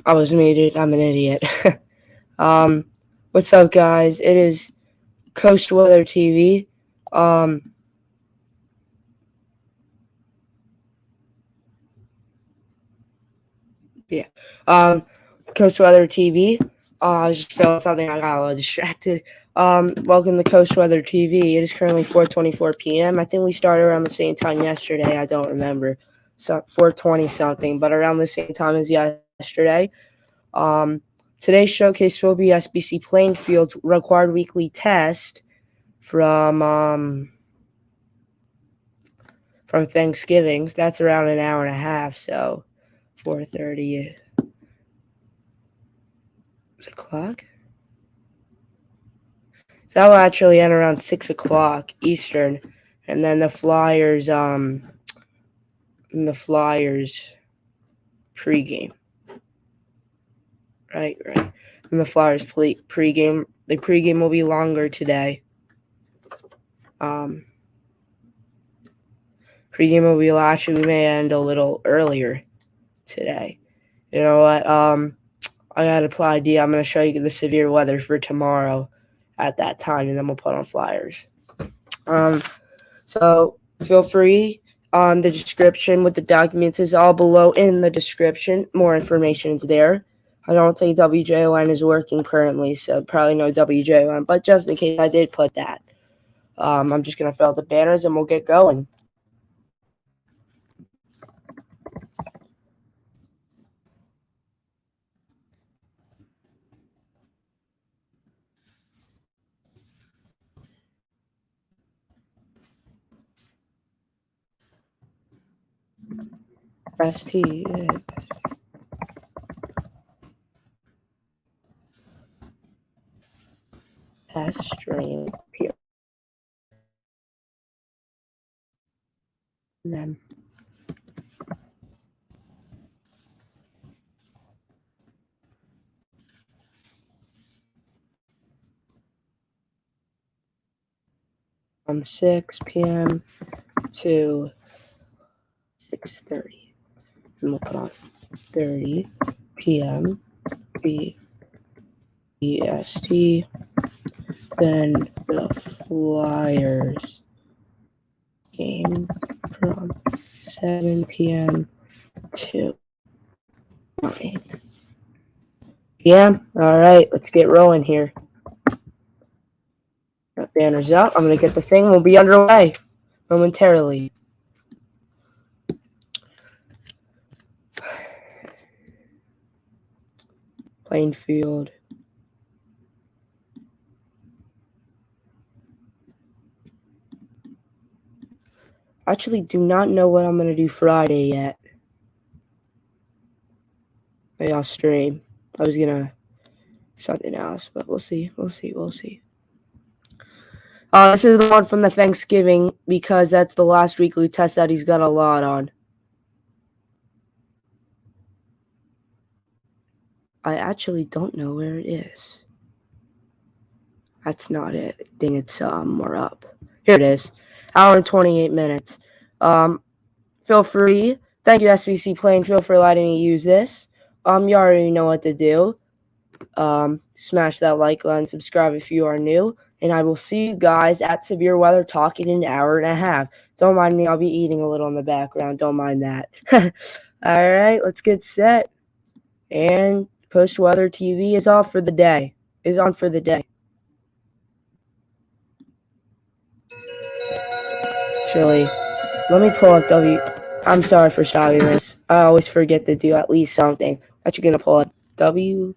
I was muted. I'm an idiot. um, what's up, guys? It is Coast Weather TV. Yeah. Um, Coast Weather TV. I just felt something. I got a little distracted. Welcome to Coast Weather TV. It is currently 4:24 p.m. I think we started around the same time yesterday. I don't remember. So 4:20 something, but around the same time as yesterday. Um, Today's showcase will be SBC Plainfield's required weekly test from Thanksgiving. That's around an hour and a half. So 4:30 o'clock. So that will actually end around 6 o'clock Eastern, and then the Flyers pregame. Right. And the Flyers pregame. The pregame will be longer today. Pregame will be actually we may end a little earlier today. You know what? I got a plan idea. I'm gonna show you the severe weather for tomorrow at that time, and then we'll put on flyers. So feel free. The description with the documents is all below in the description. More information is there. I don't think WJON is working currently, so probably no WJON. But just in case I did put that, I'm just gonna fill out the banners and we'll get going. ST. Stream here. And then from 6 p.m. to 6:30. And we'll put on 30 p.m. BEST. Then the Flyers game from 7 p.m. to 9 p.m. All right, let's get rolling here. Got banners up. I'm going to get the thing. We'll be underway momentarily. Plainfield. I actually do not know what I'm going to do Friday yet. Maybe I'll stream. I was going to something else, but we'll see. This is the one from the Thanksgiving because that's the last weekly test that he's got a lot on. I actually don't know where it is. That's not it. I think it's more up. Here it is. Hour and 28 minutes. Feel free. Thank you, SVC Plainfield, for letting me use this. You already know what to do. Smash that like button, subscribe if you are new, and I will see you guys at Severe Weather Talk in an hour and a half. Don't mind me, I'll be eating a little in the background. Don't mind that. All right, let's get set. And Post Weather TV is on for the day. Actually, let me pull up I'm sorry for stopping this. I always forget to do at least something. Actually gonna pull up WJON.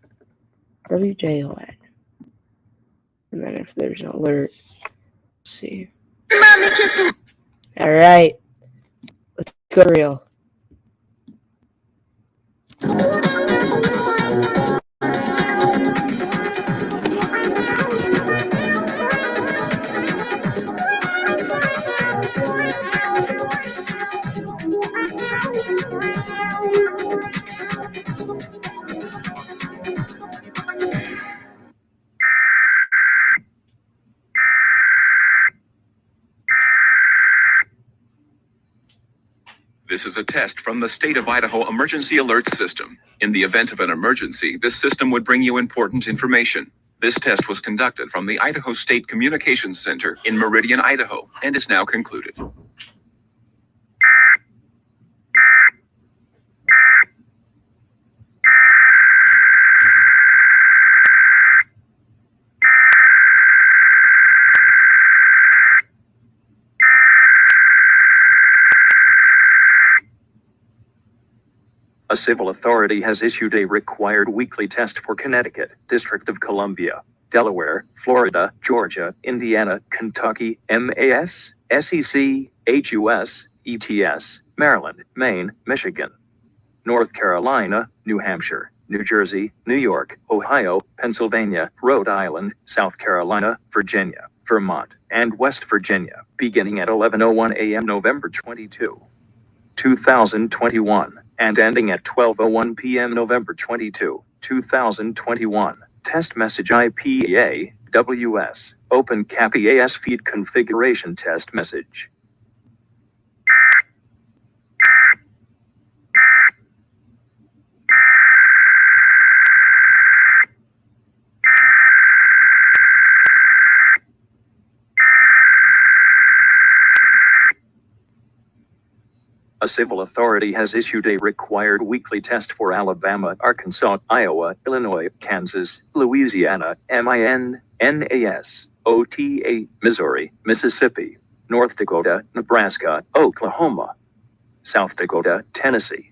And then if there's an alert, let's see. All right, let's go real. This is a test from the State of Idaho Emergency Alert System. In the event of an emergency, this system would bring you important information. This test was conducted from the Idaho State Communications Center in Meridian, Idaho, and is now concluded. A civil authority has issued a required weekly test for Connecticut, District of Columbia, Delaware, Florida, Georgia, Indiana, Kentucky, MAS, SEC, HUS, ETS, Maryland, Maine, Michigan, North Carolina, New Hampshire, New Jersey, New York, Ohio, Pennsylvania, Rhode Island, South Carolina, Virginia, Vermont, and West Virginia, beginning at 11:01 a.m. November 22, 2021. And ending at 12:01 p.m. November 22, 2021. Test message IPA, WS, Open Cap EAS feed configuration test message. A civil authority has issued a required weekly test for Alabama, Arkansas, Iowa, Illinois, Kansas, Louisiana, MINAS, OTA, Missouri, Mississippi, North Dakota, Nebraska, Oklahoma, South Dakota, Tennessee,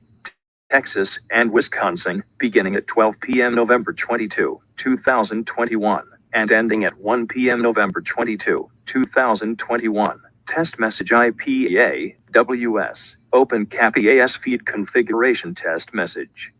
Texas, and Wisconsin, beginning at 12 p.m. November 22, 2021, and ending at 1 p.m. November 22, 2021. Test message IPA, WS, Open Cap EAS feed configuration test message.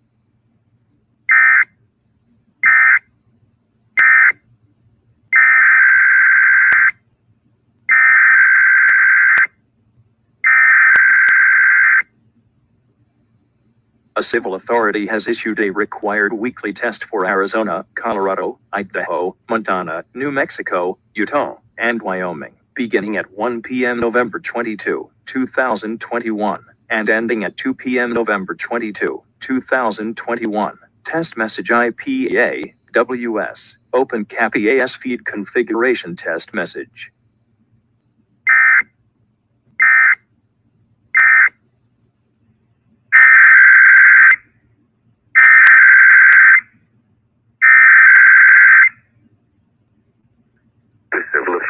A civil authority has issued a required weekly test for Arizona, Colorado, Idaho, Montana, New Mexico, Utah, and Wyoming, beginning at 1 p.m. November 22, 2021, and ending at 2 p.m. November 22, 2021. Test message IPA, WS, Open Cap EAS feed configuration test message.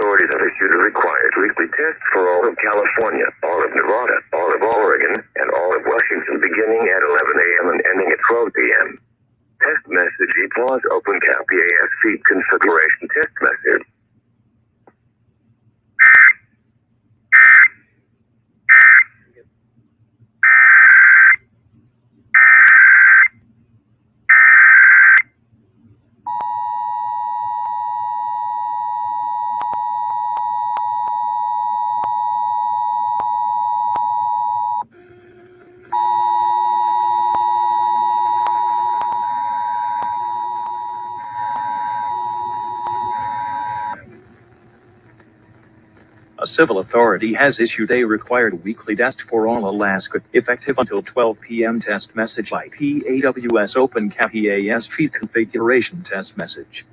Authorities have issued a required weekly test for all of California, all of Nevada, all of Oregon, and all of Washington beginning at 11 a.m. and ending at 12 p.m. Test message EPAWS Open Cap EAS feed configuration test message. A civil authority has issued a required weekly test for all Alaska, effective until 12 p.m. Test message IPAWS Open Cap EAS feed configuration test message.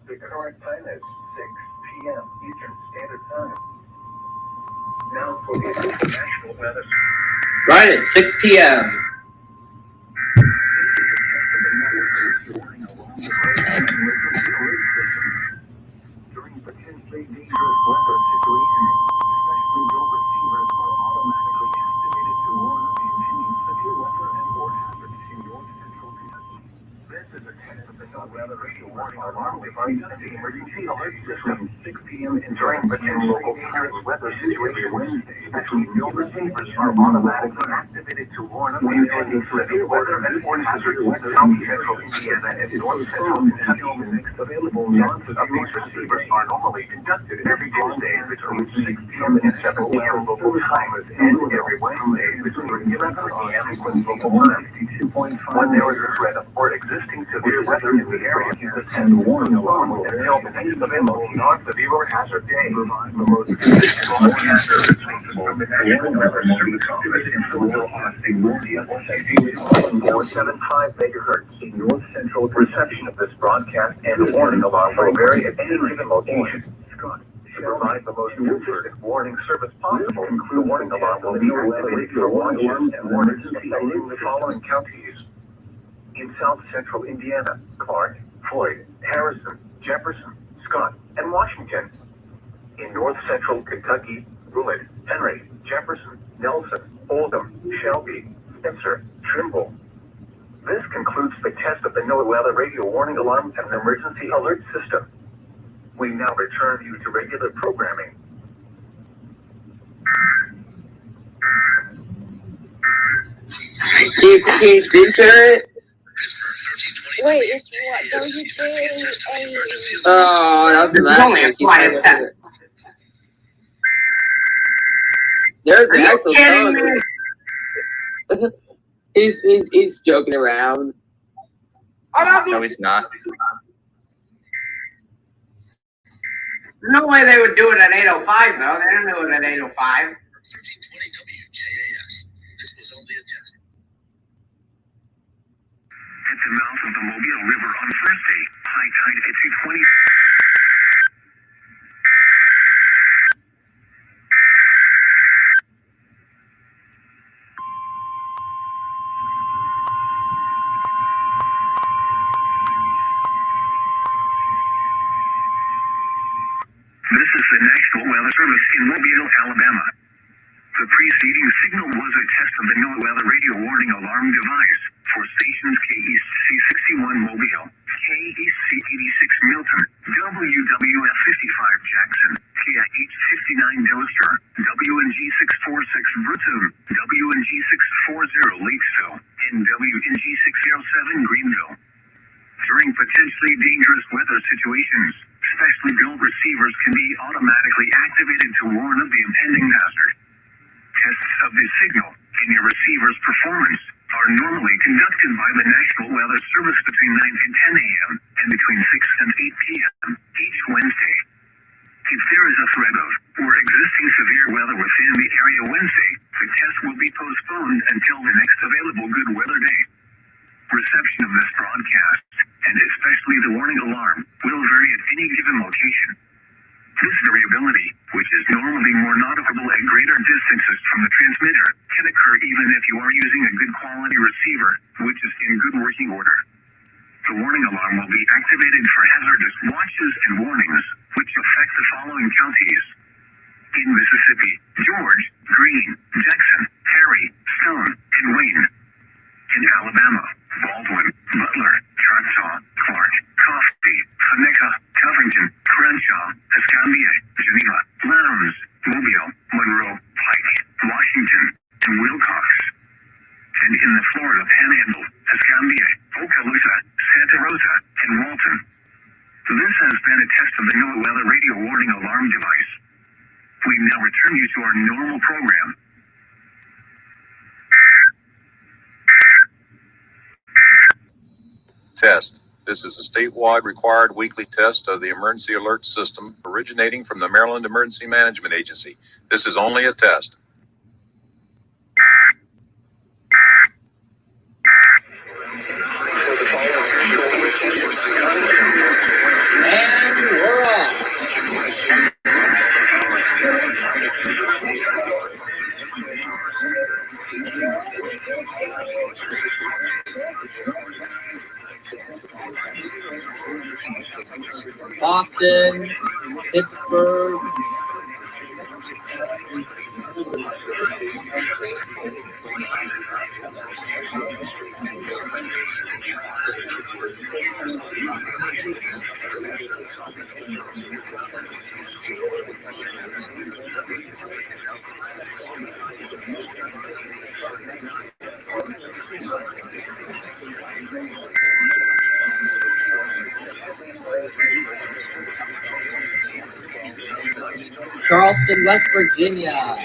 The current time is 6 p.m. Eastern Standard Time. Now for the official national weather. Right at 6 p.m. During potentially dangerous weather situations, especially your receivers are automatically activated to warn of the impending severe weather and/or hazards in your central region. This is a test of the weather weather radio warning alarm device and the emergency alert system. 6 p.m. during potential local serious weather situation Wednesday, actually no receivers are automatically activated to warn of impending severe weather and hazardous weather. South Central Indiana and North Central Kentucky, the next available tests of these receivers are normally conducted every Tuesday between 6 p.m. and 7 p.m. local time, and every Wednesday between 11 p.m. and local time. When there is a threat or existing severe weather in the area, the send warning alarm will until the next available non-severe hazard day. Provide the most broadcaster from the National Weather Service Office in Philadelphia, 475 megahertz in north central reception of this broadcast and the warning alarm will vary at any given location. To provide the most accurate warning service possible, the warning alarm will be activated for watches and warnings affecting the following counties. In South Central Indiana, Clark, Floyd, Harrison, Jefferson, Scott, and Washington. In North Central Kentucky, Bullitt, Henry, Jefferson, Nelson, Oldham, Shelby, Spencer, Trimble. This concludes the test of the NOAA weather radio warning alarm and emergency alert system. We now return you to regular programming. Can you screen share it? Wait, it's what? WJON. Oh, This is only a quiet test. There's Are the you actual kidding phone. me? He's joking around. No, he's not. No way they would do it at 8:05 though. They don't do it at 8:05. 1320 WJAS. This was only a test. At the mouth of the Mobile River on Thursday, high tide at 2:20. This is the National Weather Service in Mobile, Alabama. The preceding signal was a test of the NOAA weather radio warning alarm device for stations KEC 61 Mobile, KEC 86 Milton, WWF 55 Jackson, KH 59 Dillster, WNG 646 Bruton, WNG 640 Lakesville, and WNG 607 Greenville. During potentially dangerous weather situations, specially built receivers can be automatically activated to warn of the impending hazard. Tests of this signal and your receiver's performance are normally conducted by the National Weather Service between 9 and 10 a.m. and between 6 and 8 p.m. each Wednesday. If there is a threat of or existing severe weather within the area Wednesday, the test will be postponed until the next available good weather day. Reception of this broadcast, and especially the warning alarm, will vary at any given location. This variability, which is normally more noticeable at greater distances from the transmitter, can occur even if you are using a good quality receiver, which is in good working order. The warning alarm will be activated for hazardous watches and warnings, which affect the following counties. In Mississippi, George, Greene, Jackson, Harry, Stone, and Wayne. In Alabama, Baldwin, Butler, Choctaw, Clark, Coffee, Conecuh, Covington, Crenshaw, Escambia, Geneva, Lowndes, Mobile, Monroe, Pike, Washington, and Wilcox. And in the Florida Panhandle, Escambia, Okaloosa, Santa Rosa, and Walton. This has been a test of the NOAA weather radio warning alarm device. We now return you to our normal program. Test. This is a statewide required weekly test of the emergency alert system originating from the Maryland Emergency Management Agency. This is only a test. And we're off. Boston, Pittsburgh. Charleston, West Virginia.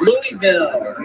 Louisville.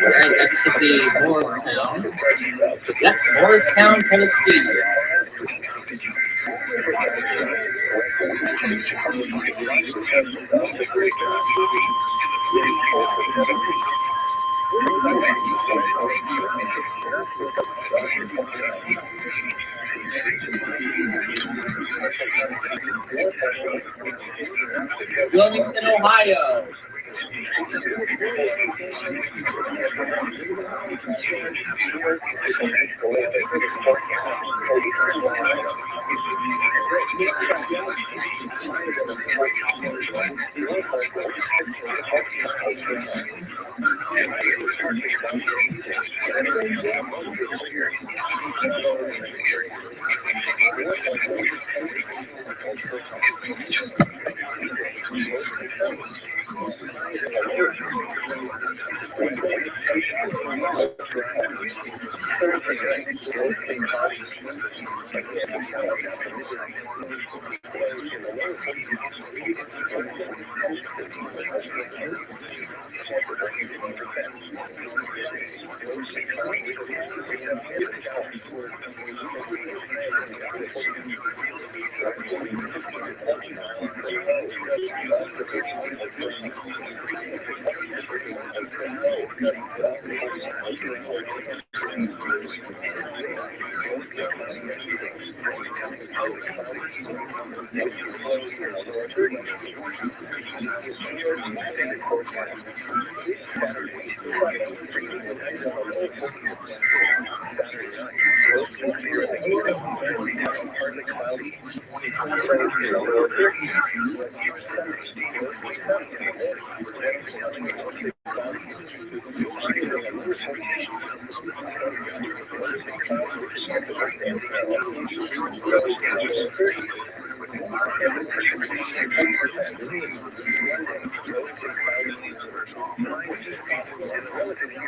Alright, that should be Morristown. Yep, Morristown, Tennessee. Wilmington, Ohio.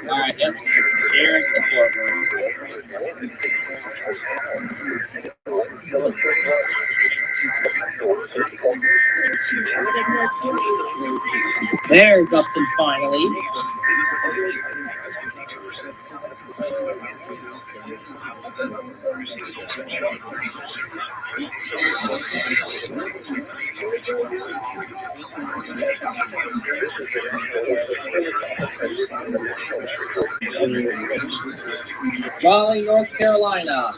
Alright, yep. There's the floor. There's Upton finally. Raleigh, North Carolina.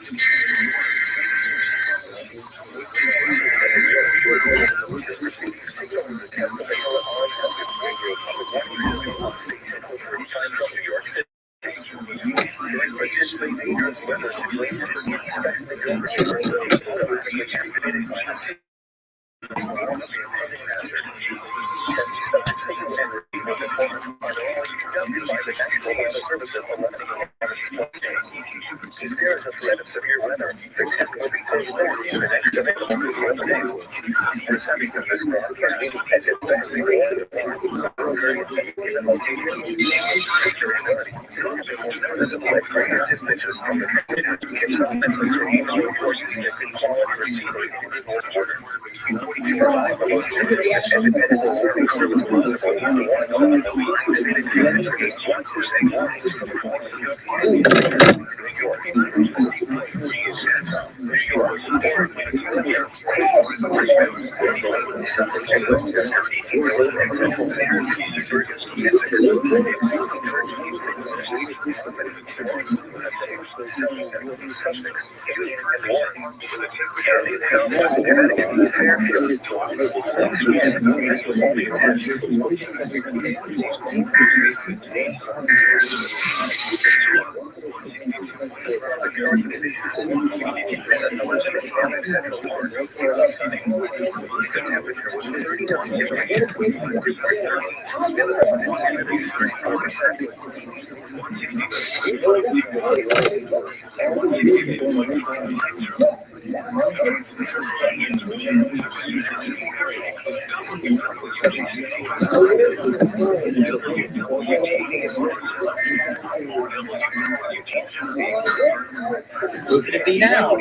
Who could it be now? All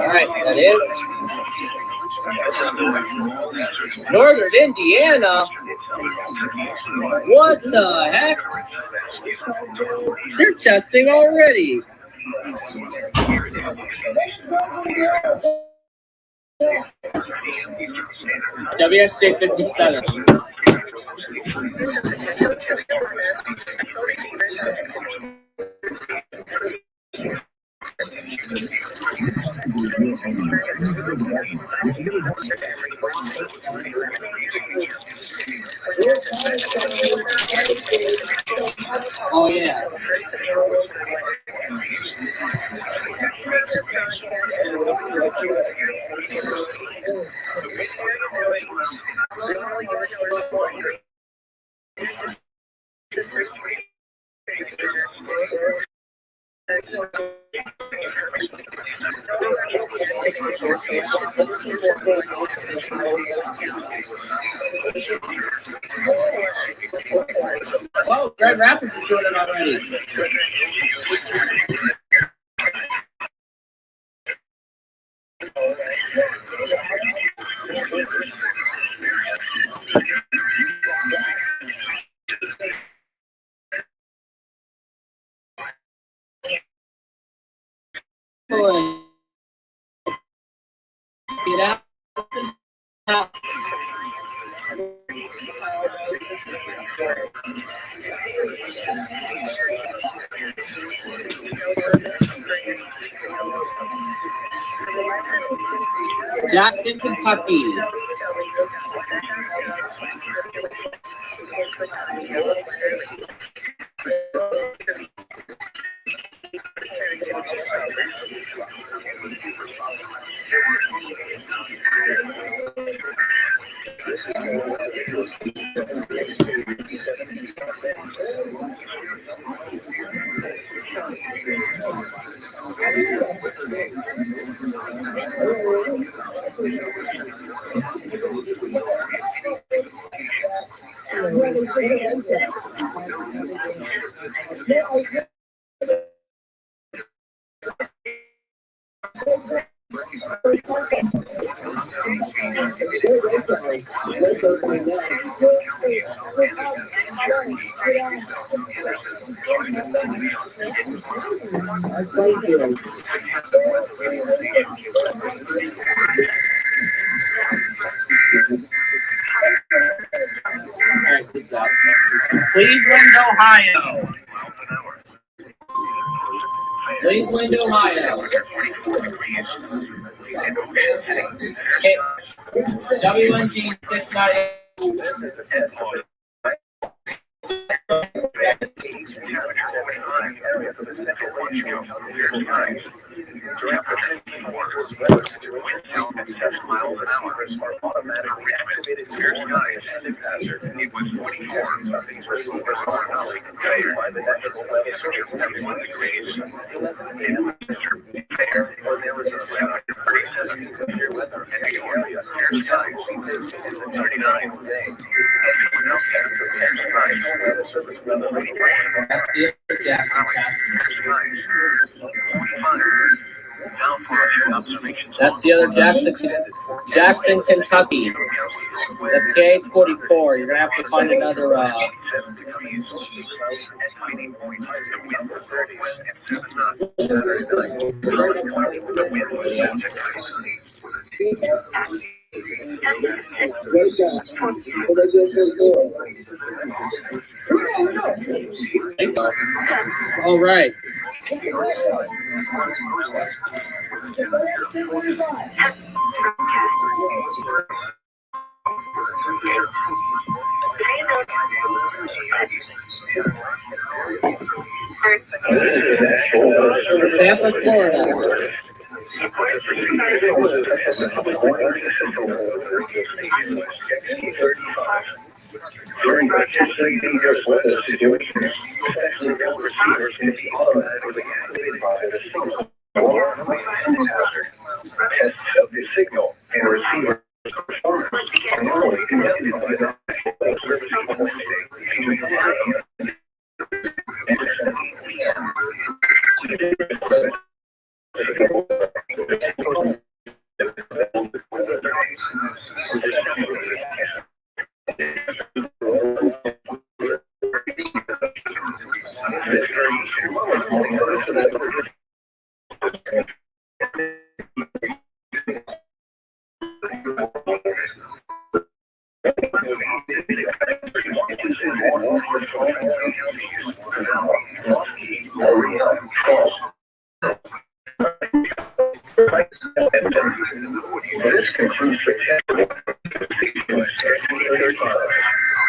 right, that is Northern Indiana. What the heck? They're testing already. WSJ 57. Oh yeah. Oh, Grand Rapids is doing it already. Get out. Jackson, Kentucky. Good job. Cleveland, Ohio. Cleveland, Ohio. Okay. WNG 698. That's the other Jackson, Kentucky. That's KH 44. You're gonna have to find another. All right. Tampa, Florida. During emergency dangerous weather situations, especially those receivers can be automatically activated by the signal or hazard. Tests of the signal and receiver performance are normally conducted by the National Service on Wednesday between 9 a.m. and 7 p.m.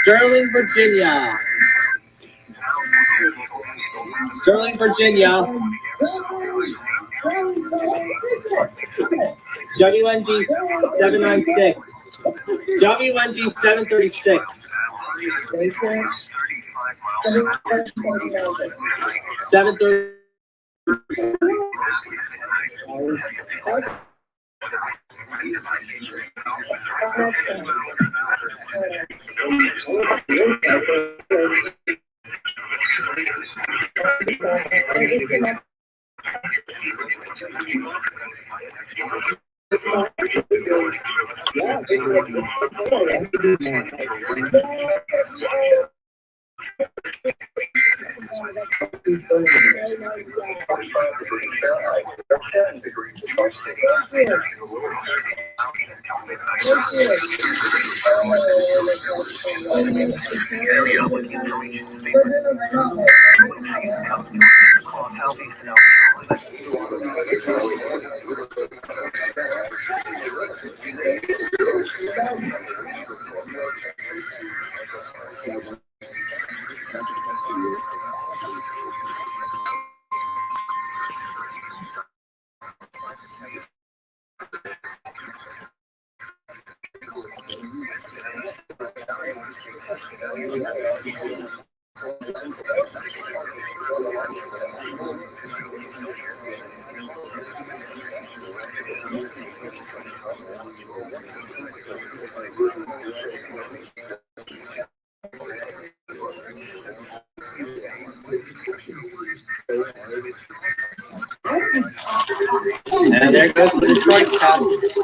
Sterling, Virginia. Sterling, Virginia. WNG 796. WNG 736. 730. And there goes the Detroit Cubs.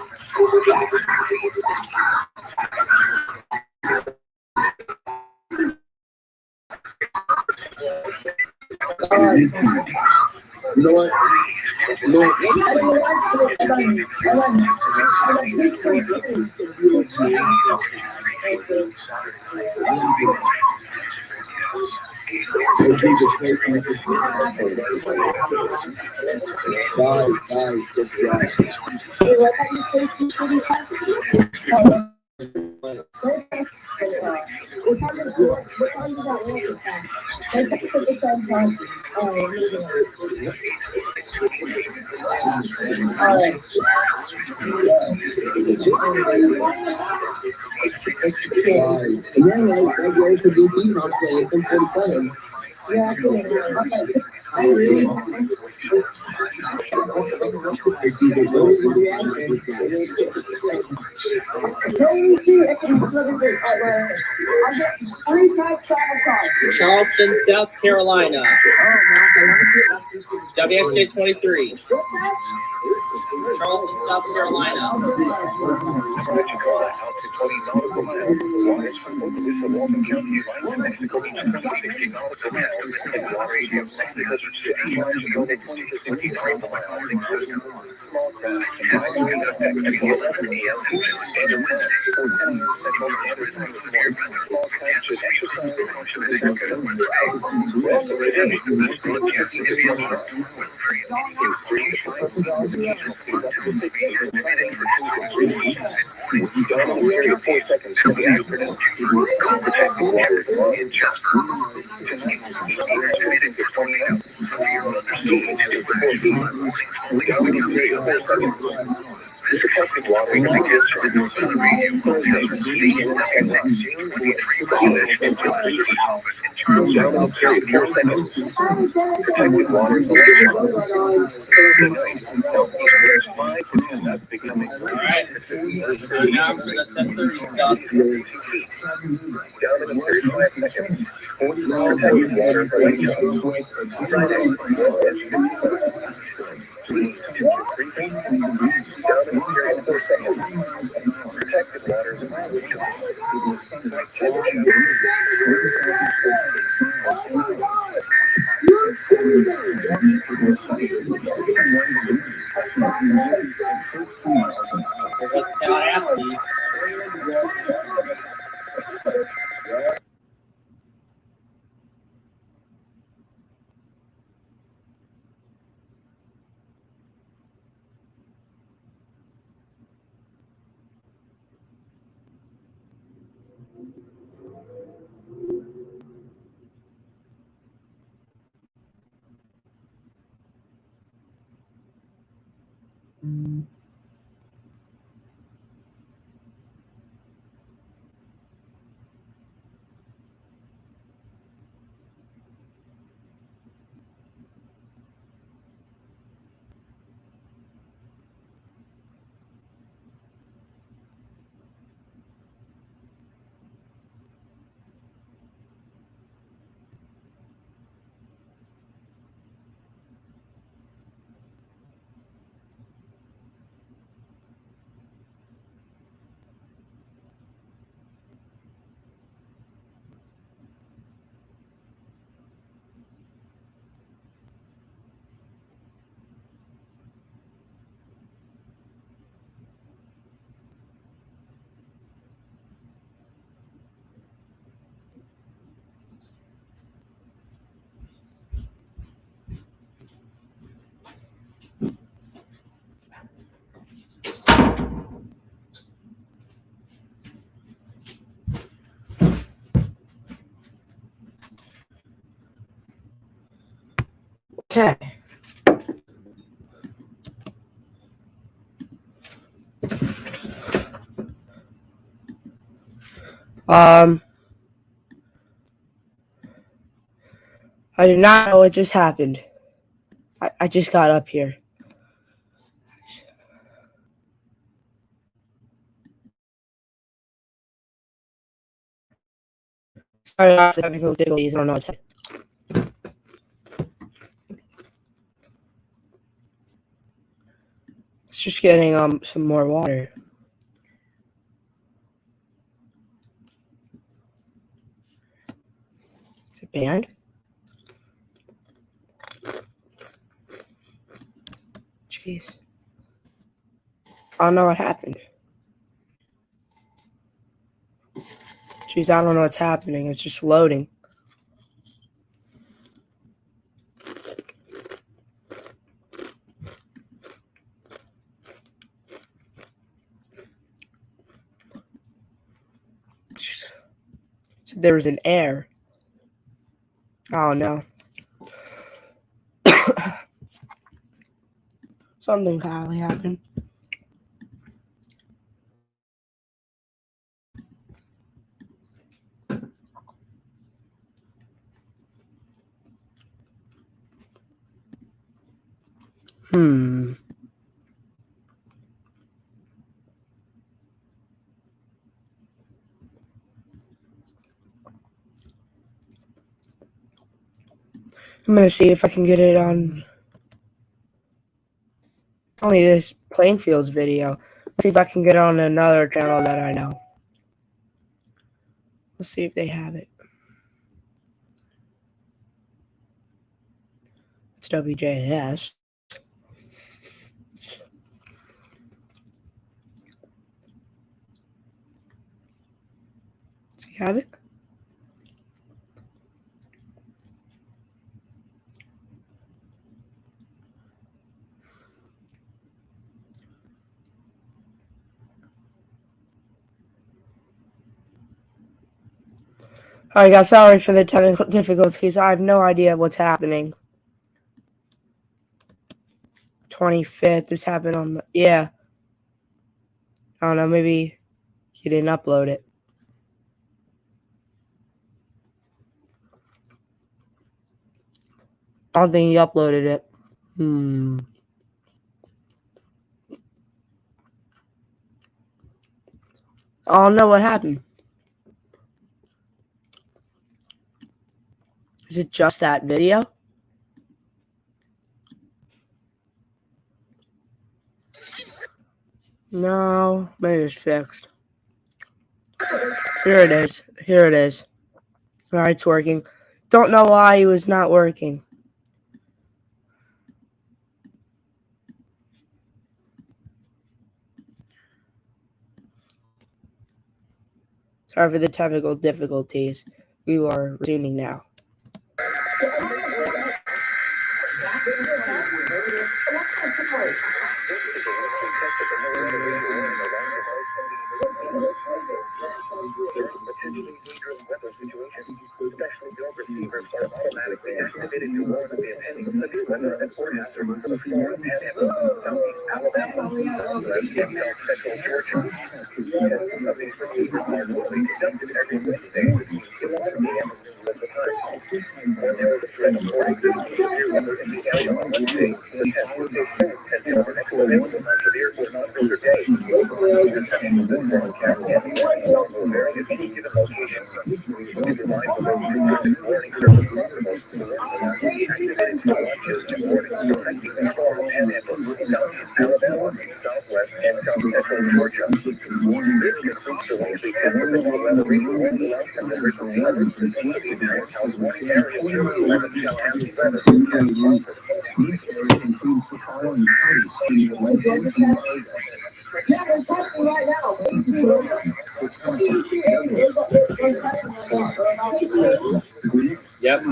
Charleston, South Carolina. WSJ 23. Charleston, South Carolina. Now for the 10:30 stuff. Okay. I do not know what just happened. I just got up here. Sorry about the technical difficulties. I don't know what's happening. It's just getting some more water. Is it banned? Jeez. I don't know what happened. Jeez, I don't know what's happening. It's just loading. So there was an error. Oh no. Something probably happened. I'm gonna see if I can get it on only this Plainfield's video. Let's see if I can get it on another channel that I know. Let's see if they have it. It's WJS. Does he have it? Alright guys, sorry for the technical difficulties. I have no idea what's happening. 25th, this happened on the, yeah. I don't know, maybe he didn't upload it. I don't think he uploaded it. I don't know what happened. Is it just that video? No, maybe it's fixed. Here it is. Here it is. Alright, it's working. Don't know why it was not working. Sorry for the technical difficulties. We are resuming now. Yep.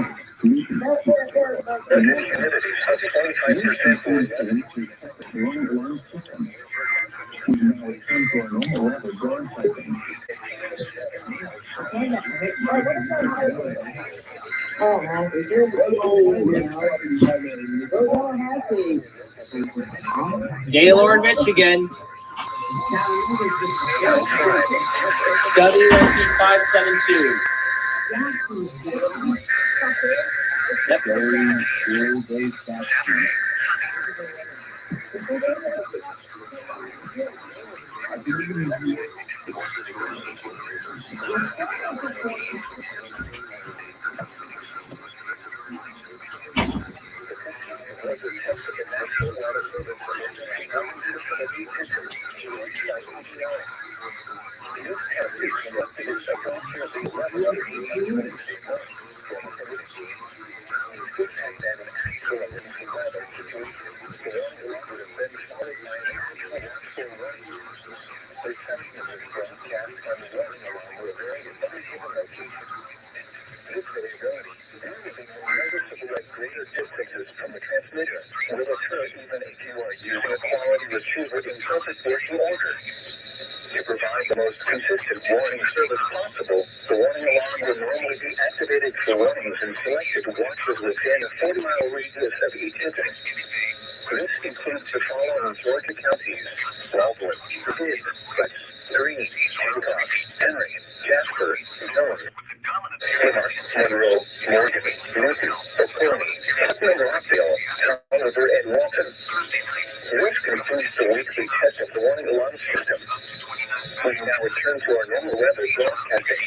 Gaylord, Michigan. WNP 572. Yep. using a quality retriever interpret-working order. To provide the most consistent warning service possible, the warning alarm will normally be activated for warnings in selected watches within a 40-mile radius of each event. This includes the following Georgia counties: Baldwin, Hood, Rex, Greene, Hancock, Henry, Jasper, Jones, Smart, Monroe, Morgan, Newton, Oconee, Hampton, Rockville, Oliver, and Walton. Which concludes the weekly test of the warning alarm system. We now return to our normal weather broadcasting.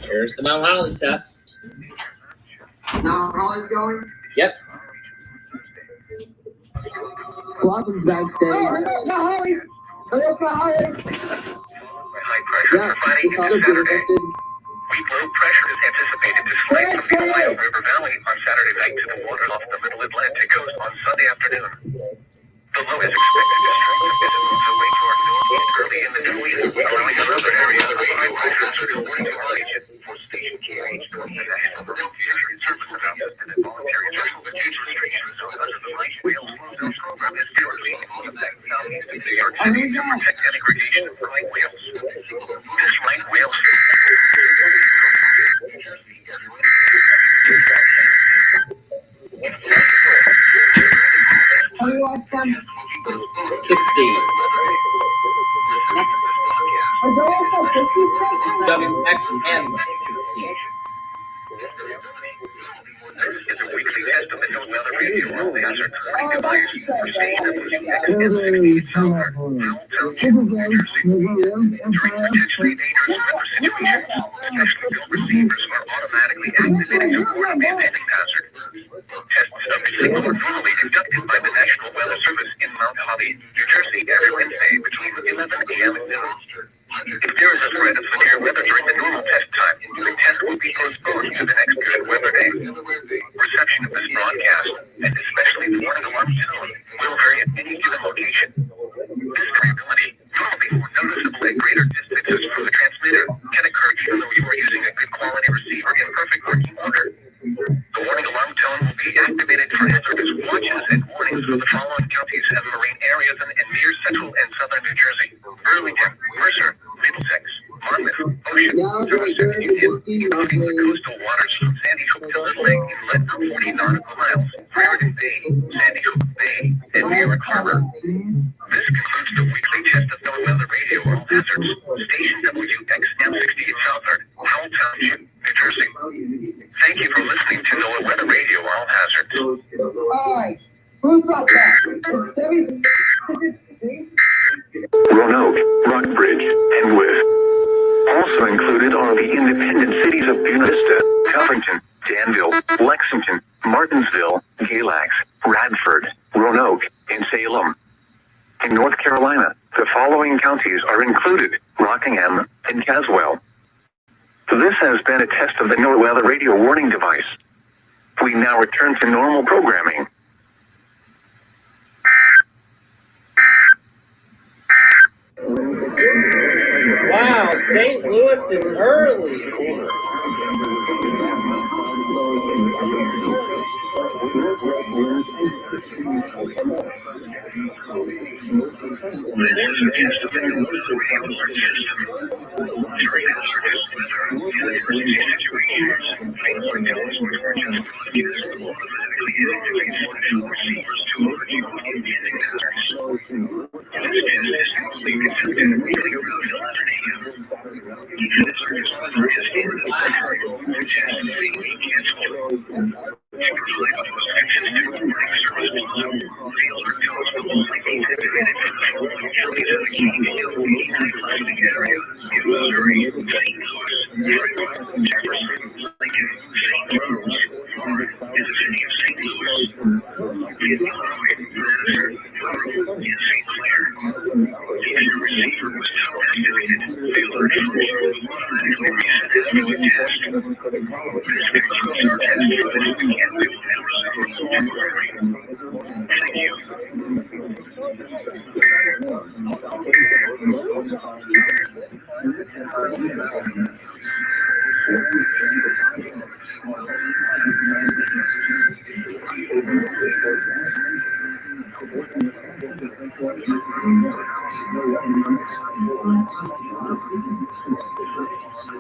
Here's the Mount Holly test. Now Holly's going? Yep. Welcome backstage. High pressure providing into Saturday. Weak low pressure is anticipated to slide from the Ohio River Valley on Saturday night to the waters off the Middle Atlantic coast on Sunday afternoon. The low is expected to strengthen as it moves away toward northeast early in the Middle East, allowing another area of high pressure to return to our region. For station KH, the National Emergency Service announced that voluntary special age restrictions under the Right Whales Closed program is currently in effect southeast of New York City to protect and aggregation of right whales. This right whale How do you watch some? 60. Are there also 60 stations? WXM 60. This is a weekly test of the NOAA Weather Radio All Hazard Warning device for station WXM 60 in Southern Township, New Jersey. During potentially dangerous weather situations, specially built receivers are automatically activated to warn of the impending hazard. Tests of the signal are normally conducted by the National Weather Service in Mount Holly, New Jersey, every Wednesday between 11 a.m. and noon. If there is a threat of severe weather during the normal test time, the test will be postponed to the next good weather day. Reception of this broadcast, and especially the warning alarm tone, will vary at any given location. This variability, normally more noticeable at greater distances from the transmitter, can occur even though you are using a good quality receiver in perfect working order. The warning alarm tone will be activated for in-service watches and warnings for the following counties and marine areas in near central and southern New Jersey: Burlington, Mercer, Middlesex, Monmouth, Ocean, Somerset, and Union, including the coastal waters from Sandy Hook to Little Lake inlet for 40 nautical miles, Raritan Bay, Sandy Hook Bay, and New York Harbor. This concludes the weekly test of NOAA Weather Radio All Hazards, station WXM 60 in Southern, Howell Township, New Jersey. Thank you for listening to NOAA Weather Radio All Hazards. Alright, who's up there? Is Debbie? Roanoke, Rockbridge, and Wythe. Also included are the independent cities of Buena Vista, Covington, Danville, Lexington, Martinsville, Galax, Radford, Roanoke, and Salem. In North Carolina, the following counties are included: Rockingham and Caswell. This has been a test of the NOAA Weather Radio warning device. We now return to normal programming. Wow, St. Louis is early.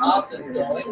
Austin's going.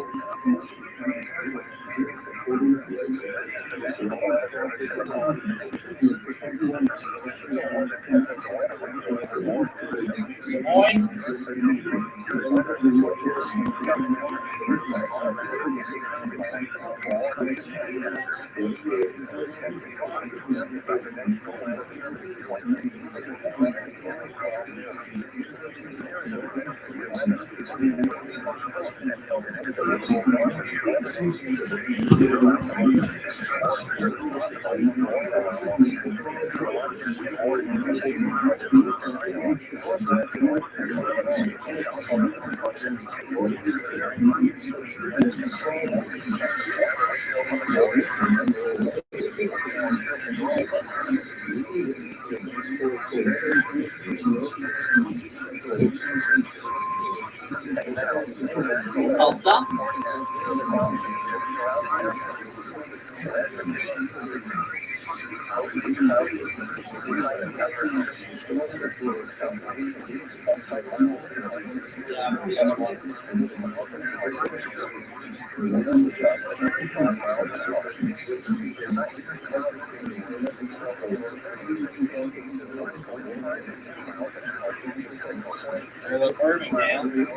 Tulsa. There goes Irvingdale.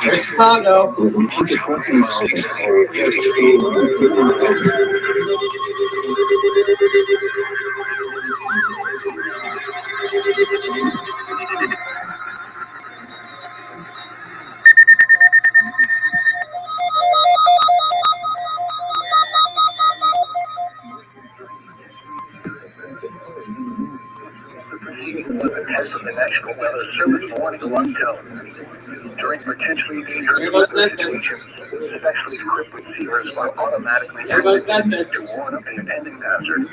There's Chicago. The National Weather Service warning alarm tone. During potentially dangerous weather situations, especially equipped receivers are automatically There goes Memphis. to warn of the impending hazard.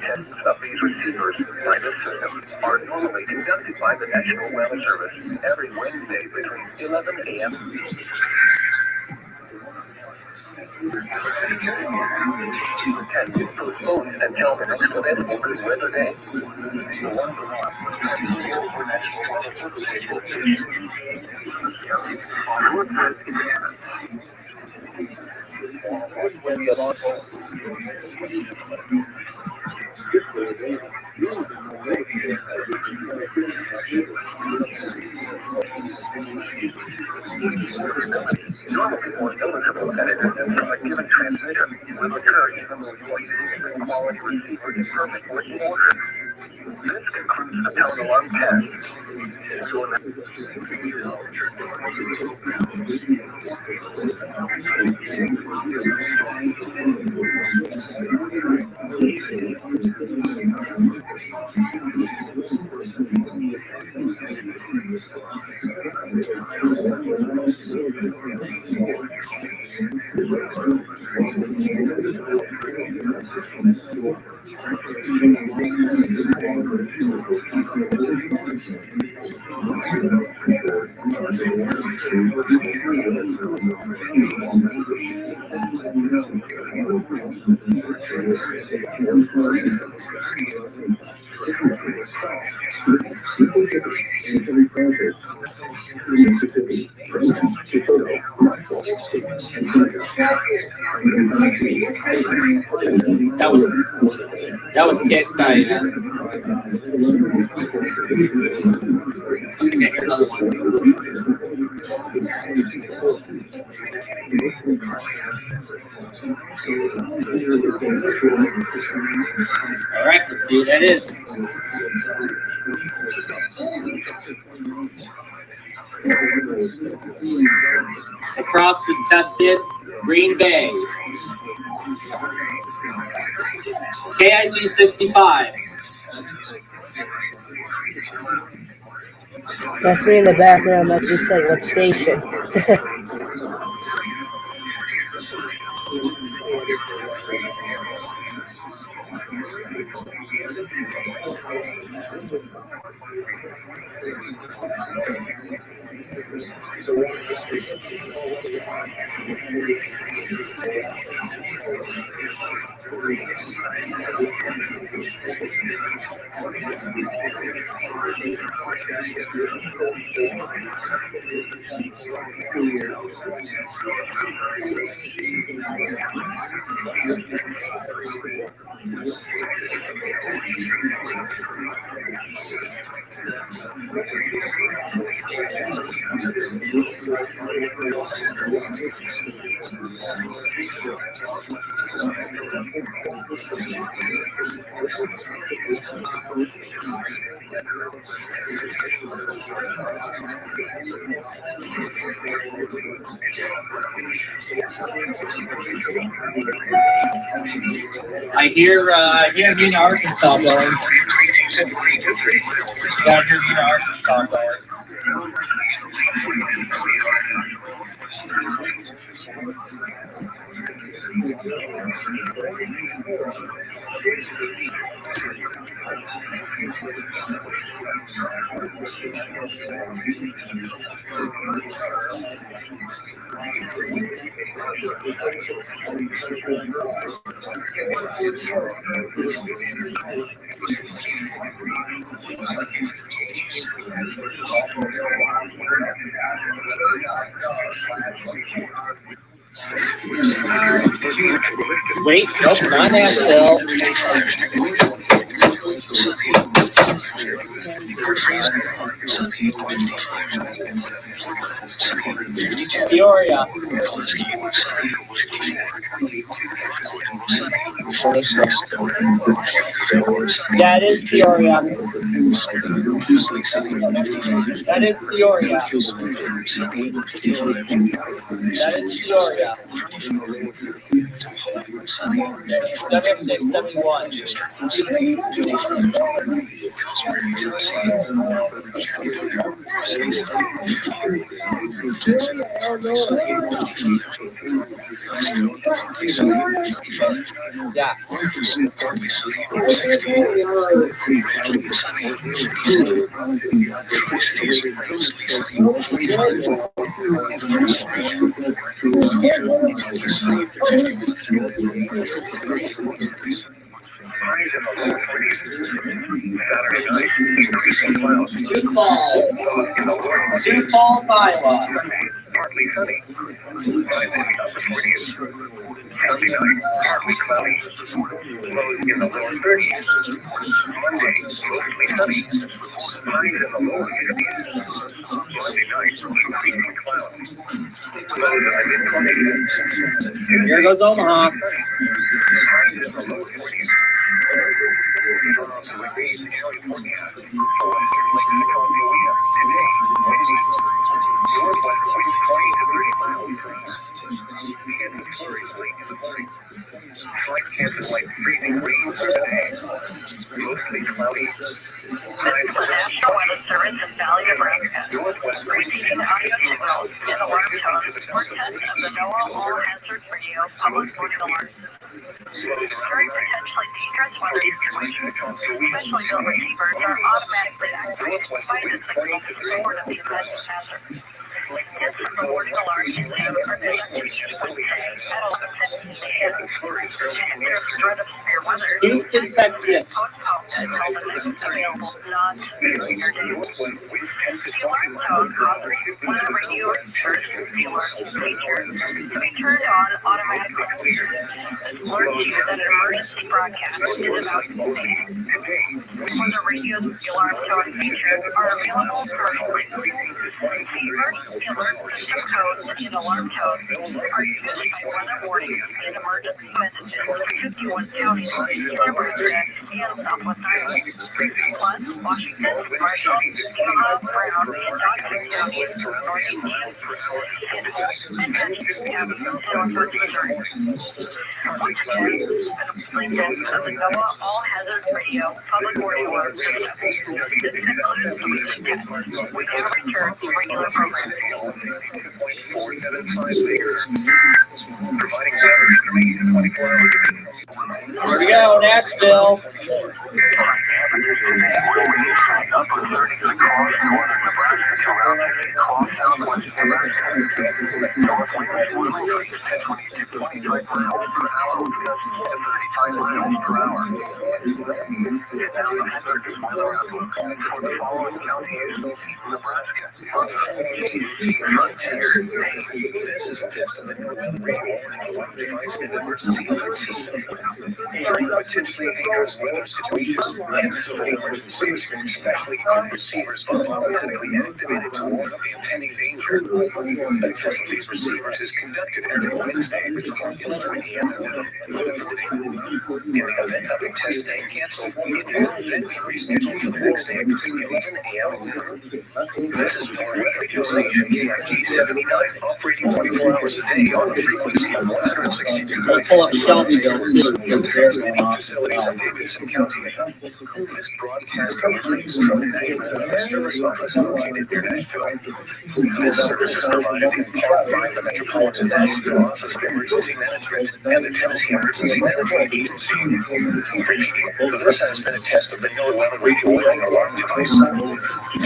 Tests of these receivers by this system are normally conducted by the National Weather Service every Wednesday between 11 a.m. Tests postponed until the next available good weather day. Normally more eligible editors from a given transmitter will occur even though you are using a quality receiver in perfect working order. This concludes the tone alarm test. That was kick exciting. Okay, here's another one. All right, let's see what that is. Lacrosse just tested Green Bay. KIG 65. That's me in the background that just said what station. I hear Mina, Arkansas going. Yeah, I hear Mina, Arkansas going. Wait, nope, not Nashville. Peoria. Yeah, it is Peoria. That is Peoria. That is Peoria. W671. Yeah. Sioux Falls, Iowa. Partly sunny. Sunday night, partly cloudy. Lows in the lower 30s. Monday, mostly sunny. Highs in the lower 50s. Monday night, increasing clouds. Lows in the mid-20s. Here goes Omaha. Highs in the low 40s. California. Western Lake Nickelodeon. Today, windy. Northwest winds 20 to 30 miles per hour. Chance of flurries late in the morning. Slight chance of light freezing rain for today. Mostly cloudy. National Weather Service in Valley, Nebraska. Northwest winds 10 Receiving audio signals in alarm tone for test of the NOAA All Hazard Radio public warning alert. During potentially dangerous weather situations, specially built receivers are automatically activated by the signal to report of the event of hazard. Hints from the warning alarm is issued for business Wednesday at 11:15 a.m. And there's a threat of severe weather. Houston, Texas. Postponed until the next available non-severe day. The alarm tone causes weather radio insurance dealers features to be turned on automatically. This alerts you that an emergency broadcast is about to begin. Weather radios with the alarm tone features are available commercially. The emergency alert system codes and alarm tones are used by weather warnings and emergency messages for 51 counties in Nebraska and Southwest Iowa. Plus, Washington, Marshall, Utah, Brown, and Dawson counties, Northeast and Holt, and Avenue, Northwest Missouri. Once again, the plainfield of the NOAA All Hazards Radio Public Warning Alert System. This concludes the weekly test. We now return to regular programming. Here we go, Nashville. Potentially dangerous weather situations and civil emergencies, especially when receivers are automatically activated to warn of the impending danger. A test of these receivers is conducted every Wednesday between 11 a.m. and 11:30. In the event of a test day canceled, it will then be rescheduled for the next day between 11 a.m. and noon. This is for radio station KIG 79, operating 24 hours a day on a frequency of 162. We'll pull up Shelbyville too, because there's an facilities in Davidson County. This broadcast originates from the National Weather Service office located near Nashville. This service is provided in part by the Metropolitan Nashville Office of Emergency Management and the Tennessee Emergency Management Agency. This has been a test of the NOAA weather radio warning alarm device.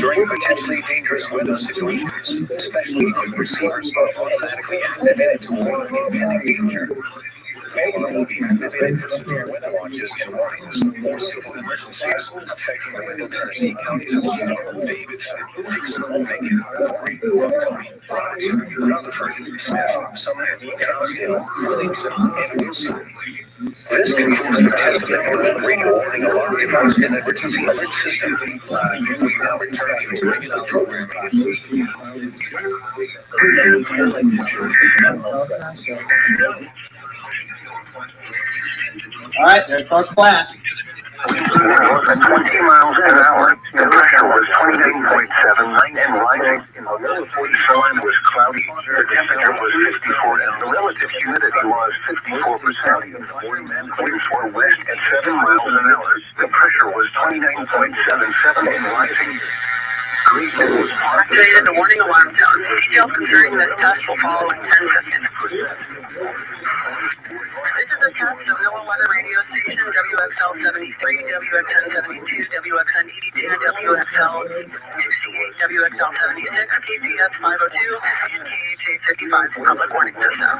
During potentially dangerous weather situations, especially when receivers are automatically activated to warn of impending danger, alarm will be activated for severe weather watches and warnings or civil emergencies affecting the Middle Tennessee counties of Keene, Davidson, Dixon, Macon, Maury, Montgomery, Bronx, Rutherford, Smith, Sumner, Trousdale, Williamson, and Wilson. This concludes the test of the NOAA radio warning alarm device and emergency alert system. We now return you to regular programming. All right, there's our clap. Wind was at 20 miles an hour. The pressure was 29.7, light and rising. The shoreline was cloudy. The temperature was 54, and the relative humidity was 54%. Winds were west at 7 miles an hour. The pressure was 29.77 and rising. Activated the warning alarm tone. Details concerning this test will follow in 10 seconds. This is a test of NOAA weather radio station WXL 73, WXN 72, WXN 82, WXL 68, WXL 76, KCS 502, and KHA 55 public warning system.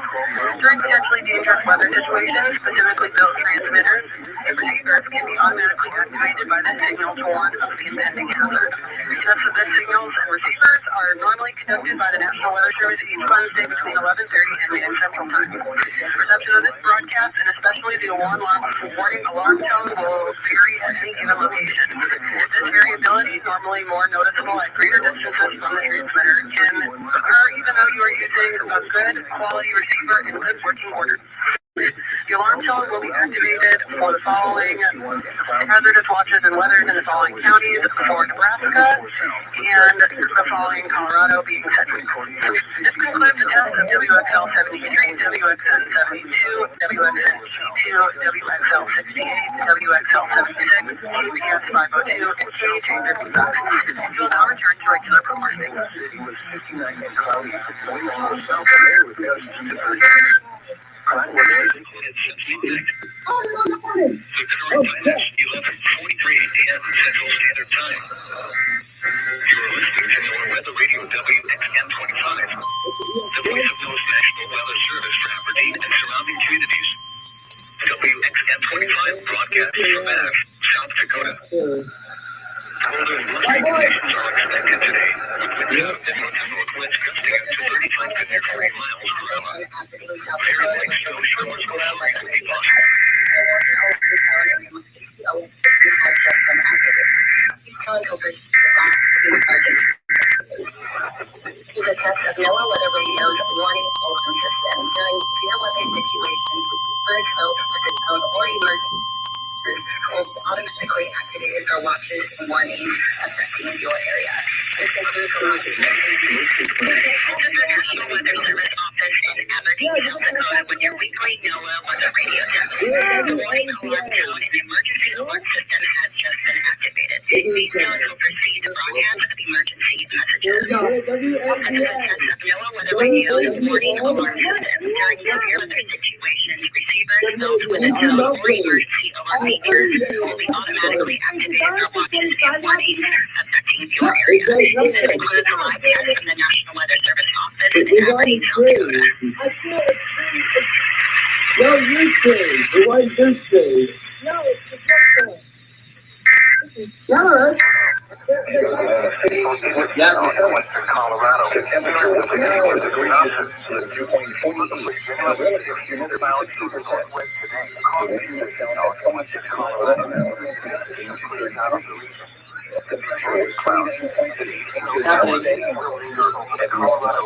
During potentially dangerous weather situations, specifically built transmitters, receivers can be automatically activated by the signal to warn of the impending hazard. Tests of the signals and receivers are normally conducted by the National Weather Service each Wednesday between 11:30 and noon Central Time. Reception of this broadcast, and especially the warning alarm tone, will vary at any given location. This variability, normally more noticeable at greater distances from the transmitter, can occur even though you are using a good quality receiver in good working order. The alarm tone will be activated for the following hazardous watches and weathers in the following counties for Nebraska and the following Colorado being Texas. This concludes the test of WXL 73, WXN 72, WXN 82, WXL 68, WXL 76, KPS 502, and KHA 55. We will now return to regular programming. The current time is 11:43 a.m. Central Standard Time. You're listening to NOAA Weather Radio WXN 25, the voice of NOAA's National Weather Service for Aberdeen and surrounding communities. WXN 25 broadcasts from Bath, South Dakota. Cold and blustery conditions are expected today, with winds out of the north-northwest gusting up to 35 to near 40 miles per hour. Very light snow showers will frequently be possible. test of NOAA Weather Radio's warning alarm system. During severe weather situations, bird smoke, or emergency will automatically activate our watches and warnings affecting your area. This includes the National Weather Service Office in Aberdeen, South Dakota, with your weekly NOAA Weather Radio test. The warning alarm tone and emergency alert system has just been activated. These tones will proceed to broadcast of emergency messages. This is a test of NOAA Weather Radio's warning alarm system. During severe weather situations, receivers built with a tone or emergency alert features will be automatically activated for watches and warnings affecting your area. This includes a live test from the National Weather Service Office in Aberdeen, South Dakota. No, you say. Why is this say? No, it's the different. Yes. Yeah, western Colorado. The temperature will be 4 degrees Celsius, dew point 40. Relative humidity balance is northwest today. Western Colorado. Clearing out of the region. The future is cloudy. In Colorado.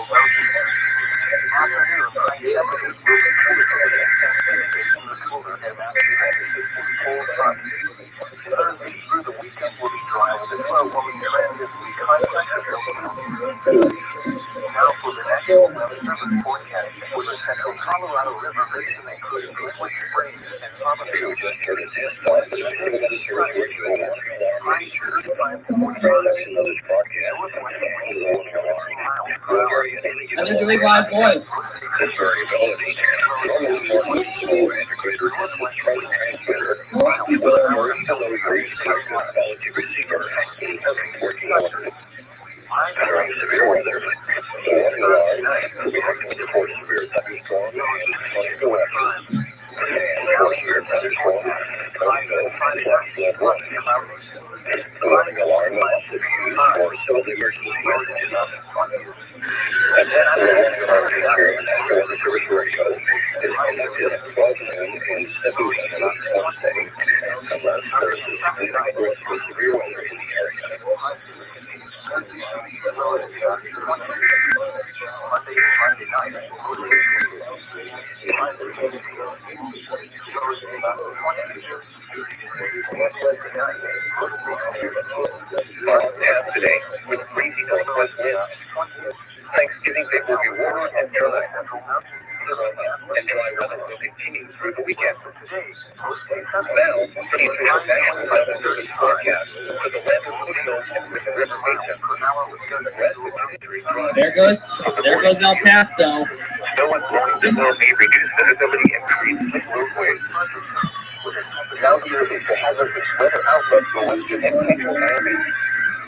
Afternoon, high 70s. Thursday through the weekend will be dry with a low will be trend this week. High pressure. Now for the National Weather Service forecast for the central Colorado River Basin, including Gateway Springs and Palmdale. Just heard a test line for the National Weather Service regional warning alarm. 35 to 45 minutes of this broadcast. And they're doing live voice. This variability normal morning slow integrator transmitter with a more low quality receiver working order. During severe weather, the warning alarm will be activated for severe thunderstorm and tornado weather. And for severe thunderstorm, tornado and flood warning. The warning alarm will also be used for civil emergency messages. And then the warning alarm feature of National Weather Service Radio is conducted at 12 noon and 7 p.m. on Wednesday, unless there is a significant risk for severe weather in the area. Monday night. Today, with breezy northwest winds. Thanksgiving Day will be warmer and dry. And dry weather will continue through the weekend. Now, here's your National Weather Service forecast for the Rapid Foothills and River Basin. There goes El Paso. No one's warning will be reduced visibility and increased roadways. Now here is the hazardous weather outlook for western and central Miami.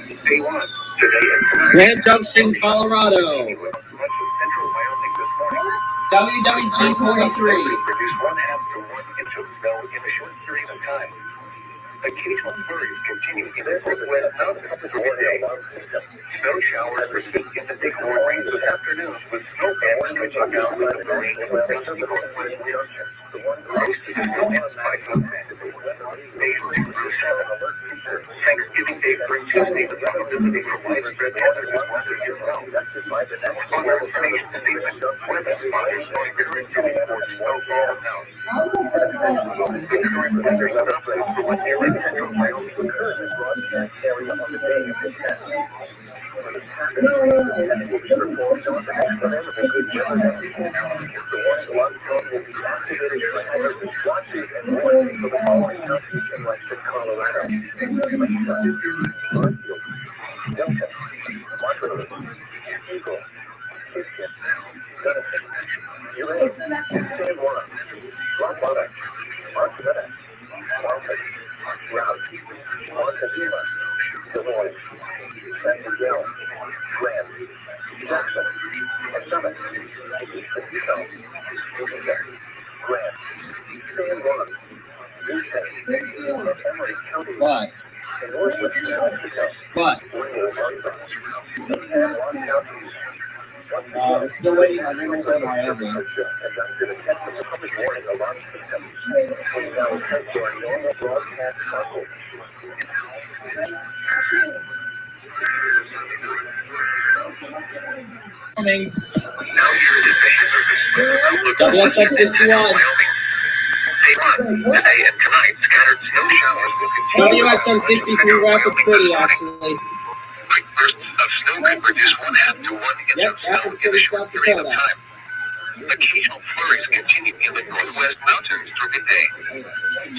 Day 1, today and tonight. Grand Junction, Colorado. WWJ 43. Reduce 1/2 to 1 inch of snow in a short period of time. Occasional flurries continue in the northwest mountains through the day. Snow showers persist in the big mornings this afternoon, with snowfall stretching down the portion of the northwest winds. Most of the snow ends by sunset. Day 6 through 7. Thanksgiving Day brings Tuesday the possibility for widespread weather is known. For more information this evening, weather spotters are encouraging for snowfall now. The current weather is not for what nearly central Wyoming occurs in broadcast area on the day of the test. Watches and warnings for the following counties in western Colorado. Delta, Marshall, Eagle, Houston, Gunnison, Uray, San Juan, Rockwater, Marquetta, Martin, Route, Montezuma, Des Moines, San Miguel, Grant, Jackson, and Summit, Utah, Utica, Grant, San Juan, Houston, Emory County, What? and northwest New Mexico. What? We're still waiting on Riverside, Wyoming. Conducted a test of the public warning alarm system. We now set for a normal broadcast cycle. Coming. Now here is the outlook. WXX 61. Day 1. Today and tonight, scattered snow showers will continue. WXM 63 Rapid City, actually. Quick bursts of snow could produce 1/2 to 1 inch Yep, of snow Rapid in a City, short South period of Dakota. time. Occasional flurries continue in the northwest mountains through midday.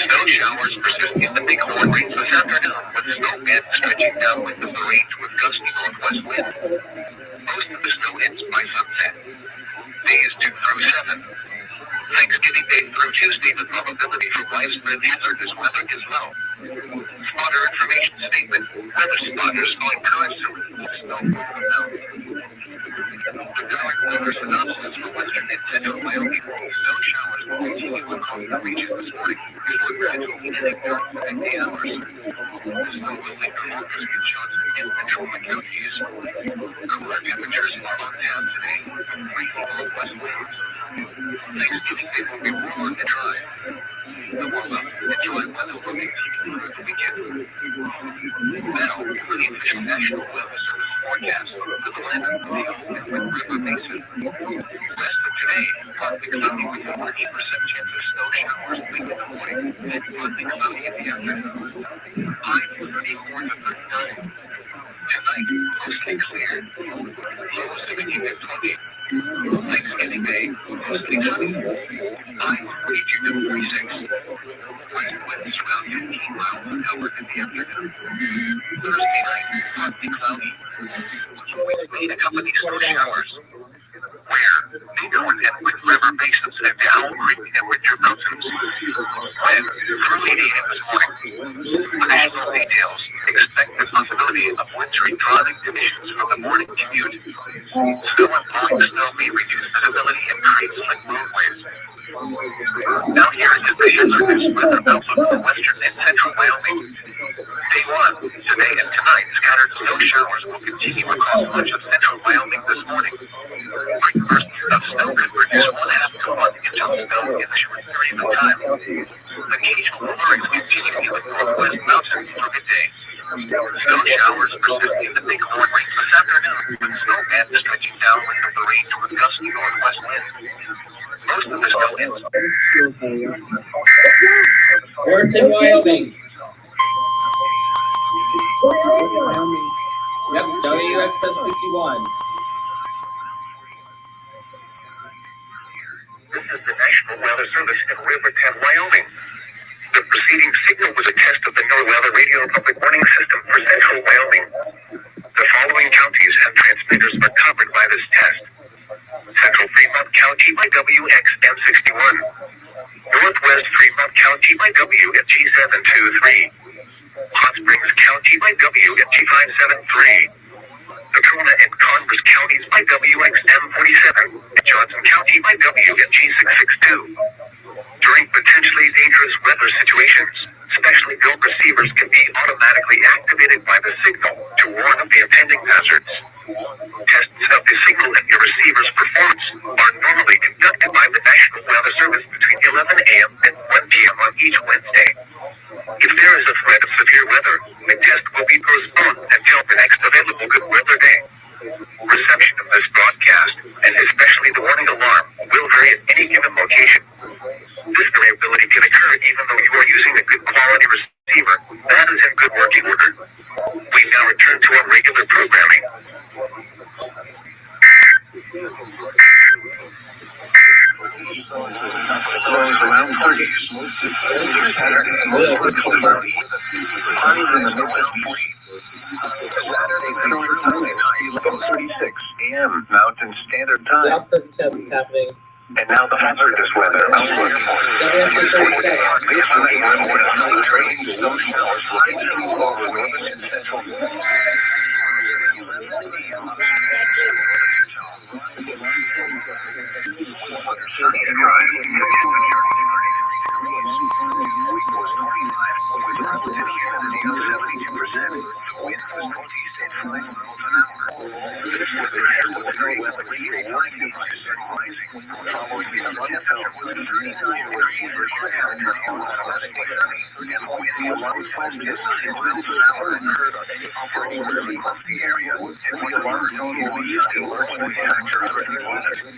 Snow showers persist in the Bighorn Range this afternoon, with snow bands stretching downwind of the range with gusty northwest winds. Most of the snow ends by sunset. Days 2 through 7. Thanksgiving Day through Tuesday, the probability for widespread hazardous weather is low. Spotter information statement. Weather spotters will encourage some snow from the mountains. The current weather synopsis for western and central Wyoming. Snow showers will continue across the region this morning before gradually heading north for midday hours. Snow will linger longer in Johnson and Petrolia counties. Cooler temperatures are on tap today, breaking northwest winds. Thanksgiving Day will be warmer and dry. The warm-up and dry weather will continue through the weekend. Now, for the official National Weather Service forecast for the land of the and Wind River Basin. West of today, partly cloudy with a 30% chance of snow showers late in the morning and partly cloudy in the afternoon. High 34 to 39. Tonight, mostly clear. Low 16 to 20. Thanksgiving Day, mostly sunny. High 42 to 46. West winds around 15 miles an hour in the afternoon. Thursday night, partly cloudy. Wind may accompany snow showers. Where? Bighorn and Wind River Basins and the Owl Creek and Winter Mountains. When? Through 8 a.m. this morning. Additional details. Expect the possibility of wintry driving conditions for the morning commute. Snow and blowing snow may reduce visibility and create slick roadways. Now here is the hazardous weather outlook for western and central Wyoming. Day 1. Today and tonight, scattered snow showers will continue across much of central Wyoming this morning. Quick bursts of snow could produce 1/2 to 1 inch of snow in a short period of time. Occasional flurries continue in the northwest mountains through midday. Snow showers persist in the Bighorn Range this afternoon, with snow bands stretching downwind of the range with gusty northwest winds. Most of the snow ends. Warrenton, Wyoming. Yep, WXM 61. This is the National Weather Service in Riverton, Wyoming. The preceding signal was a test of the NORWeather radio public warning system for central Wyoming. The following counties and transmitters are covered by this test. Central Fremont County by WXM 61. Northwest Fremont County by WFG 723. Hot Springs County by WFG 573. Tacoma and Converse counties by WXM 47. Johnson County by WFG 662. During potentially dangerous weather situations, specially built receivers can be automatically activated by the signal to warn of the impending hazards. Tests of the signal and your receiver's performance are normally conducted by the National Weather Service between 11 a.m. and 1 p.m. on each Wednesday. If there is a threat of severe weather, the test will be postponed until the next available good weather day. Reception of this broadcast, and especially the warning alarm, will vary at any given location. This variability can occur even though you are using a good quality receiver that is in good working order. We now return to our regular programming. Around 30. Highs in the Midwest 40. Saturday, February 11:36 a.m. Mountain Standard The Time. output test is happening. And now the hazardous weather outlook. WXM 37. Based on the northwest trailing snow showers rising over northern and central. This was the National Weather Radio warning device rising Following the above test was 39 degrees for temperature and windy low 5 to 9 miles an hour occurred on any operating early across the area. If we alarm zone will be used to alert swing factor threatening weather. It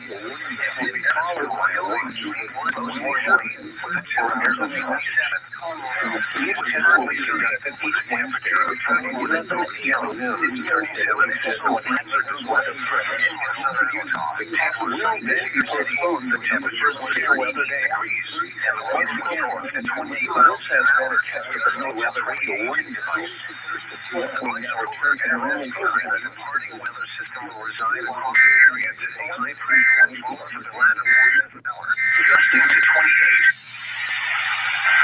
will be followed by a wind speed 1 northerly for the temperature of 27. It generally starts at peak temperature of 21 p.m. It's 37 physical hazardous weather threat in southern Utah. It was then postponed the temperature was 30 degrees and the winds were north at 20 miles an hour. There are no weather radio warning devices. We now return to our own program. The departing weather system will reside across the area today. High pressure will fall to the latter portion of the hour. Gusting to 28.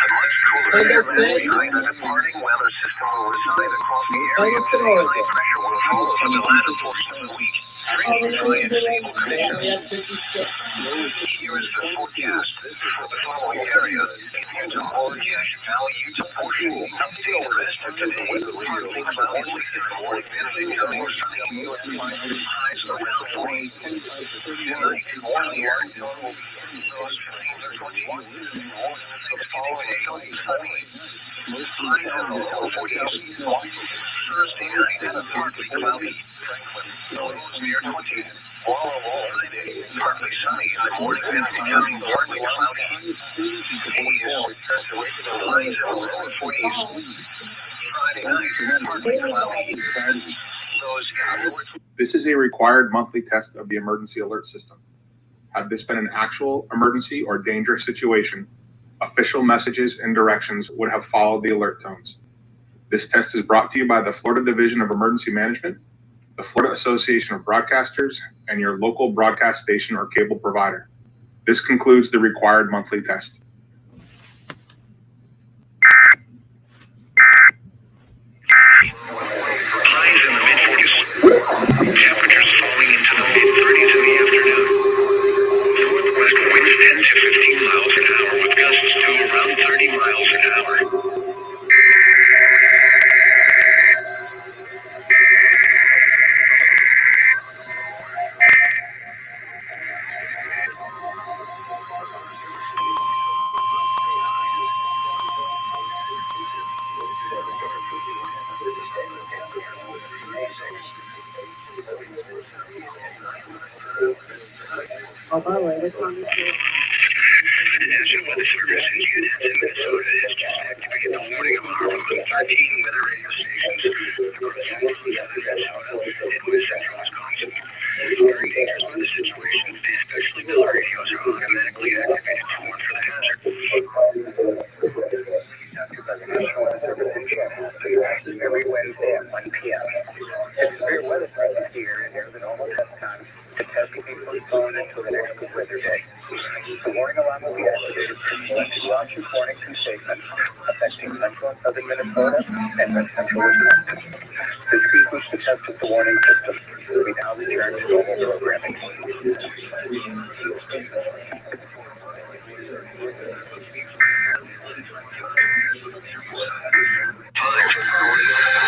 A much cooler air behind the departing weather system will reside across the area today. High pressure will fall for the latter portion of the week. Bringing dry and stable conditions. Here is the forecast for the following areas. In Utah, Cache Valley, Utah portion. Update rest of today. Partly cloudy in the morning and becoming sunny. Highs around 40. Tonight, clear. Lows 21. The following day, sunny. Highs in the low 40s. Thursday night, partly cloudy. Franklin, lows near 20. Friday, partly sunny in the morning and becoming partly cloudy. Haze, highs in the low 40s. Friday night, partly cloudy. Lows in the lower 20s. This is a required monthly test of the emergency alert system. Had this been an actual emergency or dangerous situation, official messages and directions would have followed the alert tones. This test is brought to you by the Florida Division of Emergency Management, the Florida Association of Broadcasters, and your local broadcast station or cable provider. This concludes the required monthly test. Highs in the mid-40s. Temperatures falling into the mid-30s in the afternoon. Northwest winds 10 to 15 miles an hour with gusts to around 30 miles an hour. Although this one is The National Weather Service in Unit, Minnesota has just activated the warning alarm on 13 weather radio stations across southern Minnesota and west central Wisconsin. During dangerous weather situations, the especially bell radios are automatically activated to warn for the hazard. The National Weather Service in Channel every Wednesday at 1 p.m. It's severe weather threat this year, and there's a normal test time. The test will be postponed until the next good weather day. The warning alarm will be activated to launch warning and statements affecting central and southern Minnesota and west central Wisconsin. This concludes the test of the warning system. We now return to normal programming.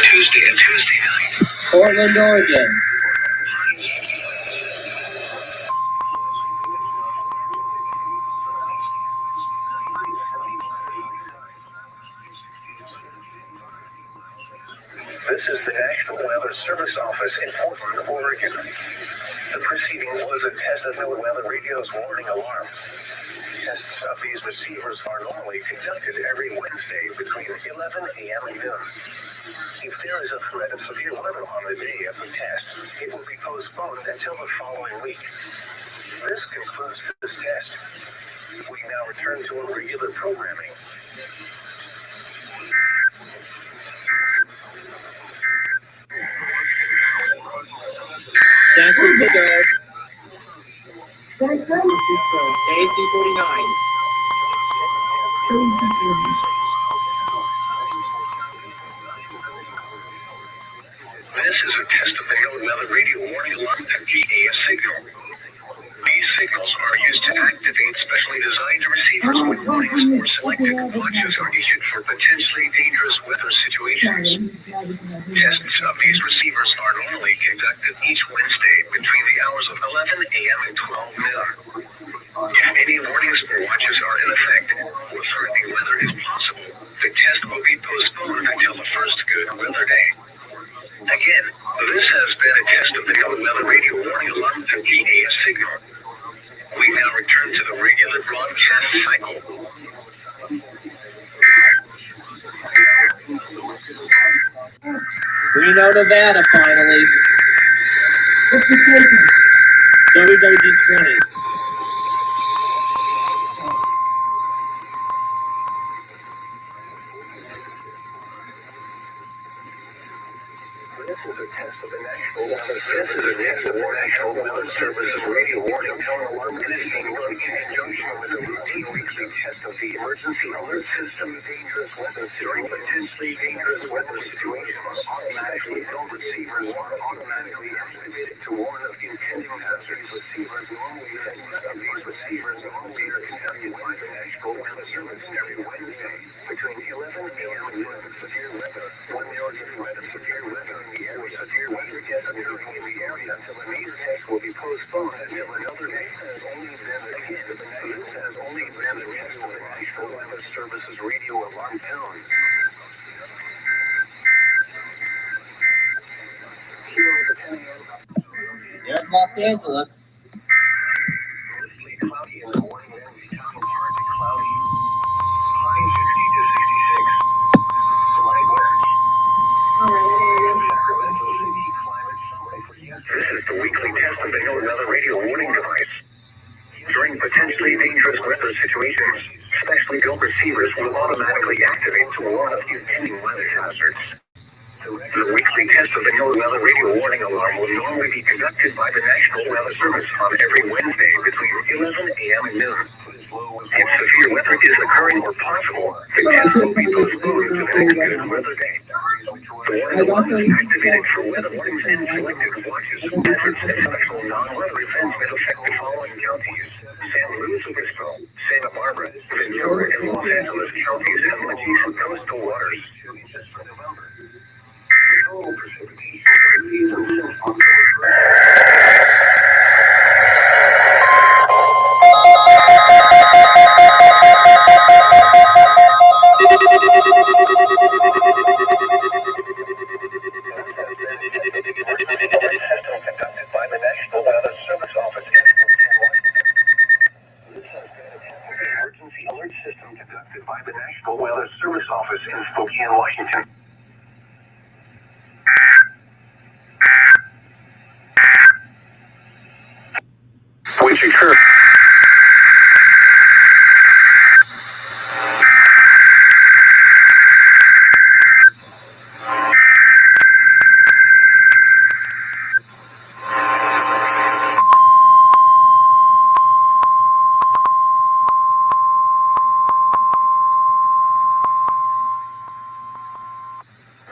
Tuesday night. Portland, Oregon. This is the National Weather Service Office in Portland, Oregon. The proceeding was a test of the weather radio's warning alarm. Tests of these receivers are normally conducted every Wednesday between 11 a.m. and noon. If there is a threat of severe weather on the day of the test, it will be postponed until the following week. This concludes this test. We now return to our regular programming. San Francisco, San Francisco. AC 49. This is a test of the NOAA weather radio warning alarm at GAS signal. These signals are used to activate specially designed receivers when warnings or selected watches are issued for potentially dangerous weather situations. Tests of these receivers are normally conducted each Wednesday between the hours of 11 a.m. and 12 noon. Reno, Nevada, finally. What's the station? WWG20. This is a test of the National Weather Service's radio warning tone alarm that is being run in conjunction with a routine weekly test of the emergency alert system. Dangerous weather during potentially dangerous weather situations, automatically phone receivers are automatically activated to warn of impending hazards. Receivers normally are conducted by the National Weather Service every Wednesday between 11 a.m. and noon. Severe weather. 1 million threat of severe weather in the area. Severe weather gets occurring in the area until the main test will be postponed until another day. This has only been the test of the National Weather Service's radio alarm tone. There's Los Angeles. Mostly cloudy in the morning, then becoming partly cloudy. High 60 to 66. Light winds. This is the weekly test of the NOAA Weather Radio warning device. During potentially dangerous weather situations, specially built receivers will automatically activate to warn of impending weather hazards. The weekly test of the NOAA Weather Radio warning alarm will normally be conducted by the National Weather Service on every Wednesday between 11 a.m. and noon. If severe weather is occurring or possible, the test will be postponed to the next good weather day. The warning alarm is activated for weather warnings and selected watches. Hazards and special non-weather events that affect the following counties: San Luis Obispo, Santa Barbara, Ventura, and Los Angeles counties and adjacent coastal waters. Total precipitation for the season since October 1st. Conducted by the National Weather Service Office in Spokane, Washington. This has been the emergency alert system conducted by the National Weather Service Office in Spokane, Washington. Which occurred.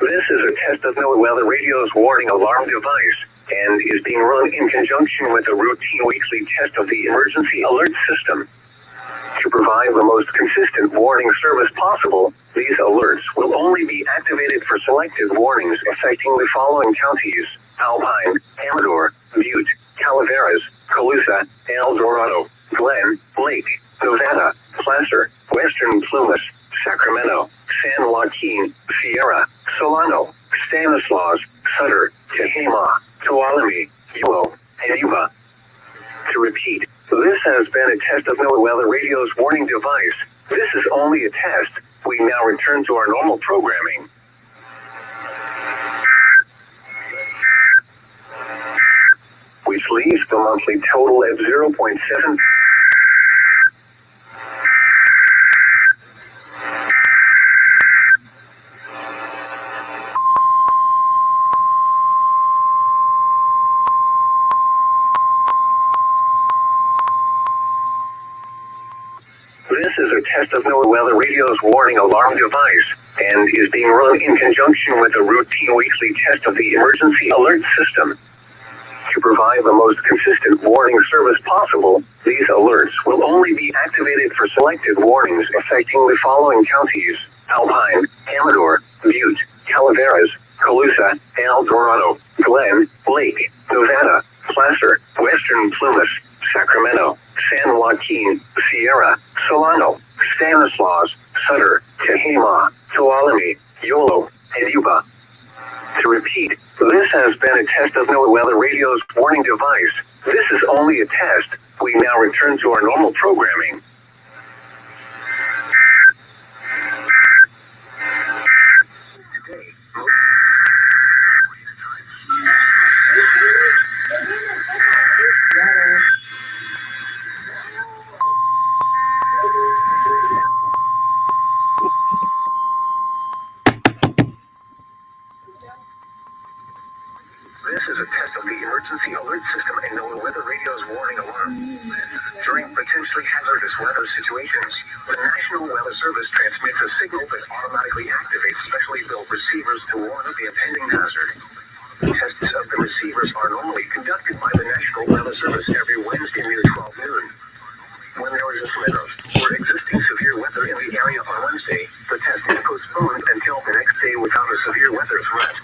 This is a test of NOAA Weather Radio's warning alarm device and is being run in conjunction with a routine weekly test of the emergency alert system. To provide the most consistent warning service possible, these alerts will only be activated for selected warnings affecting the following counties: Alpine, Amador, Butte, Calaveras, Colusa, El Dorado, Glen, Lake, Nevada, Placer, Western Plumas, Sacramento, San Joaquin, Sierra, Solano, Stanislaus, Sutter, Tehama, Tuolumne, Yolo, and Yuba. To repeat, this has been a test of NOAA Weather Radio's warning device. This is only a test. We now return to our normal programming. Which leaves the monthly total at 0.7. This is a test of NOAA Weather Radio's warning alarm device and is being run in conjunction with a routine weekly test of the emergency alert system. To provide the most consistent warning service possible, these alerts will only be activated for selected warnings affecting the following counties: Alpine, Amador, Butte, Calaveras, Colusa, El Dorado, Glen, Lake, Nevada, Placer, Western Plumas, Sacramento, San Joaquin, Sierra, Solano, Stanislaus, Sutter, Tehama, Tuolumne, Yolo, and Yuba. To repeat, this has been a test of NOAA Weather Radio's warning device. This is only a test. We now return to our normal programming. During potentially hazardous weather situations, the National Weather Service transmits a signal that automatically activates specially built receivers to warn of the impending hazard. Tests of the receivers are normally conducted by the National Weather Service every Wednesday near 12 noon. When there is a threat of or existing severe weather in the area on Wednesday, the test is postponed until the next day without a severe weather threat.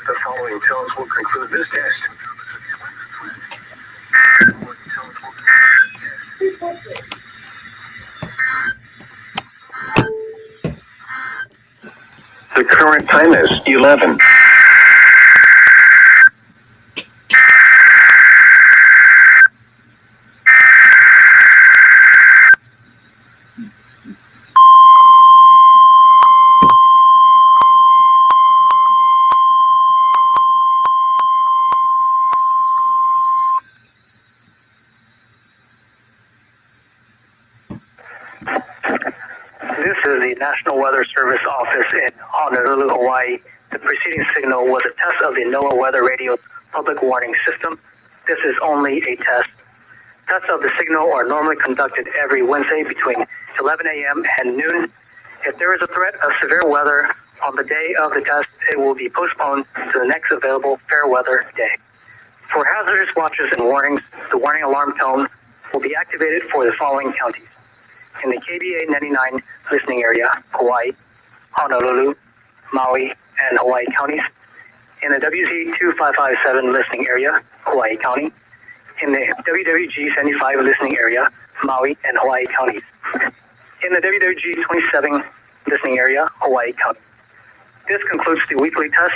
The following tones will conclude this test. The current time is 11. This is the National Weather Service office in Honolulu, Hawaii. The preceding signal was a test of the NOAA Weather Radio public warning system. This is only a test. Tests of the signal are normally conducted every Wednesday between 11 a.m. and noon. If there is a threat of severe weather on the day of the test, it will be postponed to the next available fair weather day. For hazardous watches and warnings, the warning alarm tone will be activated for the following counties. In the KBA 99 listening area, Hawaii, Honolulu, Maui, and Hawaii counties. In the WZ 2557 listening area, Hawaii County. In the WWG 75 listening area, Maui and Hawaii counties. In the WWG 27 listening area, Hawaii County. This concludes the weekly test.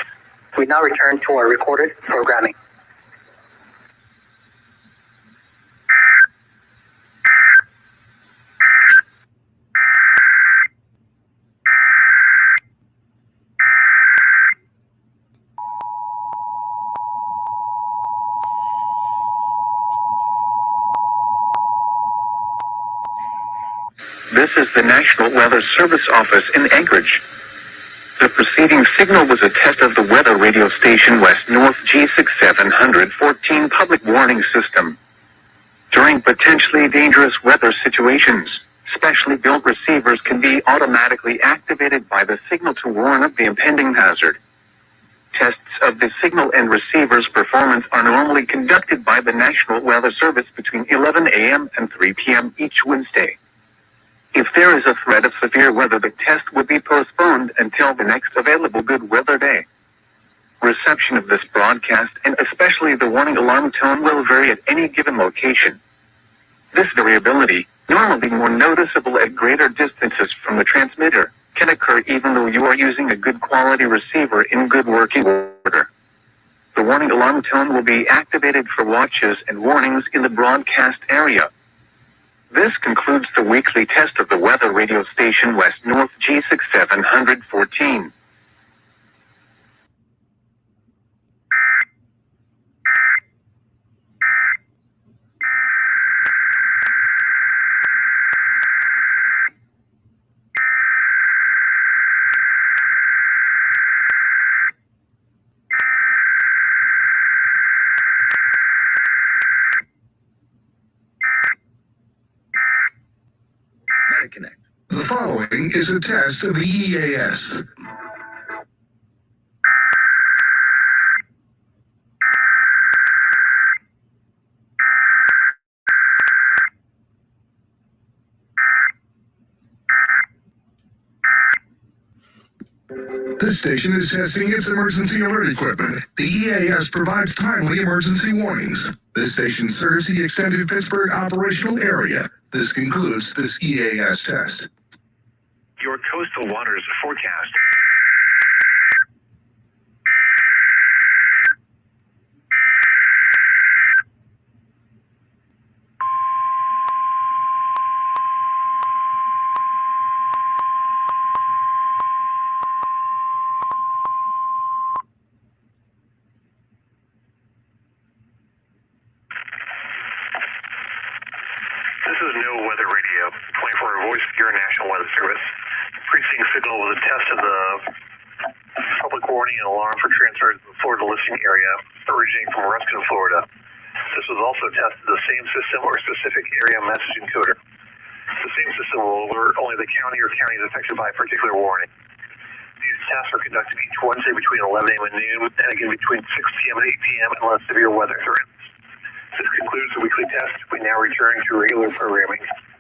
We now return to our recorded programming. This is the National Weather Service office in Anchorage. The preceding signal was a test of the weather radio station West North G6714 public warning system. During potentially dangerous weather situations, specially built receivers can be automatically activated by the signal to warn of the impending hazard. Tests of the signal and receiver's performance are normally conducted by the National Weather Service between 11 a.m. and 3 p.m. each Wednesday. If there is a threat of severe weather, the test would be postponed until the next available good weather day. Reception of this broadcast, and especially the warning alarm tone, will vary at any given location. This variability, normally more noticeable at greater distances from the transmitter, can occur even though you are using a good quality receiver in good working order. The warning alarm tone will be activated for watches and warnings in the broadcast area. This concludes the weekly test of the weather radio station West North G6714. The following is a test of the EAS. This station is testing its emergency alert equipment. The EAS provides timely emergency warnings. This station serves the extended Pittsburgh operational area. This concludes this EAS test. Your coastal waters forecast. This is No Weather Radio, 24-hour voice of your National Weather Service. Preceding signal was a test of the public warning and alarm for transfer to the Florida listening area originating from Ruskin, Florida. This was also tested the same system or specific area message encoder. The same system will alert only the county or counties affected by a particular warning. These tests are conducted each Wednesday between 11 a.m. and noon, and again between 6 p.m. and 8 p.m. unless severe weather threatens. This concludes the weekly test. We now return to regular programming. For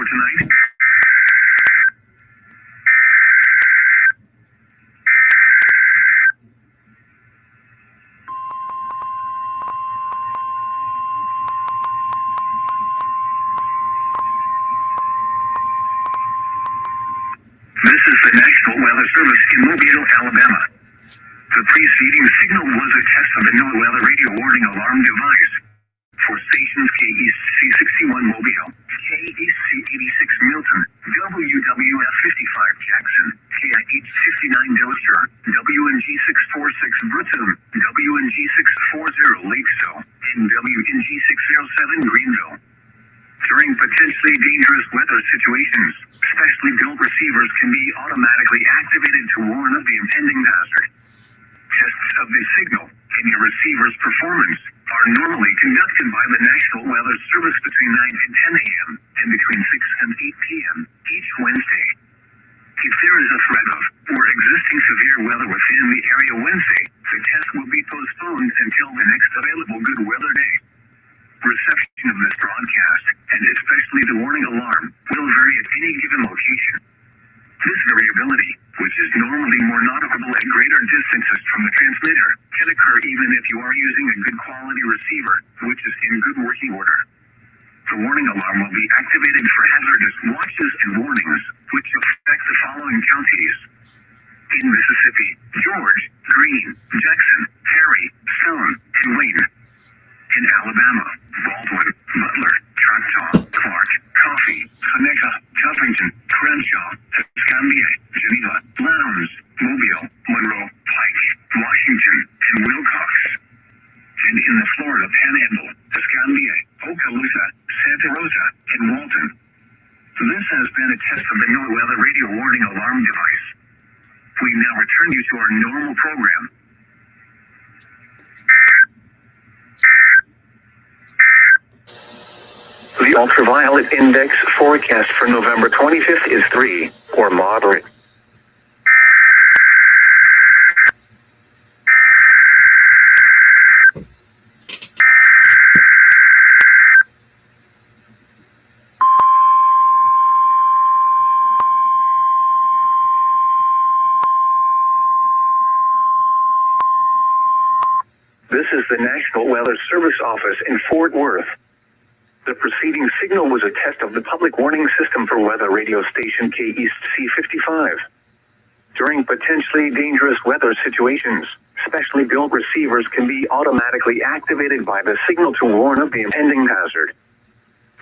tonight, this is the National Weather Service in Mobile, Alabama. The preceding signal was a test of the NOAA Weather Radio Warning Alarm device for stations KEC61 Mobile, KEC86 Milton, WWF 55 Jackson, KIH59 Dillister, WNG 646 Britain, WNG 640 Lakesville, and WNG 607 Greenville. During potentially dangerous weather situations, specially built receivers can be automatically activated to warn of the impending hazard. Tests of the signal and your receiver's performance are normally conducted by the National Weather Service between 9 and 10 a.m. and between 6 and 8 p.m. each Wednesday. If there is a threat of or existing severe weather within the area Wednesday, the test will be postponed until the next available good weather day. Reception of this broadcast, and especially the warning alarm, will vary at any given location. This variability, which is normally more noticeable at greater distances from the transmitter, can occur even if you are using a good quality receiver, which is in good working order. The warning alarm will be activated for hazardous watches and warnings, which affect the following counties. In Mississippi, George, Greene, Jackson, Perry, Stone, and Wayne. In Alabama, Baldwin, Butler, Choctaw, Clark, Coffee, Seneca, Covington, Crenshaw, Escambia, Geneva, Lowndes, Mobile, Monroe, Pike, Washington, and Wilcox. And in the Florida Panhandle, Escambia, Okaloosa, Santa Rosa, and Walton. This has been a test of the NOAA Weather Radio Warning Alarm device. We now return you to our normal program. The ultraviolet index forecast for November 25th is 3, or moderate. This is the National Weather Service office in Fort Worth. The preceding signal was a test of the public warning system for weather radio station KEC55. During potentially dangerous weather situations, specially built receivers can be automatically activated by the signal to warn of the impending hazard.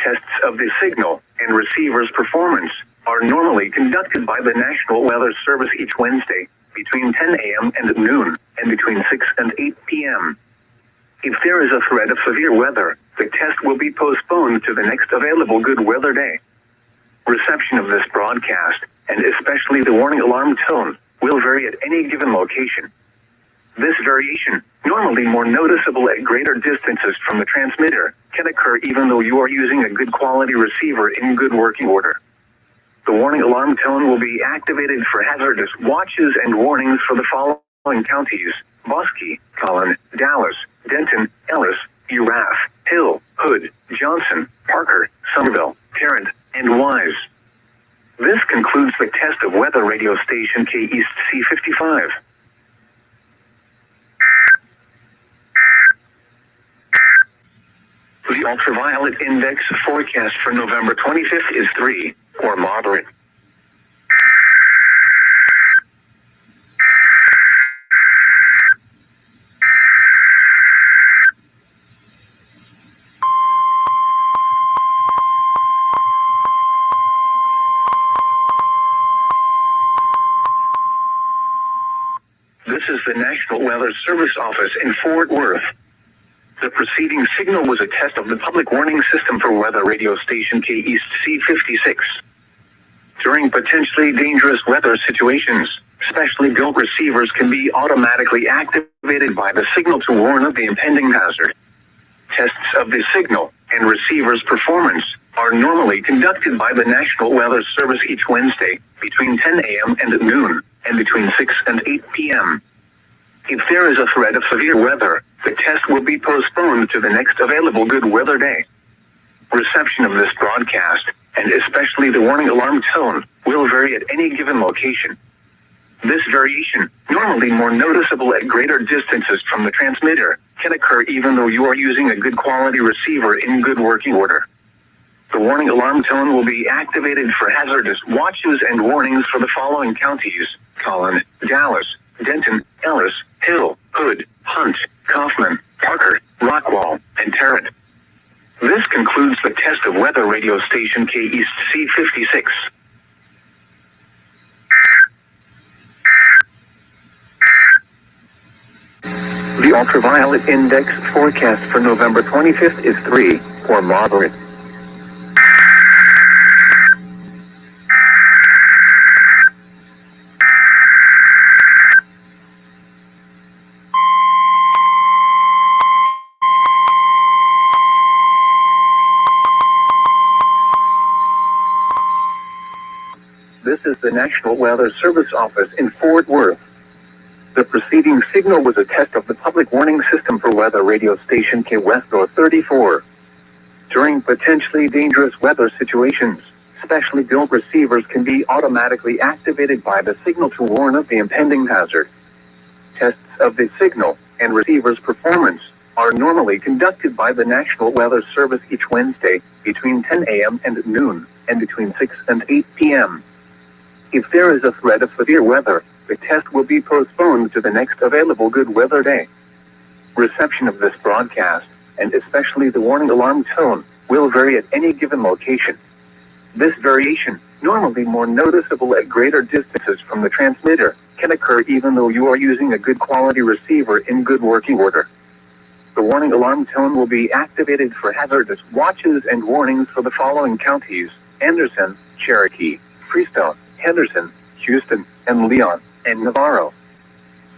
Tests of the signal and receiver's performance are normally conducted by the National Weather Service each Wednesday between 10 a.m. and noon, and between 6 and 8 p.m. If there is a threat of severe weather, the test will be postponed to the next available good weather day. Reception of this broadcast, and especially the warning alarm tone, will vary at any given location. This variation, normally more noticeable at greater distances from the transmitter, can occur even though you are using a good quality receiver in good working order. The warning alarm tone will be activated for hazardous watches and warnings for the following counties: Bosque, Collin, Dallas, Denton, Ellis, Urath, Hill, Hood, Johnson, Parker, Somerville, Tarrant, and Wise. This concludes the test of weather radio station KEC55. The ultraviolet index forecast for November 25th is 3, or moderate. This is the National Weather Service office in Fort Worth. The preceding signal was a test of the public warning system for weather radio station KEC56. During potentially dangerous weather situations, specially built receivers can be automatically activated by the signal to warn of the impending hazard. Tests of the signal and receiver's performance are normally conducted by the National Weather Service each Wednesday between 10 a.m. and noon, and between 6 and 8 p.m. If there is a threat of severe weather, the test will be postponed to the next available good weather day. Reception of this broadcast, and especially the warning alarm tone, will vary at any given location. This variation, normally more noticeable at greater distances from the transmitter, can occur even though you are using a good quality receiver in good working order. The warning alarm tone will be activated for hazardous watches and warnings for the following counties: Collin, Dallas, Denton, Ellis, Hill, Hood, Hunt, Kaufman, Parker, Rockwall, and Tarrant. This concludes the test of weather radio station K East C56. The ultraviolet index forecast for November 25th is 3, or moderate. This is the National Weather Service office in Fort Worth. The preceding signal was a test of the public warning system for weather radio station K West North 34. During potentially dangerous weather situations, specially built receivers can be automatically activated by the signal to warn of the impending hazard. Tests of the signal and receiver's performance are normally conducted by the National Weather Service each Wednesday between 10 a.m. and noon, and between 6 and 8 p.m. If there is a threat of severe weather, the test will be postponed to the next available good weather day. Reception of this broadcast, and especially the warning alarm tone, will vary at any given location. This variation, normally more noticeable at greater distances from the transmitter, can occur even though you are using a good quality receiver in good working order. The warning alarm tone will be activated for hazardous watches and warnings for the following counties: Anderson, Cherokee, Freestone, Henderson, Houston, and Leon, and Navarro.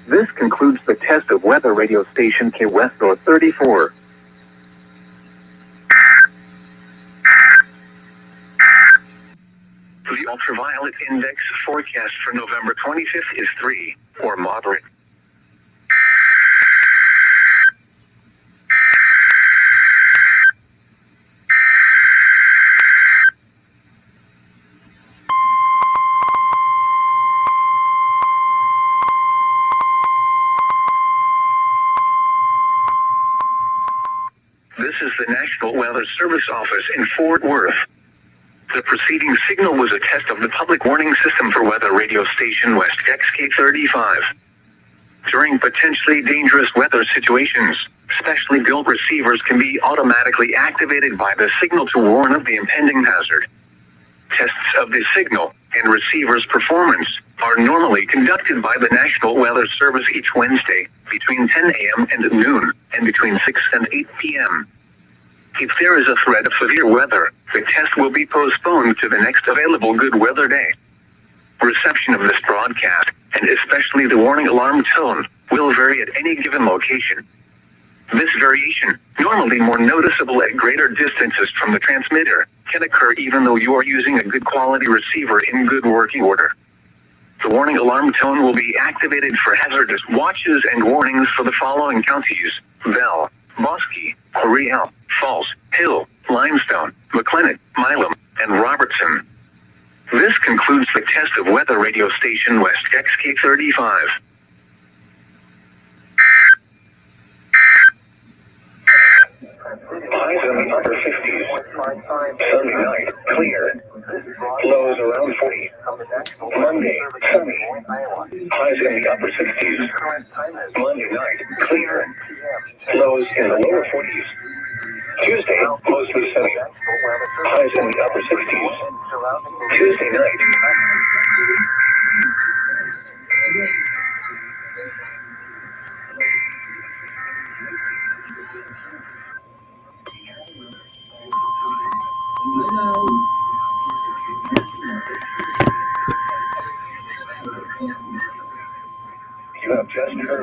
This concludes the test of weather radio station K West North 34. The ultraviolet index forecast for November 25th is 3, or moderate. This is the National Weather Service office in Fort Worth. The preceding signal was a test of the public warning system for weather radio station West XK35. During potentially dangerous weather situations, specially built receivers can be automatically activated by the signal to warn of the impending hazard. Tests of the signal and receiver's performance are normally conducted by the National Weather Service each Wednesday between 10 a.m. and noon, and between 6 and 8 p.m. If there is a threat of severe weather, the test will be postponed to the next available good weather day. Reception of this broadcast, and especially the warning alarm tone, will vary at any given location. This variation, normally more noticeable at greater distances from the transmitter, can occur even though you are using a good quality receiver in good working order. The warning alarm tone will be activated for hazardous watches and warnings for the following counties: Bell, Bosque, Coryell, Falls, Hill, Limestone, McLennan, Milam, and Robertson. This concludes the test of weather radio station West XK35. Highs in the upper 50s. Sunday night, clear. Lows around 40. Monday, sunny. Highs in the upper 60s. Monday night, clear. Lows in the lower 40s. Tuesday, mostly sunny. Highs in the upper 60s. Tuesday night. Hello.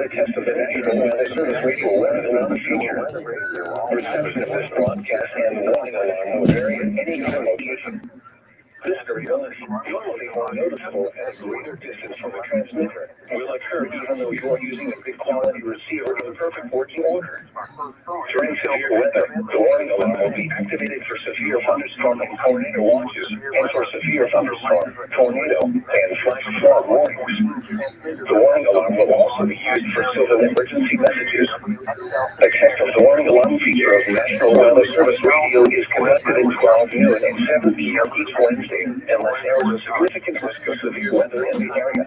weekly test of the National Weather Service radio weather alarm feature. Reception of this broadcast and warning alarm will vary at any given location. This variability, usually more noticeable at a greater distance from the transmitter, will occur even though you are using a good quality receiver in perfect working order. During severe weather, the warning alarm will be activated for severe thunderstorm and tornado watches, and for severe thunderstorm, tornado, and flash flood warnings. The warning alarm will also be used for civil emergency messages. A test of the warning alarm feature of National Weather Service Radio is conducted at 12 noon and 7 p.m. each Wednesday, unless there is a significant risk of severe weather in the area.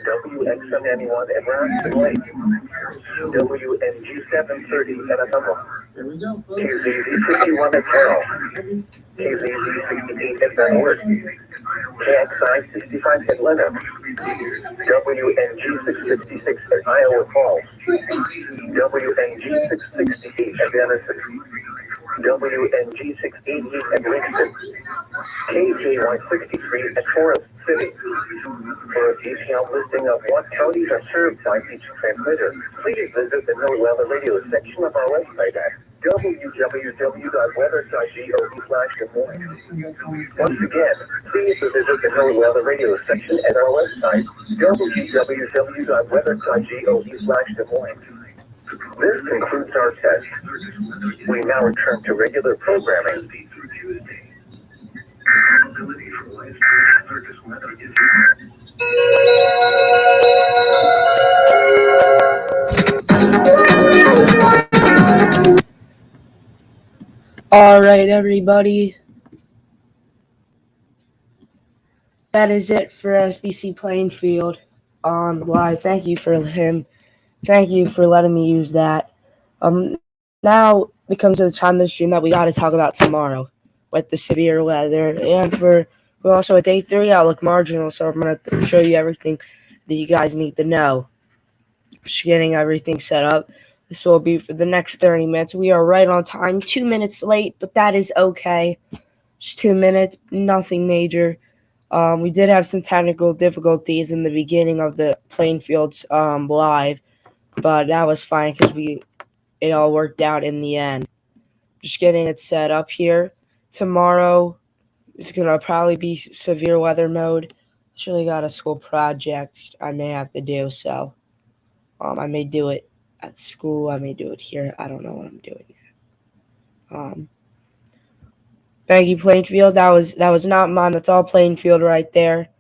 WXM91 at Ramsey Lake. WNG 730 at Atumwa. KZZ 61 at Carroll. KZZ 68 at Van Wert. KXI 65 at Leonard. WNG 666 at Iowa Falls. WNG 668 at Denison. WNG 680 at Winston. KJY 63 at Forest City. For a detailed listing of what counties are served by each transmitter, please visit the NOAA Weather Radio section of our website at www.weather.gov/Des Moines. Once again, please visit the NOAA Weather Radio section at our website, www.weather.gov/Des Moines. This concludes our test. We now return to regular programming. All right, everybody. That is it for SBC Plainfield on live. Thank you for letting me use that. Now it comes to the time of the stream that we got to talk about tomorrow with the severe weather, and we're also at day 3 outlook marginal. So I'm gonna show you everything that you guys need to know. Just getting everything set up. This will be for the next 30 minutes. We are right on time, 2 minutes late, but that is okay. Just 2 minutes, nothing major. We did have some technical difficulties in the beginning of the Plainfield's live, but that was fine because it all worked out in the end. Just getting it set up here. Tomorrow is gonna probably be severe weather mode. Actually got a school project I may have to do, so I may do it at school. I may do it here. I don't know what I'm doing yet. Thank you, Plainfield. That was not mine. That's all Plainfield right there.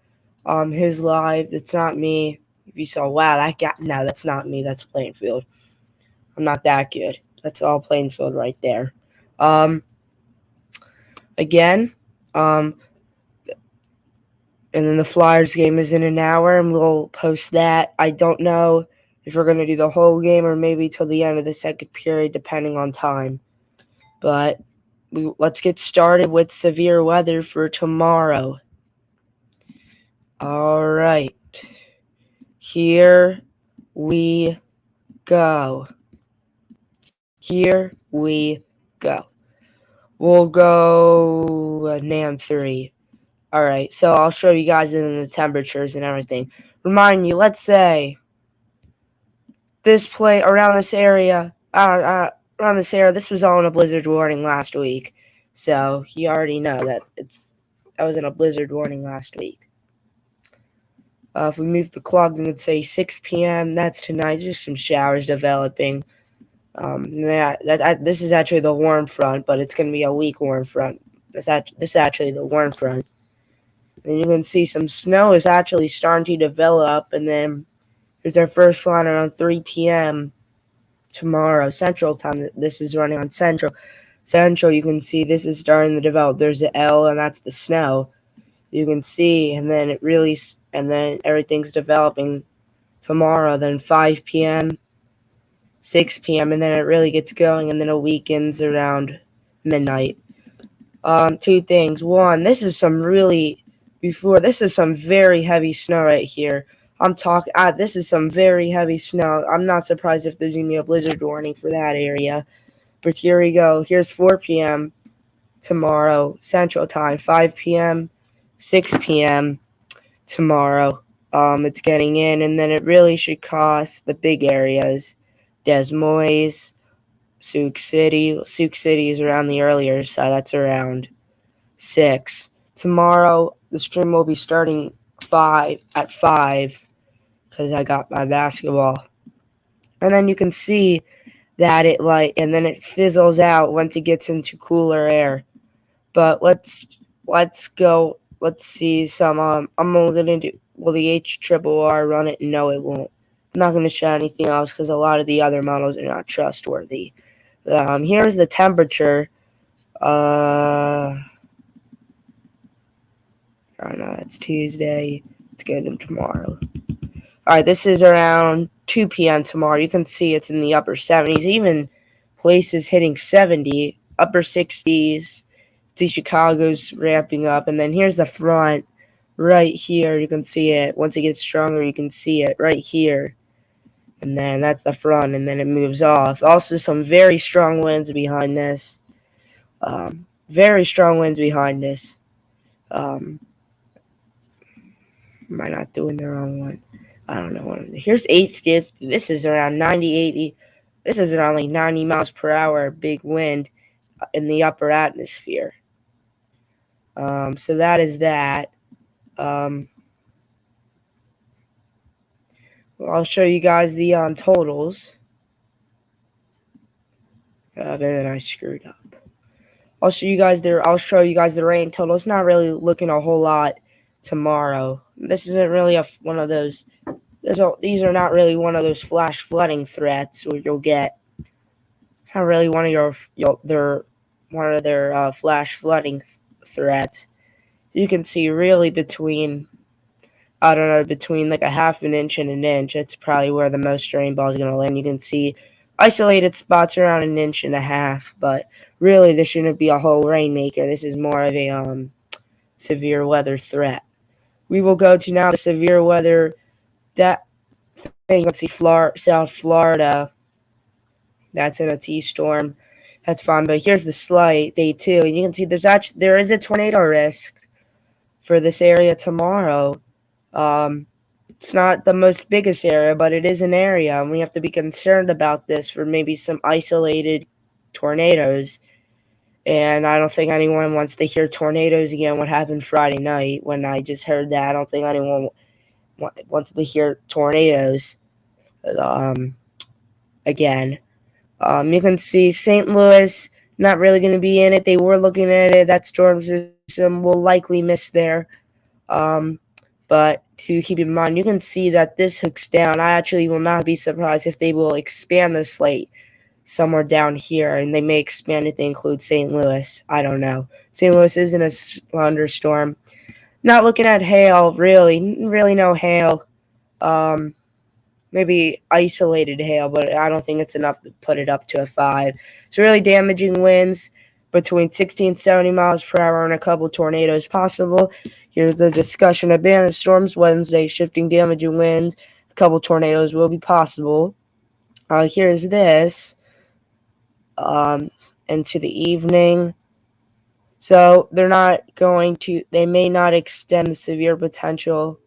His live. It's not me. If you saw, wow, no, that's not me. That's Plainfield. I'm not that good. That's all Plainfield right there. Again, and then the Flyers game is in an hour, and we'll post that. I don't know if we're going to do the whole game or maybe till the end of the second period, depending on time. But let's get started with severe weather for tomorrow. All right. Here we go. Here we go. We'll go NAM 3. All right, so I'll show you guys in the temperatures and everything. Remind you, let's say this around this area, this was all in a blizzard warning last week. So you already know that that was in a blizzard warning last week. If we move the clock, we could say 6 p.m. That's tonight. Just some showers developing. This is actually the warm front, but it's going to be a weak warm front. This is actually the warm front. And you can see some snow is actually starting to develop. And then here's our first line around 3 p.m. tomorrow, Central Time. This is running on Central. You can see this is starting to develop. There's an L, and that's the snow. You can see, and then everything's developing tomorrow. Then 5 p.m., 6 p.m., and then it really gets going, and then it weakens around midnight. Two things. One, this is some very heavy snow right here. This is some very heavy snow. I'm not surprised if there's going to be a blizzard warning for that area. But here we go. Here's 4 p.m. tomorrow, Central Time. 5 p.m., 6 p.m., tomorrow. It's getting in, and then it really should cost the big areas, Des Moines, Sioux City. Sioux City is around the earlier side. That's around 6. Tomorrow, the stream will be starting at 5 because I got my basketball. And then you can see that and then it fizzles out once it gets into cooler air. But let's go. Let's see some. I'm going to do. Will the HRRR run it? No, it won't. I'm not going to show anything else because a lot of the other models are not trustworthy. Here's the temperature. I don't know. It's Tuesday. Let's go to tomorrow. All right, this is around 2 p.m. tomorrow. You can see it's in the upper 70s. Even places hitting 70, upper 60s. See Chicago's ramping up. And then here's the front right here. You can see it. Once it gets stronger, you can see it right here. And then that's the front, and then it moves off. Also, some very strong winds behind this. Very strong winds behind this. Am I not doing the wrong one? I don't know. Here's 850. This is around 90, 80. This is around like 90 miles per hour, big wind in the upper atmosphere. So that is that. I'll show you guys the totals. Then I screwed up. I'll show you guys the rain total. It's not really looking a whole lot tomorrow. This isn't really one of those. These are not really one of those flash flooding threats where you'll get. Not really one of their flash flooding threats. You can see really between like a half an inch and an inch. It's probably where the most rainfall is going to land. You can see isolated spots around an inch and a half, but really this shouldn't be a whole rainmaker. This is more of a severe weather threat. We will go to now the severe weather that thing. Let's see, South Florida. That's in a T-storm. That's fine, but here's the slight day 2, and you can see there is a tornado risk for this area tomorrow. It's not the most biggest area, but it is an area, and we have to be concerned about this for maybe some isolated tornadoes. And I don't think anyone wants to hear tornadoes again. What happened Friday night when I just heard that? I don't think anyone wants to hear tornadoes again. You can see St. Louis not really going to be in it. They were looking at it. That storm system will likely miss there. But to keep in mind, you can see that this hooks down. I actually will not be surprised if they will expand the slate somewhere down here, and they may expand if they include St. Louis. I don't know. St. Louis is in a thunderstorm. Not looking at hail, really no hail. Maybe isolated hail, but I don't think it's enough to put it up to a 5. It's really damaging winds between 60 and 70 miles per hour and a couple tornadoes possible. Here's the discussion of bandit storms Wednesday, shifting damaging winds. A couple tornadoes will be possible. Here's this. Into the evening. So they may not extend the severe potential.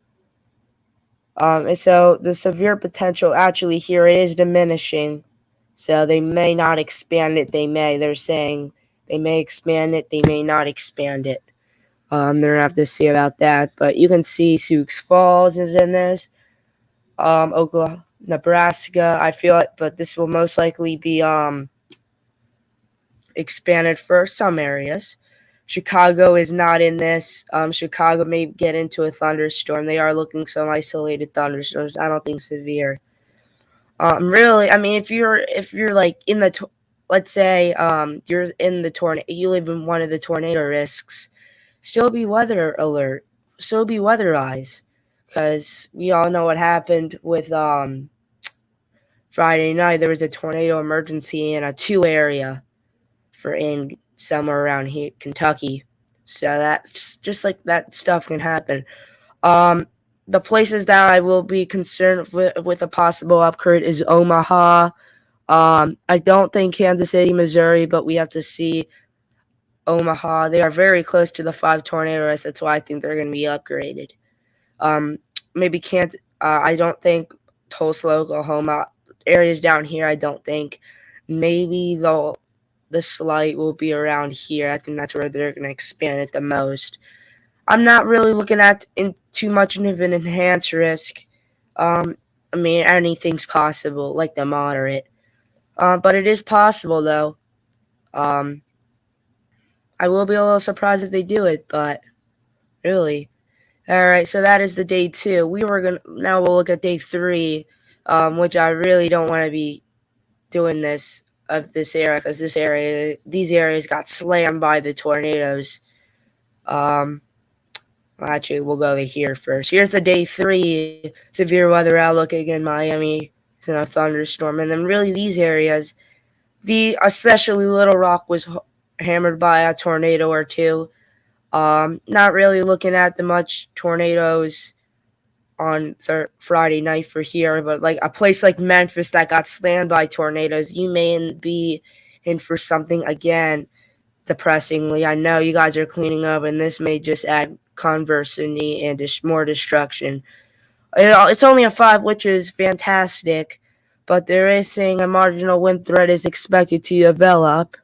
So the severe potential actually here is diminishing. So they may not expand it. They're saying they may expand it. They may not expand it. They're going to have to see about that. But you can see Sioux Falls is in this. Oklahoma, Nebraska, I feel it. But this will most likely be expanded for some areas. Chicago is not in this. Chicago may get into a thunderstorm. They are looking some isolated thunderstorms. I don't think severe. Really, I mean, if you're like in the, let's say, you're in the tornado, you live in one of the tornado risks, still be weather alert, still be weather eyes, because we all know what happened with Friday night. There was a tornado emergency in a 2 area in somewhere around here, Kentucky. So that's just like that stuff can happen. The places that I will be concerned with a possible upgrade is Omaha. I don't think Kansas City, Missouri, but we have to see Omaha. They are very close to the 5 tornado risk. That's why I think they're going to be upgraded. Maybe can't. I don't think Tulsa, Oklahoma areas down here. I don't think. Maybe the slight will be around here. I think that's where they're going to expand it the most. I'm not really looking at too much of an enhanced risk. I mean, anything's possible, like the moderate. But it is possible, though. I will be a little surprised if they do it, but really. All right, so that is the day 2. Now we'll look at day 3, which I really don't want to be doing this area because these areas got slammed by the tornadoes. Actually, we'll go over here first. Here's the day 3 severe weather outlook again. Miami is in a thunderstorm, and then really these areas, especially Little Rock was hammered by a tornado or two. Not really looking at the much tornadoes on Friday night for here, but like a place like Memphis that got slammed by tornadoes, you may be in for something again. Depressingly, I know you guys are cleaning up, and this may just add conversity and more destruction. It's only a 5, which is fantastic, but there is saying a marginal wind threat is expected to develop.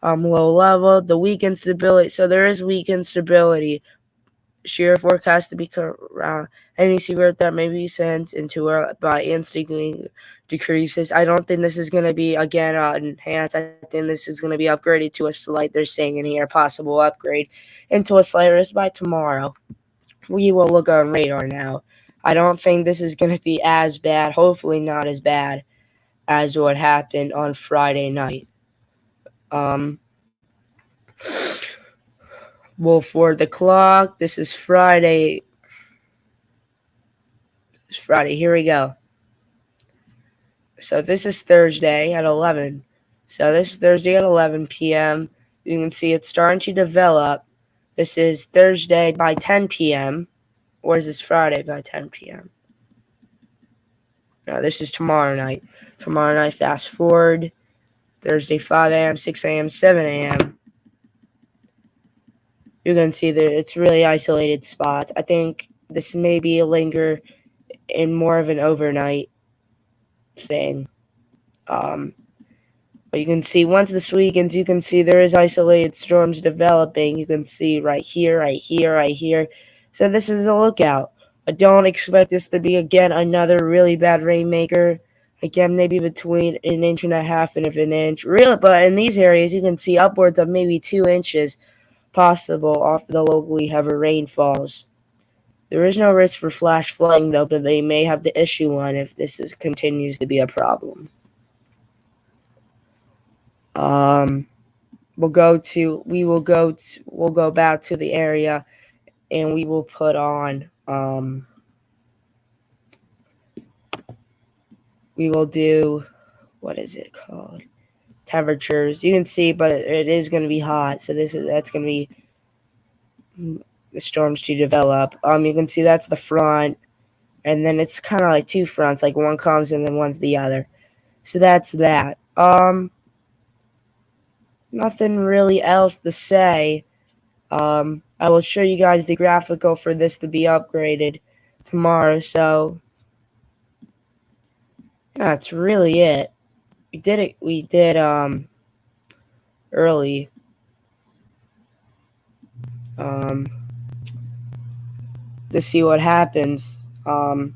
Low level, the weak instability. So there is weak instability. Shear forecast to be around any severe threat may be sent into by instantly decreases. I don't think this is going to be again enhanced. I think this is going to be upgraded to a slight. They're saying in here possible upgrade into a slight risk by tomorrow. We will look on radar now. I don't think this is going to be as bad. Hopefully not as bad as what happened on Friday night. Well, for the clock, this is Friday. It's Friday. Here we go. So this is Thursday at 11. So this is Thursday at 11 p.m. You can see it's starting to develop. This is Thursday by 10 p.m. Or is this Friday by 10 p.m.? No, this is tomorrow night. Tomorrow night, fast forward. Thursday, 5 a.m., 6 a.m., 7 a.m. You're going to see that it's really isolated spots. I think this may be a linger in more of an overnight thing. But you can see once this weekends, you can see there is isolated storms developing. You can see right here, right here, right here. So this is a lookout. I don't expect this to be, again, another really bad rainmaker. Again, maybe between 1.5 inches and 1 inch. Really, but in these areas, you can see upwards of maybe 2 inches possible off the locally heavy rainfalls. There is no risk for flash flooding, though, but they may have to issue one if this continues to be a problem. We'll go back to the area, and we will put on, we will do, what is it called? Temperatures. You can see, but it is going to be hot, so that's going to be the storms to develop. You can see that's the front, and then it's kind of like two fronts, like one comes and then one's the other. So that's that. Nothing really else to say. I will show you guys the graphical for this to be upgraded tomorrow. So yeah, that's really it. We did early. To see what happens. I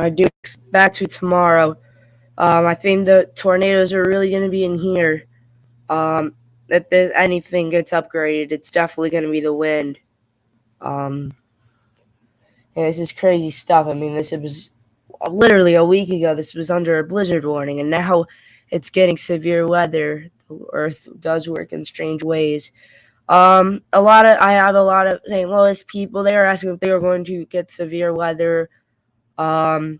do back to tomorrow. I think the tornadoes are really going to be in here. If anything gets upgraded, it's definitely going to be the wind. And this is crazy stuff. I mean, this was literally a week ago. This was under a blizzard warning, and now it's getting severe weather. The Earth does work in strange ways. I have a lot of St. Louis people. They are asking if they are going to get severe weather. I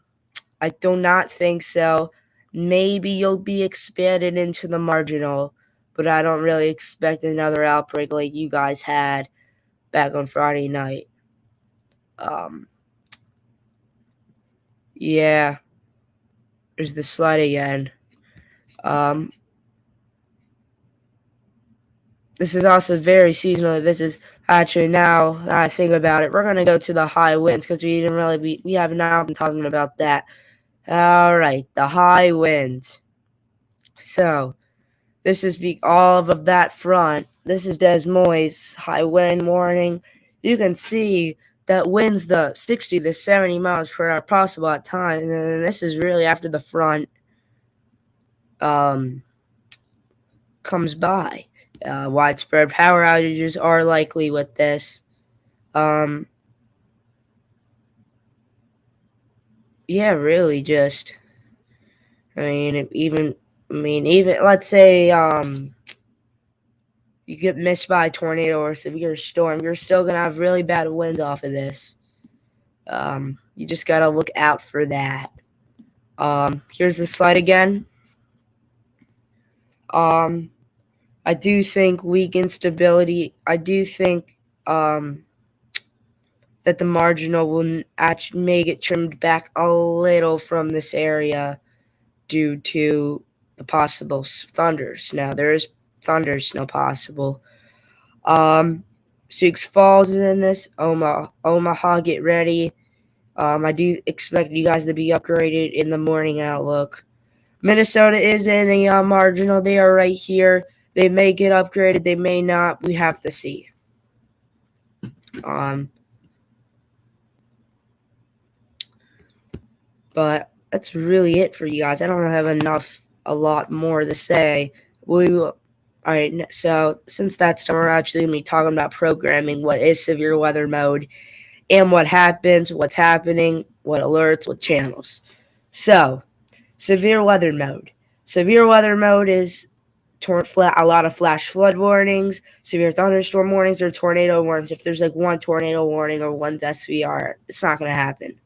do not think so. Maybe you'll be expanded into the marginal, but I don't really expect another outbreak like you guys had back on Friday night. Yeah. There's the slide again. This is also very seasonal. Actually, now that I think about it, we're gonna go to the high winds because we have now been talking about that. All right, the high winds. So this is all of that front. This is Des Moines high wind warning. You can see that winds the 60 to 70 miles per hour possible at times, and then this is really after the front comes by. Widespread power outages are likely with this. Yeah, really, just even let's say you get missed by a tornado or severe storm, you're still gonna have really bad winds off of this. You just gotta look out for that. Here's the slide again. I do think weak instability. I do think that the marginal may get trimmed back a little from this area due to the possible thunder snow. There is thunder snow possible. Sioux Falls is in this. Omaha, get ready. I do expect you guys to be upgraded in the morning outlook. Minnesota is in a marginal. They are right here. They may get upgraded. They may not. We have to see. But that's really it for you guys. I don't have a lot more to say. All right, so since that's done, we're actually going to be talking about programming, what is severe weather mode, and what happens, what's happening, what alerts, what channels. So, severe weather mode. Severe weather mode is a lot of flash flood warnings, severe thunderstorm warnings, or tornado warnings. If there's like one tornado warning or one SVR, it's not going to happen.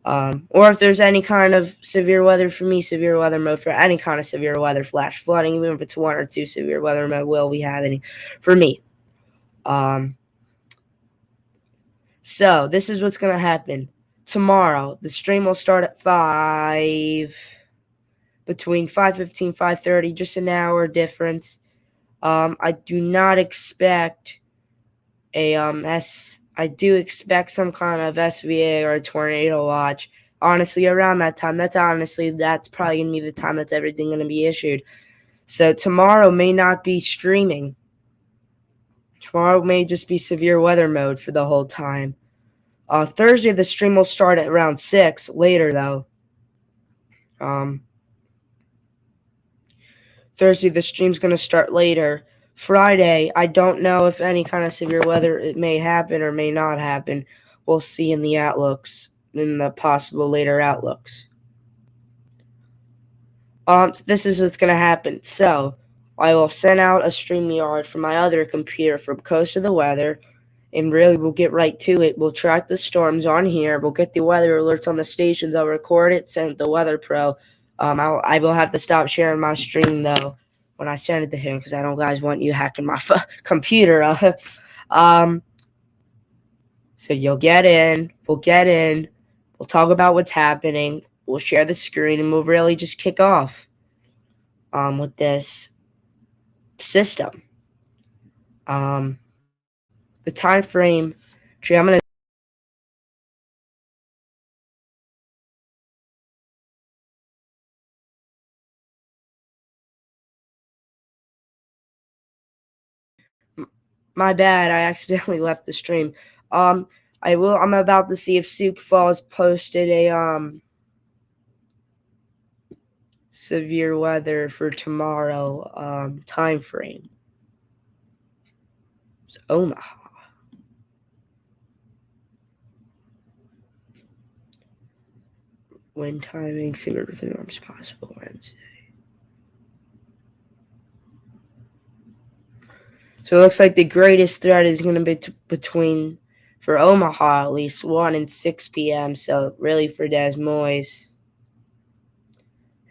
Or if there's any kind of severe weather for me, severe weather mode for any kind of severe weather, flash flooding, even if it's one or two severe weather mode will be happening for me. So this is what's going to happen. Tomorrow, the stream will start at 5, between 5:15, 5:30, just an hour difference. I do not expect I do expect some kind of SVA or a tornado watch. Honestly, around that time, that's probably going to be the time that's everything going to be issued. So tomorrow may not be streaming. Tomorrow may just be severe weather mode for the whole time. Thursday, the stream will start at around 6 later, though. Thursday, the stream's going to start later. Friday, I don't know if any kind of severe weather it may happen or may not happen. We'll see in the outlooks, in the possible later outlooks. This is what's going to happen. So, I will send out a StreamYard from my other computer from Coast of the Weather, and really we'll get right to it. We'll track the storms on here. We'll get the weather alerts on the stations. I'll record it, send it to Weather Pro. I will have to stop sharing my stream, though, when I send it to him, because I don't guys want you hacking my computer up. So you'll get in. We'll get in. We'll talk about what's happening. We'll share the screen, and we'll really just kick off with this system. The time frame. Actually, I'm going to my bad, I accidentally left the stream. I'm about to see if Sioux Falls posted a severe weather for tomorrow time frame. It's Omaha. Wind timing, severe storms possible Wednesday. So it looks like the greatest threat is going to be between, for Omaha at least, 1 and 6 p.m. So really for Des Moines,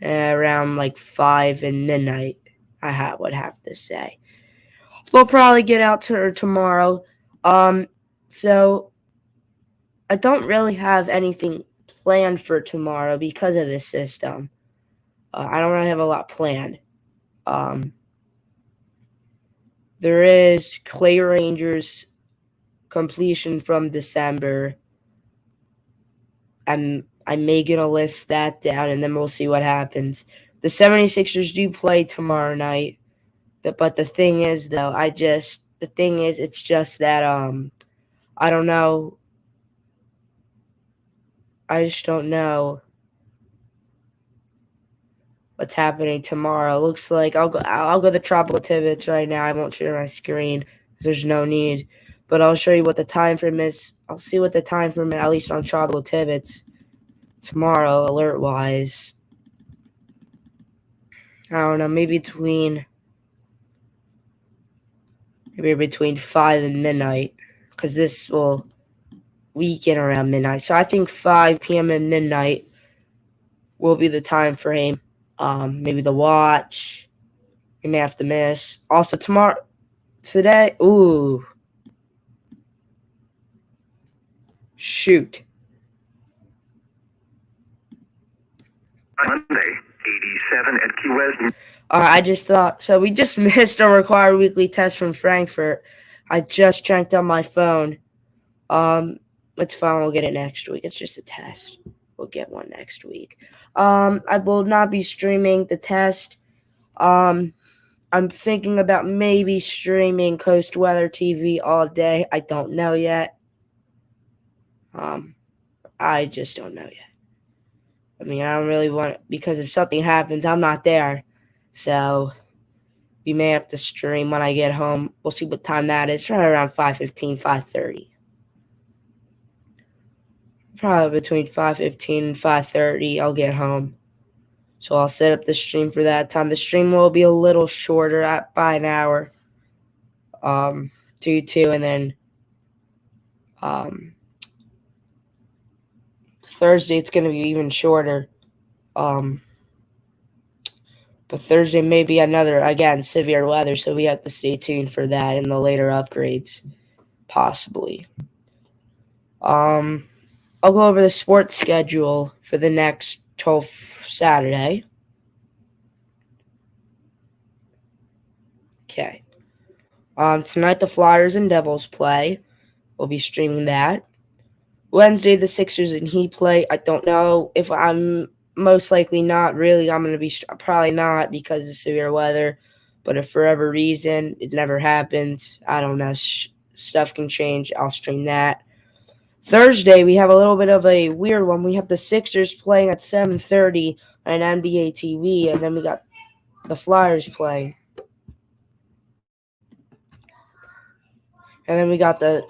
around like 5 and midnight, I would have to say. We'll probably get out to her tomorrow. So I don't really have anything planned for tomorrow because of this system. I don't really have a lot planned. There is Clay Rangers completion from December. I'm making a list that down, and then we'll see what happens. The 76ers do play tomorrow night. But the thing is, though, it's just that I don't know. I just don't know what's happening tomorrow. Looks like I'll go to Tropical Tibbets right now. I won't share my screen because there's no need. But I'll show you what the time frame is. I'll see what the time frame is, at least on Tropical Tibbets tomorrow, alert-wise. I don't know, maybe between 5 and midnight, because this will weekend around midnight. So I think 5 p.m. and midnight will be the time frame. Maybe the watch. You may have to miss. Also today, ooh. Shoot. Monday, 87 at Key West. I just thought, so we just missed a required weekly test from Frankfurt. I just checked on my phone. It's fine. We'll get it next week. It's just a test. We'll get one next week. I will not be streaming the test. I'm thinking about maybe streaming Coast Weather TV all day. I don't know yet. I just don't know yet. I mean, I don't really want it, because if something happens, I'm not there. So we may have to stream when I get home. We'll see what time that is. Right around 5:15, 5:30. Probably between 5:15 and 5:30, I'll get home. So I'll set up the stream for that time. The stream will be a little shorter by an hour. Due to, and then Thursday it's going to be even shorter. But Thursday may be another, again, severe weather, so we have to stay tuned for that in the later upgrades, possibly. I'll go over the sports schedule for the next 12th Saturday. Okay. Tonight the Flyers and Devils play. We'll be streaming that. Wednesday the Sixers and Heat play. I don't know if I'm most likely not. Really, I'm going to be probably not because of severe weather. But if for whatever reason it never happens, I don't know. Stuff can change. I'll stream that. Thursday, we have a little bit of a weird one. We have the Sixers playing at 7:30 on NBA TV, and then we got the Flyers playing. And then we got the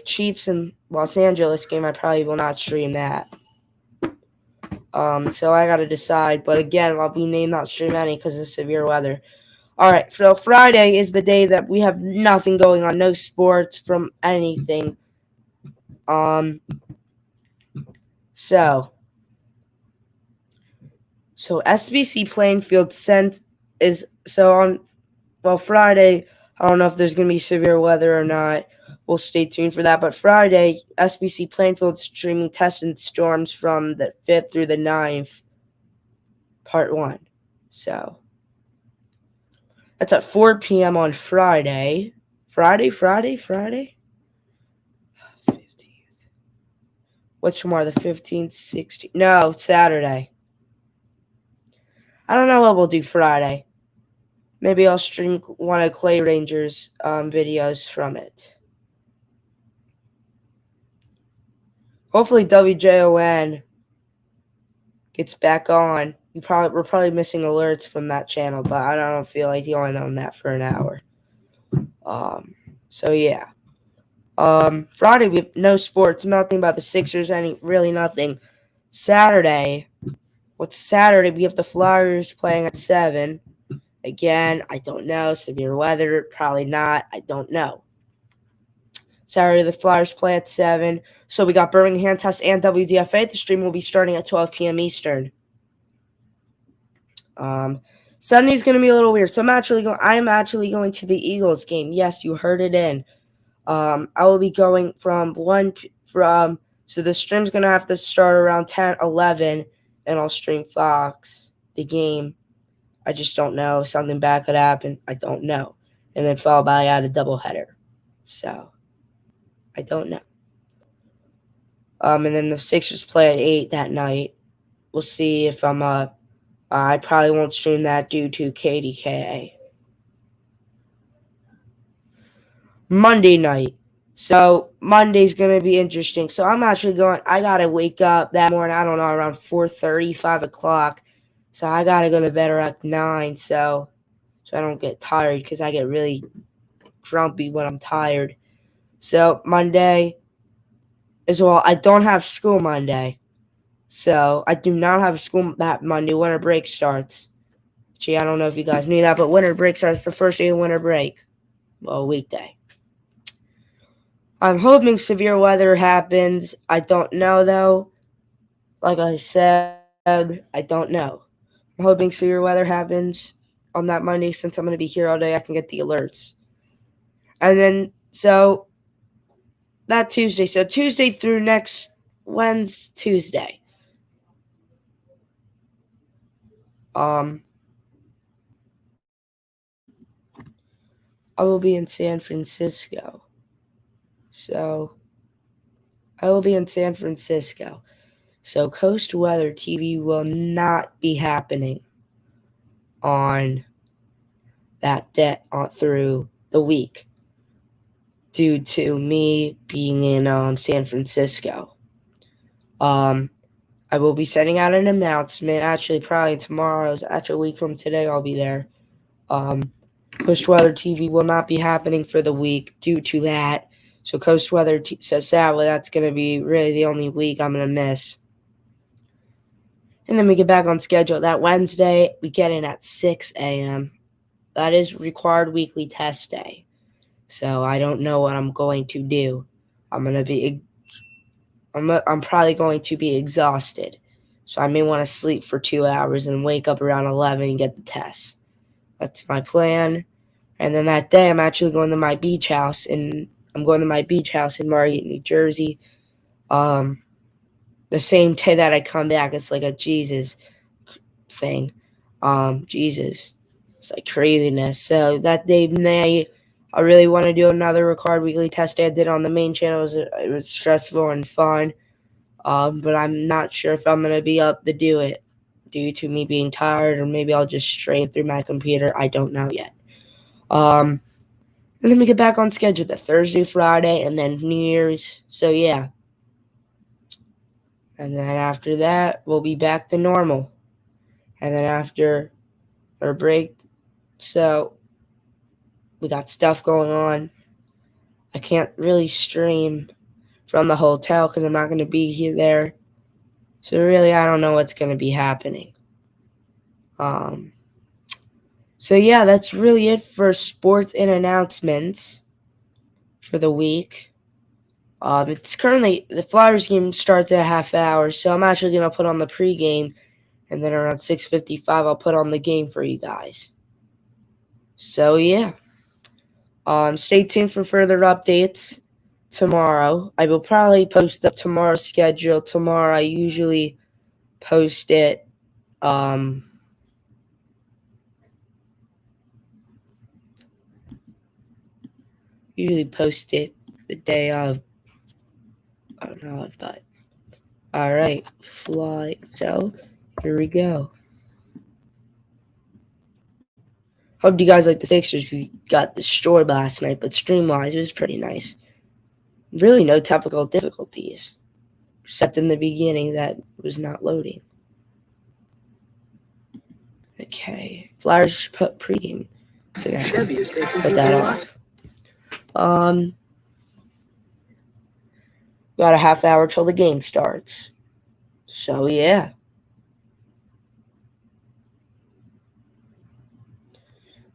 Chiefs in Los Angeles game. I probably will not stream that. So I got to decide. But again, I'll be named not stream any because of severe weather. All right, so Friday is the day that we have nothing going on. No sports from anything. So SBC Plainfield on Friday, I don't know if there's going to be severe weather or not. We'll stay tuned for that. But Friday, SBC Plainfield streaming tests and storms from the 5th through the 9th, part 1. So that's at 4 p.m. on Friday. Friday? 15th. What's tomorrow? The 15th, 16th? No, Saturday. I don't know what we'll do Friday. Maybe I'll stream one of Clay Rangers' videos from it. Hopefully WJON gets back on. We're probably missing alerts from that channel, but I don't feel like going on that for an hour. So yeah. Friday we have no sports, nothing about the Sixers, really nothing. Saturday, we have the Flyers playing at 7. Again, I don't know. Severe weather, probably not. I don't know. Saturday, the Flyers play at 7. So we got Birmingham Test and WDFA. The stream will be starting at 12 p.m. Eastern. Sunday's going to be a little weird. So I'm actually going to the Eagles game. Yes, you heard it in. I will be going so the stream's going to have to start around 10, 11, and I'll stream Fox, the game. I just don't know. Something bad could happen. I don't know. and then followed by a doubleheader. So I don't know. And then the Sixers play at 8 that night. We'll see if I'm I probably won't stream that due to KDKA. Monday night. So Monday's going to be interesting. So I'm actually I got to wake up that morning, I don't know, around 4:30, 5 o'clock. So I got to go to bed around 9 so I don't get tired because I get really grumpy when I'm tired. So Monday as well, I don't have school Monday. So I do not have school that Monday. Winter break starts. Gee, I don't know if you guys knew that, but winter break starts the first day of winter break. Well, weekday. I'm hoping severe weather happens. I don't know, though. Like I said, I don't know. I'm hoping severe weather happens on that Monday. Since I'm going to be here all day, I can get the alerts. And then, so, that Tuesday. So, Tuesday through next Tuesday. I will be in San Francisco. So, I will be in San Francisco. So, Coast Weather TV will not be happening on that day through the week due to me being in San Francisco. I will be sending out an announcement. Actually, probably tomorrow's actually a week from today. I'll be there. Coast Weather TV will not be happening for the week due to that. So Coast Weather, so sadly, that's going to be really the only week I'm going to miss. And then we get back on schedule. That Wednesday, we get in at 6 a.m. That is required weekly test day. So I don't know what I'm going to do. I'm probably going to be exhausted. So I may want to sleep for 2 hours and wake up around 11 and get the test. That's my plan. And then that day, I'm actually going to my beach house, and I'm going to my beach house in Margate, New Jersey. The same day that I come back, it's like a Jesus thing. Jesus. It's like craziness. So that day night, I really want to do another record weekly test day I did on the main channel. It was stressful and fun. But I'm not sure if I'm going to be up to do it due to me being tired, or maybe I'll just strain through my computer. I don't know yet. And then we get back on schedule the Thursday, Friday, and then New Year's. So, yeah. And then after that, we'll be back to normal. And then after our break, so we got stuff going on. I can't really stream from the hotel because I'm not going to be here there. So really, I don't know what's going to be happening. So yeah, that's really it for sports and announcements for the week. It's currently, the Flyers game starts at a half hour, so I'm actually going to put on the pregame, and then around 6:55, I'll put on the game for you guys. So yeah. Stay tuned for further updates tomorrow. I will probably post up tomorrow's schedule. Tomorrow I usually post it the day of. I don't know, but alright, fly. So here we go. Hope you guys like the Sixers. We got destroyed last night, but stream-wise, it was pretty nice. Really no technical difficulties, except in the beginning that was not loading. Okay, Flyers put pregame. So put that off. Got a half hour till the game starts. So yeah.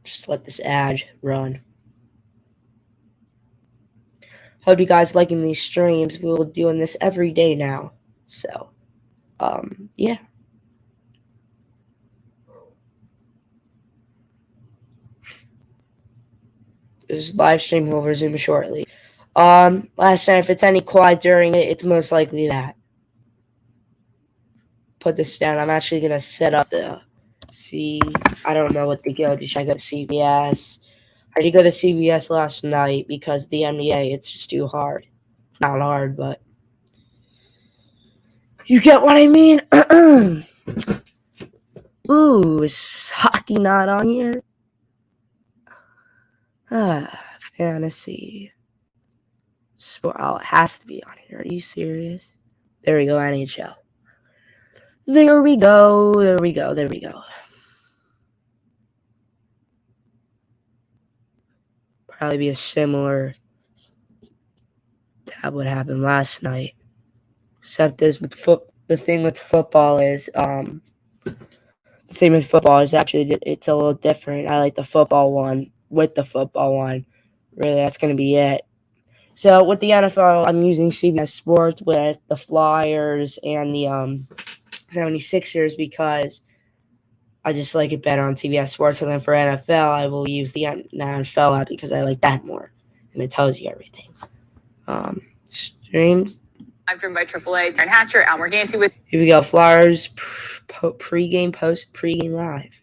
Just let this ad run. Hope you guys liking these streams. We'll be doing this every day now. So, yeah. This live stream will resume shortly. Last night, if it's any quiet during it, it's most likely that. Put this down. I'm actually gonna set up I don't know what to go. Should I go to CBS? I did go to CBS last night because the NBA, it's just too hard. Not hard, but you get what I mean? Ooh, is hockey not on here? Fantasy. Sport. Oh, it has to be on here. Are you serious? There we go, NHL. There we go. There we go. There we go. Probably be a similar tab what happened last night. Except this with the thing with football is the thing with football is actually it's a little different. I like the football one with the football one. Really, that's gonna be it. So with the NFL, I'm using CBS Sports with the Flyers and the 76ers because I just like it better on CBS Sports. And then for NFL, I will use the NFL app because I like that more. And it tells you everything. Streams. I'm driven by AAA. Darren Hatcher, Al Morganti with. Here we go. Flyers pregame, pregame live.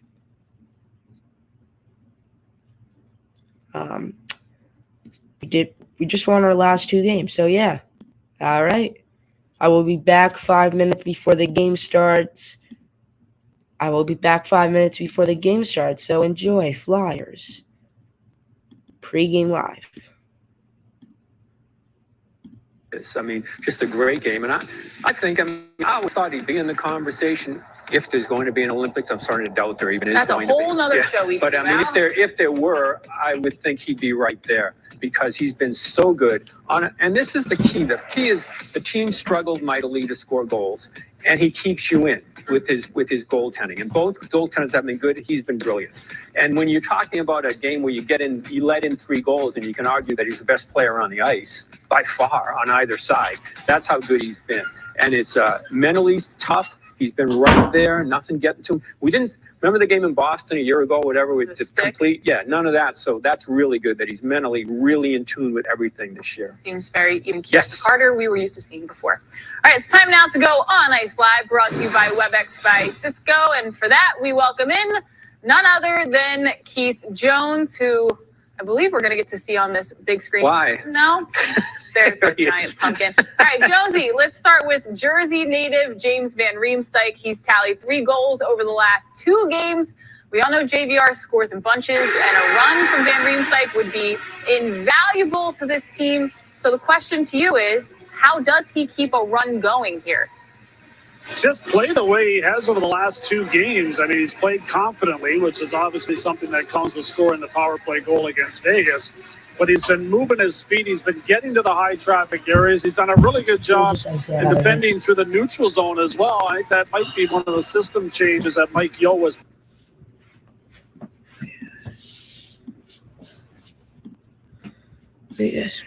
We just won our last 2 games. So yeah. All right. I will be back 5 minutes before the game starts. So enjoy Flyers. Pre-game live. I mean, just a great game. And I think, I always thought he'd be in the conversation if there's going to be an Olympics. I'm starting to doubt there even is going to be. That's a whole nother show. But I mean, if there were, I would think he'd be right there because he's been so good on it. And this is the key. The key is the team struggled mightily to score goals, and he keeps you in with his goaltending. And both goaltenders have been good. He's been brilliant. And when you're talking about a game where you let in 3 goals, and you can argue that he's the best player on the ice by far on either side. That's how good he's been. And it's mentally tough. He's been right there, nothing getting to him. We didn't remember the game in Boston a year ago, whatever, with the complete, none of that. So that's really good that he's mentally really in tune with everything this year. Seems very even Carter we were used to seeing before. All right, it's time now to go on Ice Live, brought to you by WebEx by Cisco. And for that, we welcome in none other than Keith Jones, who I believe we're going to get to see on this big screen. Why? No? There's a giant pumpkin. All right, Jonesy, let's start with Jersey native James Van Riemsdyk. He's tallied 3 goals over the last 2 games. We all know JVR scores in bunches, and a run from Van Riemsdyk would be invaluable to this team. So the question to you is, how does he keep a run going here? Just play the way he has over the last 2 games. I mean, he's played confidently, which is obviously something that comes with scoring the power play goal against Vegas. But he's been moving his feet. He's been getting to the high traffic areas. He's done a really good job in defending through the neutral zone as well. I think that might be one of the system changes that Mike Yo was. Yes.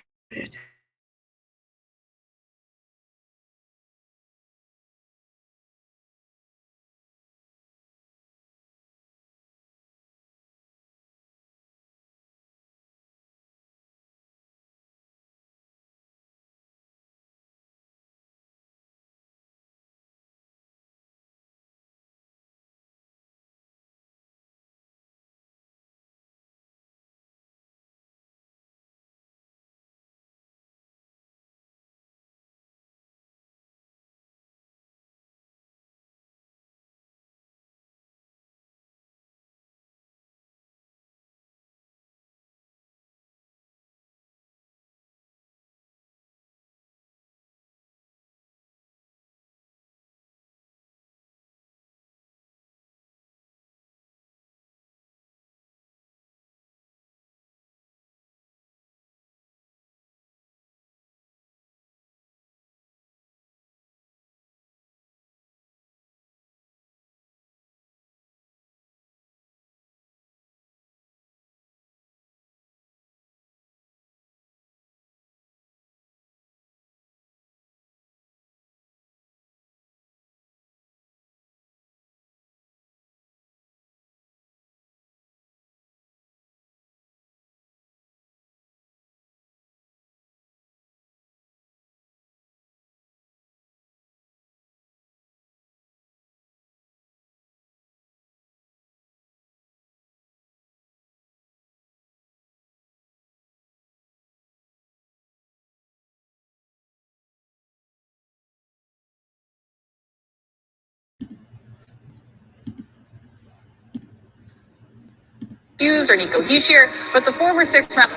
Hughes or Nico Hischier, but the former sixth-round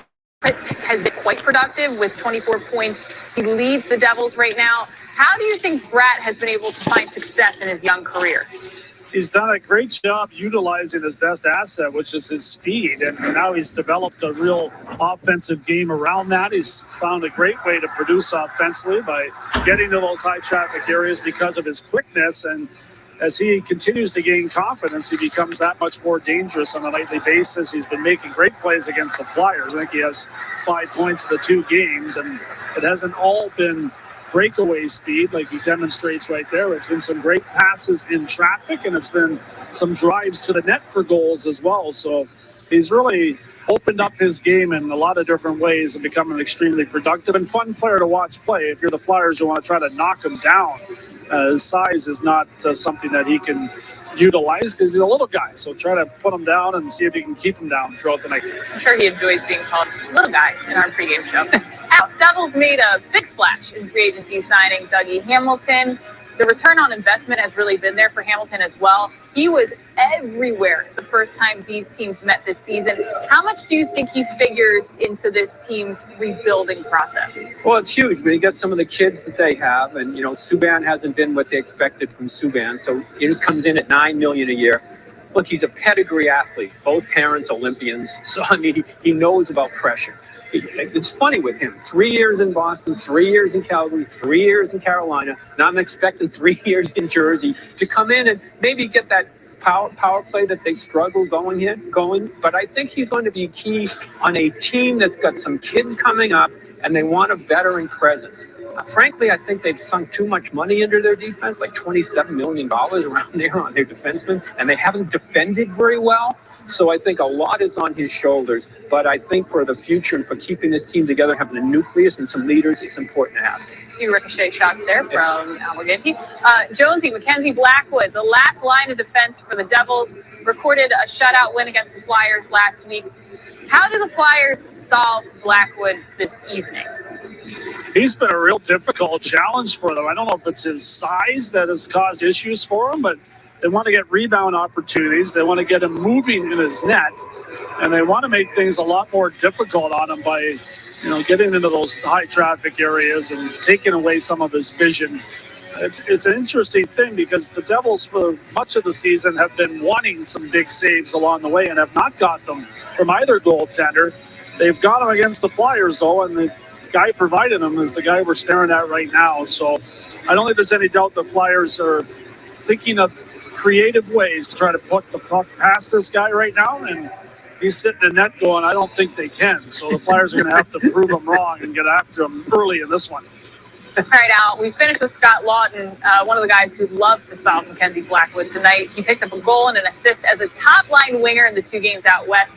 has been quite productive with 24 points. He leads the Devils right now. How do you think Bratt has been able to find success in his young career? He's done a great job utilizing his best asset, which is his speed. And now he's developed a real offensive game around that. He's found a great way to produce offensively by getting to those high traffic areas because of his quickness. And as he continues to gain confidence, he becomes that much more dangerous on a nightly basis. He's been making great plays against the Flyers. I think he has 5 points in the 2 games, and it hasn't all been breakaway speed like he demonstrates right there. It's been some great passes in traffic, and it's been some drives to the net for goals as well. So he's really opened up his game in a lot of different ways and become an extremely productive and fun player to watch play. If you're the Flyers, you want to try to knock him down. His size is not something that he can utilize because he's a little guy. So try to put him down and see if you can keep him down throughout the night. I'm sure he enjoys being called little guy in our pregame show. Devils made a big splash in free agency signing Dougie Hamilton. The return on investment has really been there for Hamilton as well. He was everywhere the first time these teams met this season. How much do you think he figures into this team's rebuilding process? Well, it's huge. When you get some of the kids that they have, and, Subban hasn't been what they expected from Subban, so he just comes in at $9 million a year. Look, he's a pedigree athlete, both parents Olympians, so, he knows about pressure. It's funny with him. 3 years in Boston, 3 years in Calgary, 3 years in Carolina. Now I'm expecting 3 years in Jersey to come in and maybe get that power play that they struggle going. But I think he's going to be key on a team that's got some kids coming up and they want a veteran presence. Frankly, I think they've sunk too much money into their defense, like $27 million around there on their defensemen, and they haven't defended very well. So I think a lot is on his shoulders, but I think for the future and for keeping this team together, having a nucleus and some leaders, it's important to have. A few ricochet shots there from Almaginsky. Jonesy, Mackenzie Blackwood, the last line of defense for the Devils, recorded a shutout win against the Flyers last week. How do the Flyers solve Blackwood this evening? He's been a real difficult challenge for them. I don't know if it's his size that has caused issues for him, but they want to get rebound opportunities. They want to get him moving in his net, and they want to make things a lot more difficult on him by, getting into those high traffic areas and taking away some of his vision. It's an interesting thing because the Devils for much of the season have been wanting some big saves along the way and have not got them from either goaltender. They've got them against the Flyers though, and the guy providing them is the guy we're staring at right now. So I don't think there's any doubt the Flyers are thinking of creative ways to try to put the puck past this guy right now, and he's sitting in net going, I don't think they can. So the Flyers are going to have to prove him wrong and get after him early in this one. All right, Al, we finished with Scott Lawton, one of the guys who'd love to solve Mackenzie Blackwood tonight. He picked up a goal and an assist as a top-line winger in the 2 games out west.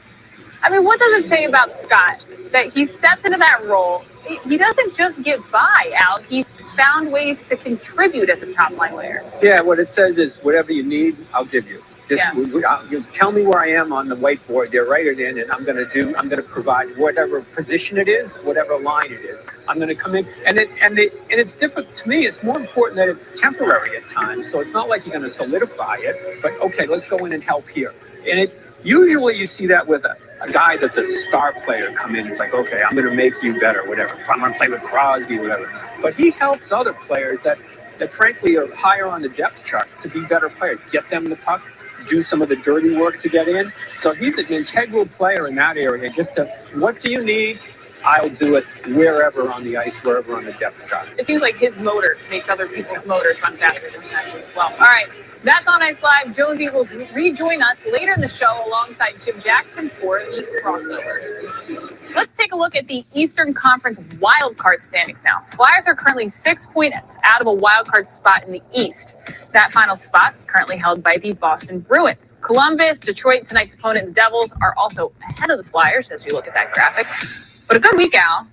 I mean, what does it say about Scott that he steps into that role? He doesn't just get by, Al. He's found ways to contribute as a top-line winger. Yeah, what it says is whatever you need, I'll give you. You tell me where I am on the whiteboard there, write it in, and I'm going to provide whatever position it is, whatever line it is. I'm going to come in, and it's different to me. It's more important that it's temporary at times. So it's not like you're going to solidify it, but okay, let's go in and help here. And usually you see that with a guy that's a star player come in. It's like, okay, I'm going to make you better, whatever. I'm going to play with Crosby, whatever. But he helps other players that frankly are higher on the depth chart to be better players, get them the puck, do some of the dirty work to get in. So he's an integral player in that area. What do you need? I'll do it wherever on the ice, wherever on the depth chart. It seems like his motor makes other people's motors run faster than that as well. All right, that's On Ice Live. Jonesy will rejoin us later in the show alongside Jim Jackson for the crossover. Let's take a look at the Eastern Conference wildcard standings now. Flyers are currently 6 points out of a wildcard spot in the East. That final spot currently held by the Boston Bruins. Columbus, Detroit, tonight's opponent, the Devils, are also ahead of the Flyers as you look at that graphic. But a good week, Al.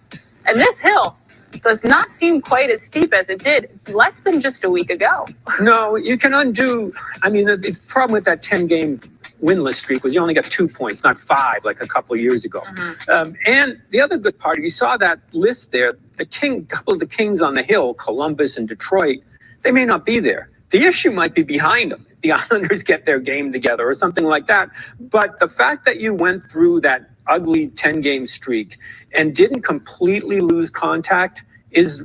And this hill does not seem quite as steep as it did less than just a week ago. No, you can undo. I mean, the problem with that 10-game winless streak was you only got 2 points, not 5, like a couple of years ago. Mm-hmm. And the other good part, you saw that list there, couple of the Kings on the hill, Columbus and Detroit, they may not be there. The issue might be behind them. the Islanders get their game together or something like that. But the fact that you went through that ugly 10-game streak and didn't completely lose contact is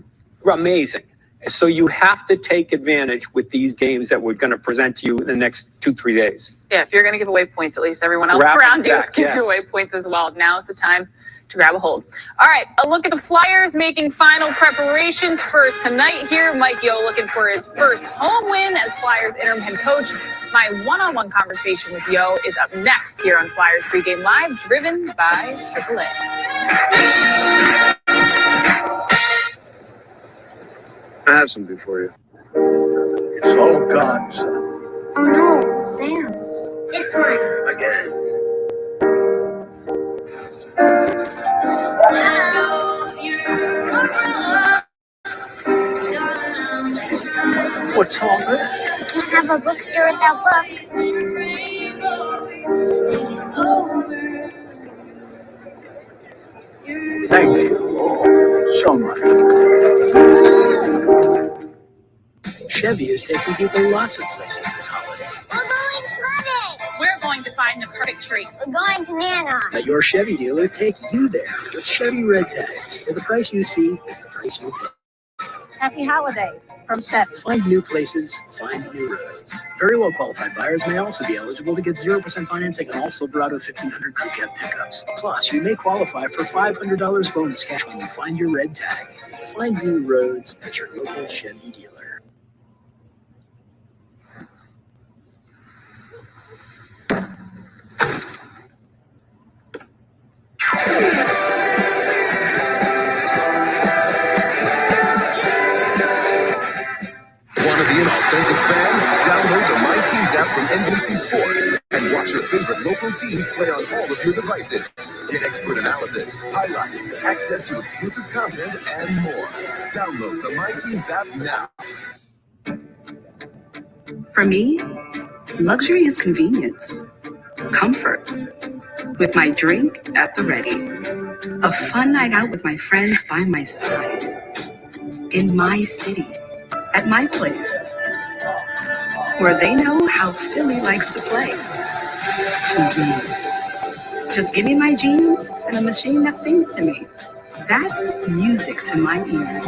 amazing. So you have to take advantage with these games that we're going to present to you in the next 2-3 days. Yeah, if you're going to give away points, at least everyone else around you is giving away points as well. Now is the time to grab a hold. All right, a look at the Flyers making final preparations for tonight here. Mike Yeo looking for his first home win as Flyers interim head coach. My one-on-one conversation with Yeo is up next here on Flyers Pregame Live, driven by AAA. I have something for you. It's all gone, son. Oh no, Sam's. This one. Again. What's all this? You can't have a bookstore without books. Thank you so much. Chevy is taking people lots of places this holiday. We're going swimming. We're going to find the perfect tree. We're going to Nana. Let your Chevy dealer take you there with Chevy Red Tags, where the price you see is the price you pay. Happy holiday from Chevy. Find new places, find new roads. Very well qualified buyers may also be eligible to get 0% financing on all Silverado 1500 Crew Cab pickups. Plus, you may qualify for $500 bonus cash when you find your red tag. Find new roads at your local Chevy dealer. Want to be an authentic fan? Download the My Teams app from NBC Sports and watch your favorite local teams play on all of your devices. Get expert analysis, highlights, access to exclusive content, and more. Download the My Teams app now. For me, luxury is convenience, comfort, with my drink at the ready, a fun night out with my friends by my side, in my city, at my place, where they know how Philly likes to play. To me. Just give me my jeans and a machine that sings to me. That's music to my ears.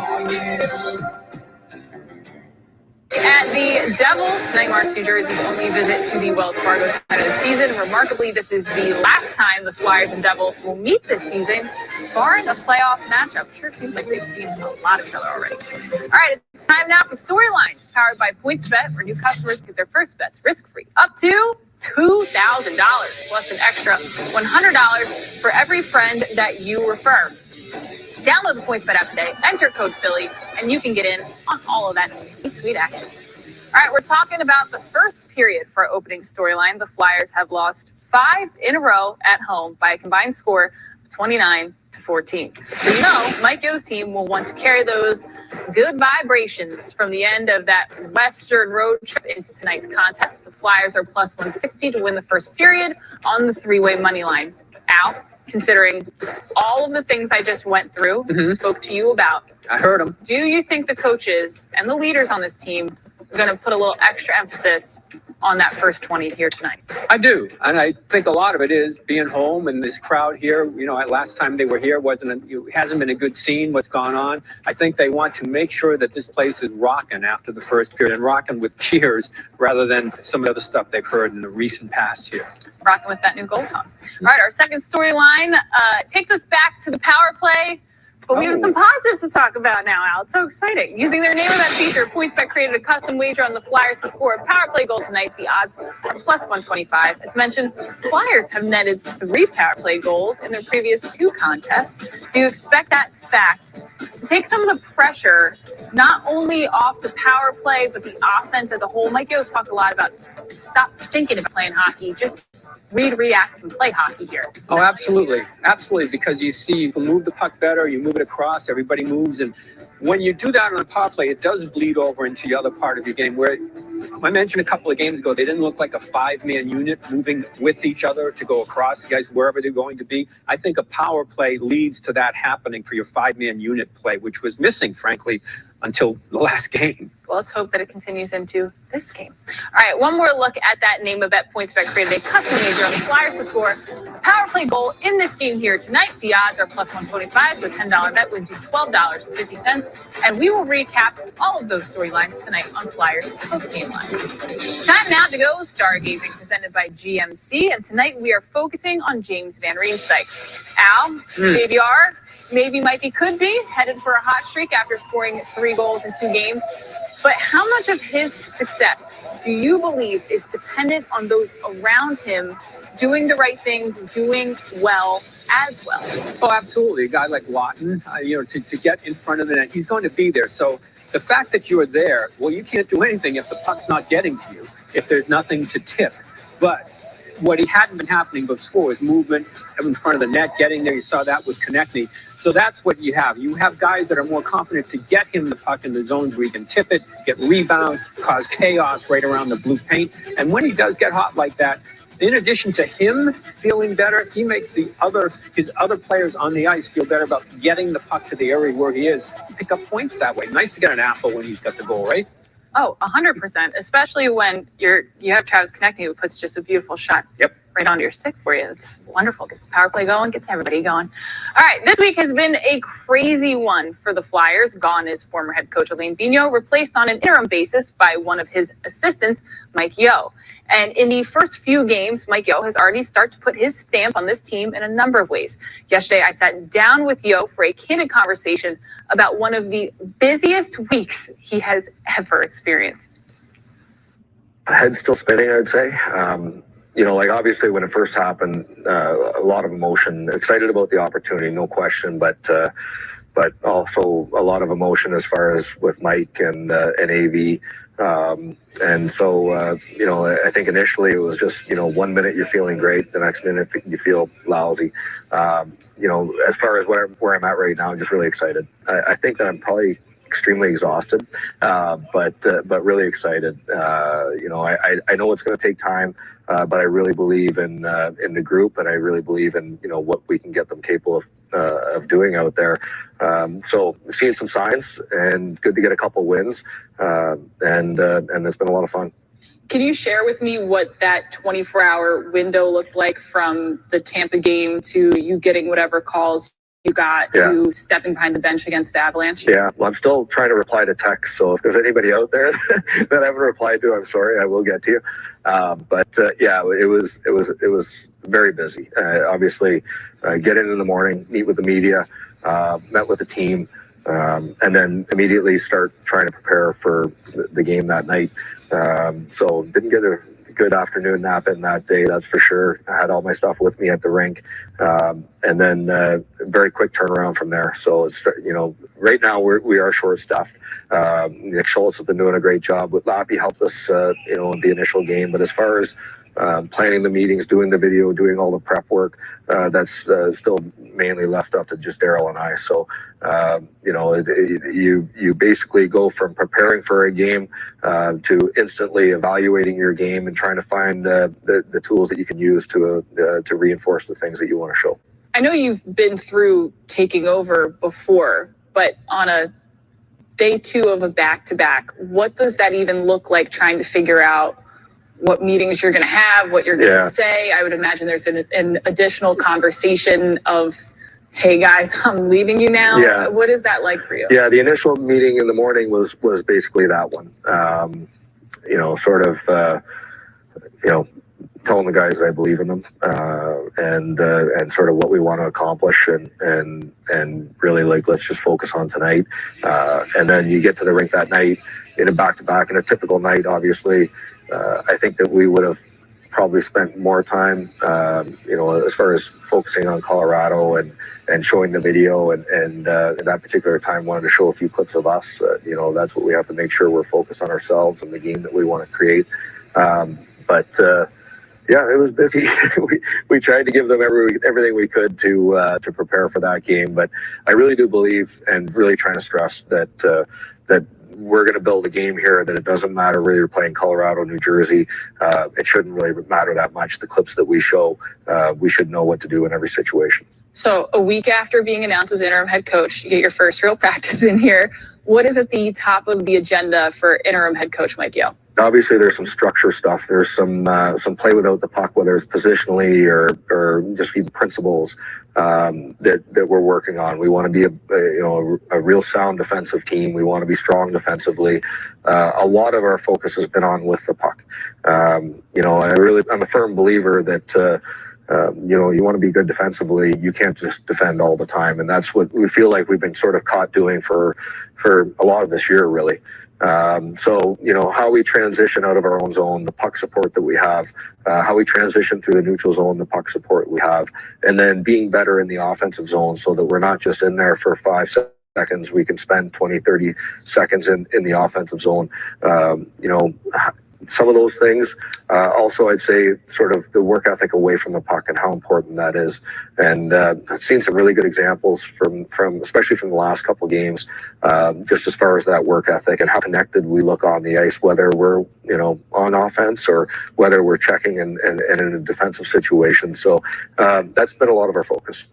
At the Devils, tonight marks New Jersey's only visit to the Wells Fargo Center this season. Remarkably, this is the last time the Flyers and Devils will meet this season, barring a playoff matchup. Sure seems like they've seen a lot of each other already. All right, it's time now for Storylines, powered by PointsBet, where new customers get their first bets risk-free, up to $2,000, plus an extra $100 for every friend that you refer. Download the PointsBet app today, enter code Philly, and you can get in on all of that sweet action. All right, we're talking about the first period for our opening storyline. The Flyers have lost 5 in a row at home by a combined score of 29-14. So you know, Mike Yeo's team will want to carry those good vibrations from the end of that Western road trip into tonight's contest. The Flyers are plus 160 to win the first period on the three-way money line. Al, considering all of the things I just went through, spoke to you about. I heard them. Do you think the coaches and the leaders on this team are going to put a little extra emphasis on that first 20 here tonight? I do. And I think a lot of it is being home and this crowd here. You know, last time they were here hasn't been a good scene, what's gone on. I think they want to make sure that this place is rocking after the first period and rocking with cheers rather than some of the other stuff they've heard in the recent past here. Rocking with that new goal song. All right, our second storyline takes us back to the power play. But we have some positives to talk about now, Al. It's so exciting. Using their name of that feature, PointsBet created a custom wager on the Flyers to score a power play goal tonight. The odds are plus 125. As mentioned, Flyers have netted 3 power play goals in their previous 2 contests. Do you expect that fact to take some of the pressure, not only off the power play, but the offense as a whole? Mike Yeo's talked a lot about stop thinking about playing hockey, just read, react, and play hockey here. Oh, absolutely. Absolutely. Because you see, you can move the puck better, you move it across, everybody moves. And when you do that on a power play, it does bleed over into the other part of your game where I mentioned a couple of games ago, they didn't look like a 5-man unit moving with each other to go across the ice wherever they're going to be. I think a power play leads to that happening for your 5-man unit play, which was missing, frankly, until the last game. Well, let's hope that it continues into this game. All right, one more look at that Name a Bet PointsBet created a custom wager on the Flyers to score a power play goal in this game here tonight. The odds are plus 125, so a $10 bet wins you $12.50. And we will recap all of those storylines tonight on Flyers post-game line. It's time now to go stargazing, presented by GMC. And tonight we are focusing on James Van Riemsdyk. Al, JVR, could be headed for a hot streak after scoring 3 goals in 2 games. But how much of his success do you believe is dependent on those around him doing the right things, doing well as well? Oh, absolutely. A guy like Watton, to get in front of the net, he's going to be there. So the fact that you are there, well, you can't do anything if the puck's not getting to you, if there's nothing to tip. But what he hadn't been happening before was movement in front of the net, getting there. You saw that with Konechny. So that's what you have. You have guys that are more confident to get him the puck in the zones where he can tip it, get rebounds, cause chaos right around the blue paint. And when he does get hot like that, in addition to him feeling better, he makes his other players on the ice feel better about getting the puck to the area where he is. Pick up points that way. Nice to get an apple when he's got the goal, right? Oh, 100%, especially when you have Travis Konechny who puts just a beautiful shot right onto your stick for you. It's wonderful. Gets the power play going, gets everybody going. All right, this week has been a crazy one for the Flyers. Gone is former head coach Alain Vigneault, replaced on an interim basis by one of his assistants, Mike Yeo. And in the first few games, Mike Yeo has already started to put his stamp on this team in a number of ways. Yesterday, I sat down with Yeo for a candid conversation about one of the busiest weeks he has ever experienced. Head's still spinning, I'd say. Obviously when it first happened, a lot of emotion, excited about the opportunity, no question, but also a lot of emotion as far as with Mike and AV. I think initially it was just, 1 minute you're feeling great, the next minute you feel lousy. As far as where I'm at right now, I'm just really excited. I think that I'm probably extremely exhausted, but really excited. I know it's going to take time, but I really believe in the group, and I really believe in what we can get them capable of doing out there. So seeing some signs, and good to get a couple wins, and it's been a lot of fun. Can you share with me what that 24-hour window looked like from the Tampa game to you getting whatever calls you got to stepping behind the bench against the Avalanche? Yeah, well, I'm still trying to reply to text, so if there's anybody out there that I haven't replied to, I'm sorry, I will get to you. It was very busy. Obviously, get in the morning, meet with the media, met with the team, and then immediately start trying to prepare for the game that night. So didn't get a good afternoon nap in that day, that's for sure. I had all my stuff with me at the rink, and then very quick turnaround from there. So it's right now we are short staffed. Nick Schultz has been doing a great job. With Lappy helped us in the initial game, but as far as planning the meetings, doing the video, doing all the prep work, that's still mainly left up to just Daryl and I. So you basically go from preparing for a game to instantly evaluating your game and trying to find the tools that you can use to reinforce the things that you want to show. I know you've been through taking over before, but on a day 2 of a back-to-back, what does that even look like, trying to figure out what meetings you're going to have, what you're going to say? I would imagine there's an additional conversation of, hey guys, I'm leaving you now. Yeah. What is that like for you? Yeah, the initial meeting in the morning was basically that one. Telling the guys that I believe in them, and sort of what we want to accomplish, and really let's just focus on tonight. And then you get to the rink that night in a back-to-back, in a typical night, obviously. I think that we would have probably spent more time, as far as focusing on Colorado and showing the video, and at that particular time wanted to show a few clips of us. That's what we have to make sure we're focused on ourselves and the game that we want to create. It was busy. we tried to give them everything we could to prepare for that game, but I really do believe, and really trying to stress that we're going to build a game here, that it doesn't matter whether you're playing Colorado, New Jersey. It shouldn't really matter that much. The clips that we show, we should know what to do in every situation. So a week after being announced as interim head coach, you get your first real practice in here. What is at the top of the agenda for interim head coach Mike Yeo? Obviously, there's some structure stuff. There's some play without the puck, whether it's positionally or just even principles that we're working on. We want to be a real sound defensive team. We want to be strong defensively. A lot of our focus has been on with the puck. I'm a firm believer that you want to be good defensively. You can't just defend all the time, and that's what we feel like we've been sort of caught doing for a lot of this year, really. How we transition out of our own zone, the puck support that we have, how we transition through the neutral zone, the puck support we have, and then being better in the offensive zone so that we're not just in there for 5 seconds. We can spend 20, 30 seconds in the offensive zone. Some of those things. Also, I'd say sort of the work ethic away from the puck and how important that is. And I've seen some really good examples from especially from the last couple of games, just as far as that work ethic and how connected we look on the ice, whether we're on offense or whether we're checking and in a defensive situation. So that's been a lot of our focus.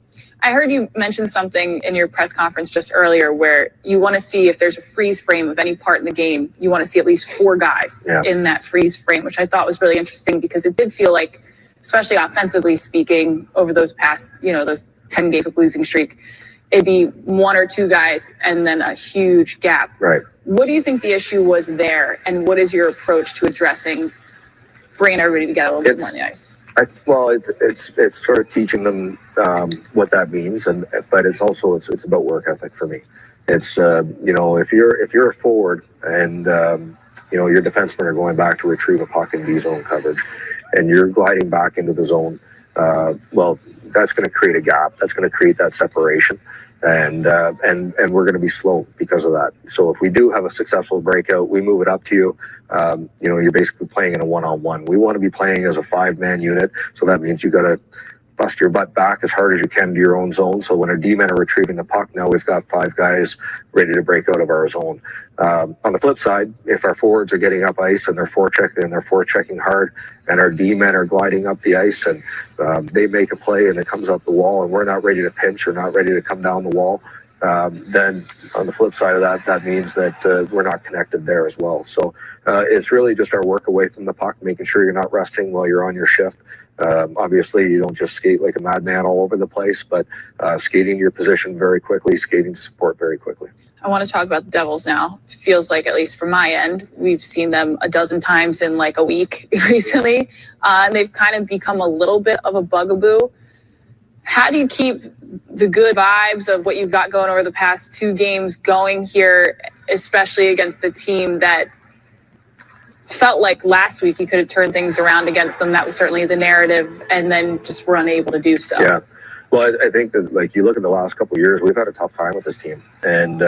I heard you mention something in your press conference just earlier where you want to see if there's a freeze frame of any part in the game, you want to see at least 4 guys in that freeze frame, which I thought was really interesting because it did feel like, especially offensively speaking, over those past, those 10 games of losing streak, it'd be 1 or 2 guys and then a huge gap. Right. What do you think the issue was there, and what is your approach to addressing bringing everybody together a little bit more on the ice? It's sort of teaching them what that means, but it's also it's about work ethic for me. It's if you're a forward and your defensemen are going back to retrieve a puck in D zone coverage, and you're gliding back into the zone, that's going to create a gap. That's going to create that separation, and we're going to be slow because of that. So if we do have a successful breakout, we move it up to you. You're basically playing in a one-on-one. We want to be playing as a 5-man unit, so that means you got to bust your butt back as hard as you can to your own zone. So when our D-men are retrieving the puck, now we've got 5 guys ready to break out of our zone. On the flip side, if our forwards are getting up ice and they're forechecking hard, and our D-men are gliding up the ice and they make a play and it comes up the wall and we're not ready to pinch or not ready to come down the wall, then on the flip side of that means that we're not connected there as well. So it's really just our work away from the puck, making sure you're not resting while you're on your shift. Obviously, you don't just skate like a madman all over the place, but skating your position very quickly, skating support very quickly. I want to talk about the Devils now. It feels like, at least from my end, we've seen them a dozen times in like a week recently. And they've kind of become a little bit of a bugaboo. How do you keep the good vibes of what you've got going over the past 2 games going here, especially against a team that felt like last week you could have turned things around against them? That was certainly the narrative, and then just were unable to do so. Yeah. Well, I think that, like, you look at the last couple of years, we've had a tough time with this team. And,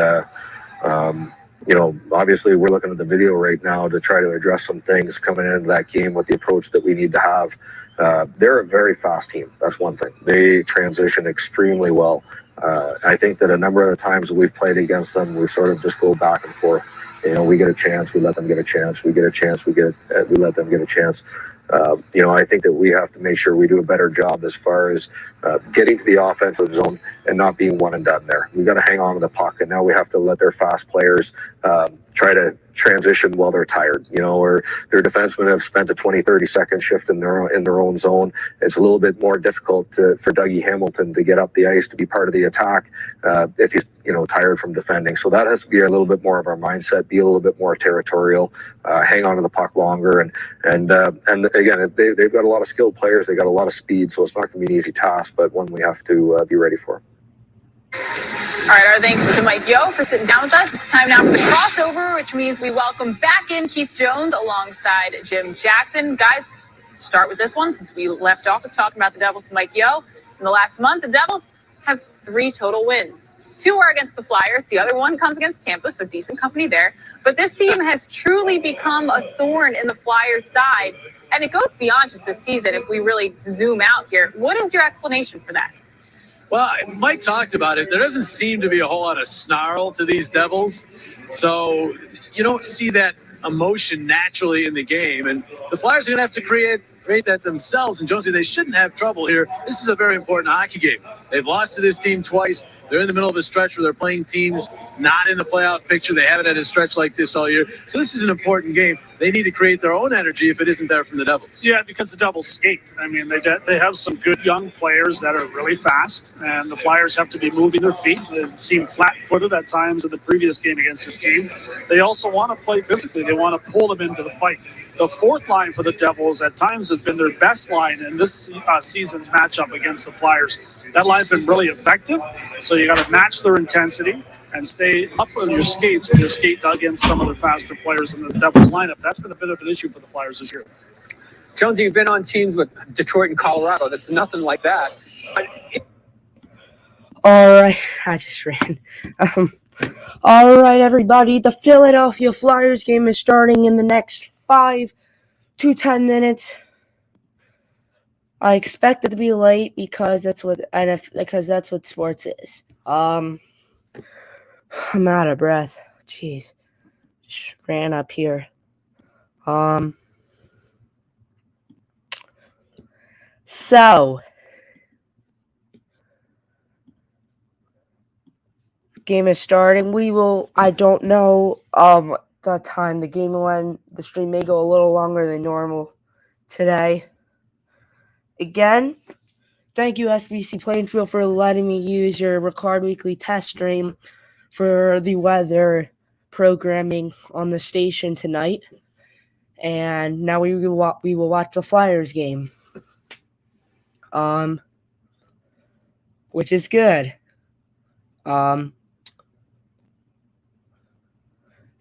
obviously we're looking at the video right now to try to address some things coming into that game with the approach that we need to have. They're a very fast team. That's one thing. They transition extremely well. I think that a number of the times that we've played against them, we sort of just go back and forth. We get a chance, we let them get a chance. We get a chance, we let them get a chance. I think that we have to make sure we do a better job as far as getting to the offensive zone and not being one and done there. We've got to hang on to the puck, and now we have to let their fast players try to transition while they're tired, or their defensemen have spent a 20-30 second shift in their own zone. It's a little bit more difficult for Dougie Hamilton to get up the ice to be part of the attack if he's tired from defending. So that has to be a little bit more of our mindset, be a little bit more territorial, hang on to the puck longer, and again, they've got a lot of skilled players, they got a lot of speed, so it's not going to be an easy task, but one we have to be ready for. All right, our thanks to Mike Yeo for sitting down with us. It's time now for the crossover, which means we welcome back in Keith Jones alongside Jim Jackson. Guys, start with this one since we left off with talking about the Devils with Mike Yeo. In the last month, the Devils have 3 total wins. 2 are against the Flyers. The other one comes against Tampa, so decent company there. But this team has truly become a thorn in the Flyers' side, and it goes beyond just this season if we really zoom out here. What is your explanation for that? Well, Mike talked about it. There doesn't seem to be a whole lot of snarl to these Devils. So you don't see that emotion naturally in the game. And the Flyers are going to have to create create that themselves. And Jonesy, they shouldn't have trouble here. This is a very important hockey game. They've lost to this team twice. They're in the middle of a stretch where they're playing teams not in the playoff picture. They haven't had a stretch like this all year. So this is an important game. They need to create their own energy if it isn't there from the Devils. Yeah, because the Devils skate. I mean, they have some good young players that are really fast, and the Flyers have to be moving their feet. They seem flat-footed at times in the previous game against this team. They also want to play physically. They want to pull them into the fight. The fourth line for the Devils at times has been their best line in this season's matchup against the Flyers. That line's been really effective, so you got to match their intensity and stay up on your skates when you're skating against some of the faster players in the Devils lineup. That's been a bit of an issue for the Flyers this year. Jonesy, you've been on teams with Detroit and Colorado. That's nothing like that. All right, I just ran. All right, everybody. The Philadelphia Flyers game is starting in the next 5 to 10 minutes. I expect it to be late because that's what sports is. I'm out of breath. Jeez, just ran up here. So. Game is starting. I don't know the time the game will end. The stream may go a little longer than normal today. Again, thank you SBC Plainfield for letting me use your Ricard Weekly test stream for the weather programming on the station tonight. And now we will watch the Flyers game. Which is good.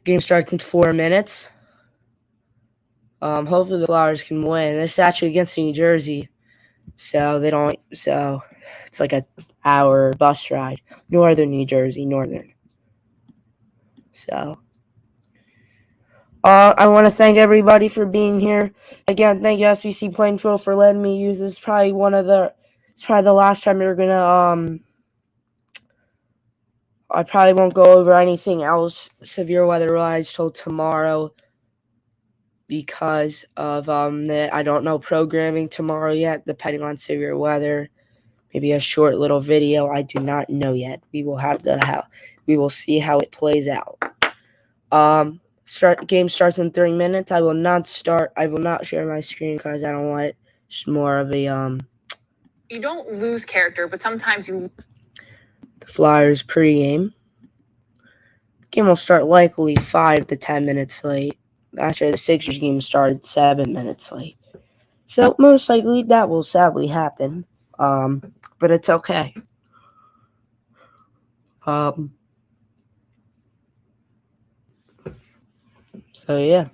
Game starts in 4 minutes. Hopefully the Flyers can win. It's actually against New Jersey, so it's like an hour bus ride. Northern New Jersey, northern. So, I want to thank everybody for being here. Again, thank you SBC Plainfield for letting me use this. It's probably the last time you're gonna I probably won't go over anything else severe weather-wise till tomorrow because of I don't know programming tomorrow yet, depending on severe weather. Maybe a short little video. I do not know yet. We will see how it plays out. Game starts in 3 minutes. I will not share my screen because I don't want it. It's more of a You don't lose character, but sometimes you. The Flyers pregame. The game will start likely 5 to 10 minutes late. Last year, the Sixers game started 7 minutes late. So, most likely, that will sadly happen. But it's okay. So, yeah.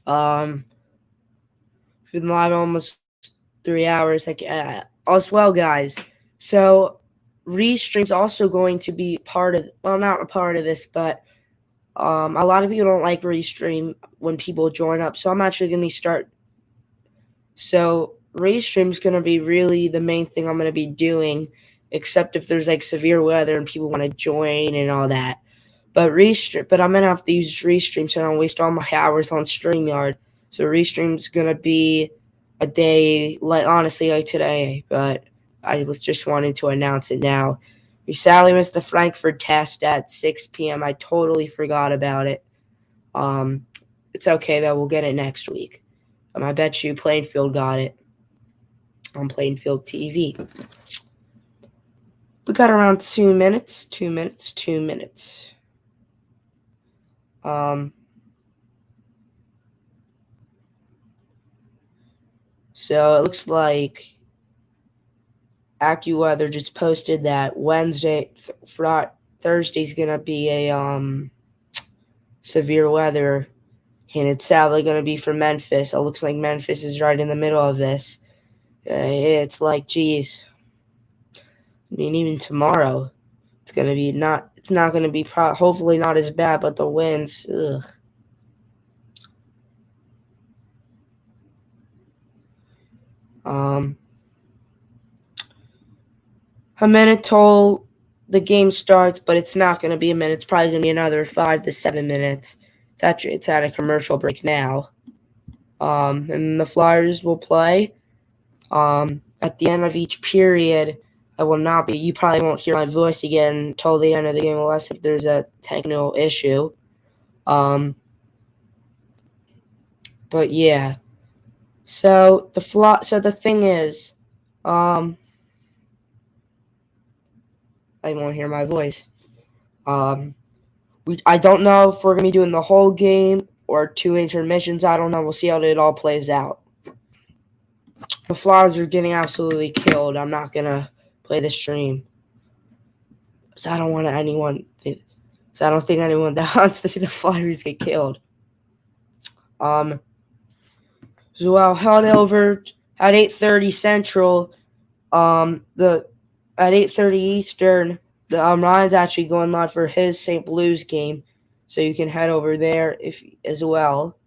Been live almost 3 hours. As well, guys. So, Restream's also going to be not a part of this, but a lot of people don't like Restream when people join up. So I'm actually going to So Restream's going to be really the main thing I'm going to be doing, except if there's like severe weather and people want to join and all that. But I'm going to have to use Restream so I don't waste all my hours on StreamYard. So Restream's going to be a day like today, but I was just wanting to announce it now. We sadly missed the Frankfurt test at 6 p.m. I totally forgot about it. It's okay, though. We'll get it next week. I bet you Plainfield got it on Plainfield TV. We got around 2 minutes. So it looks like AccuWeather just posted that Thursday's gonna be a severe weather, and it's sadly gonna be for Memphis. It looks like Memphis is right in the middle of this. It's like, geez. I mean, even tomorrow, it's not gonna be hopefully not as bad, but the winds, ugh. A minute till the game starts, but it's not going to be a minute. It's probably going to be another 5 to 7 minutes. It's at a commercial break now. And the Flyers will play. At the end of each period, I will not be. You probably won't hear my voice again until the end of the game, unless if there's a technical issue. But yeah. So the thing is, I won't hear my voice. I don't know if we're gonna be doing the whole game or 2 intermissions. I don't know. We'll see how it all plays out. The Flyers are getting absolutely killed. I'm not gonna play the stream. So I don't want anyone. So I don't think anyone that wants to see the Flyers get killed. So I'll head over at 8:30 Central. At 8:30 Eastern, Ryan's actually going live for his St. Blues game, so you can head over there as well.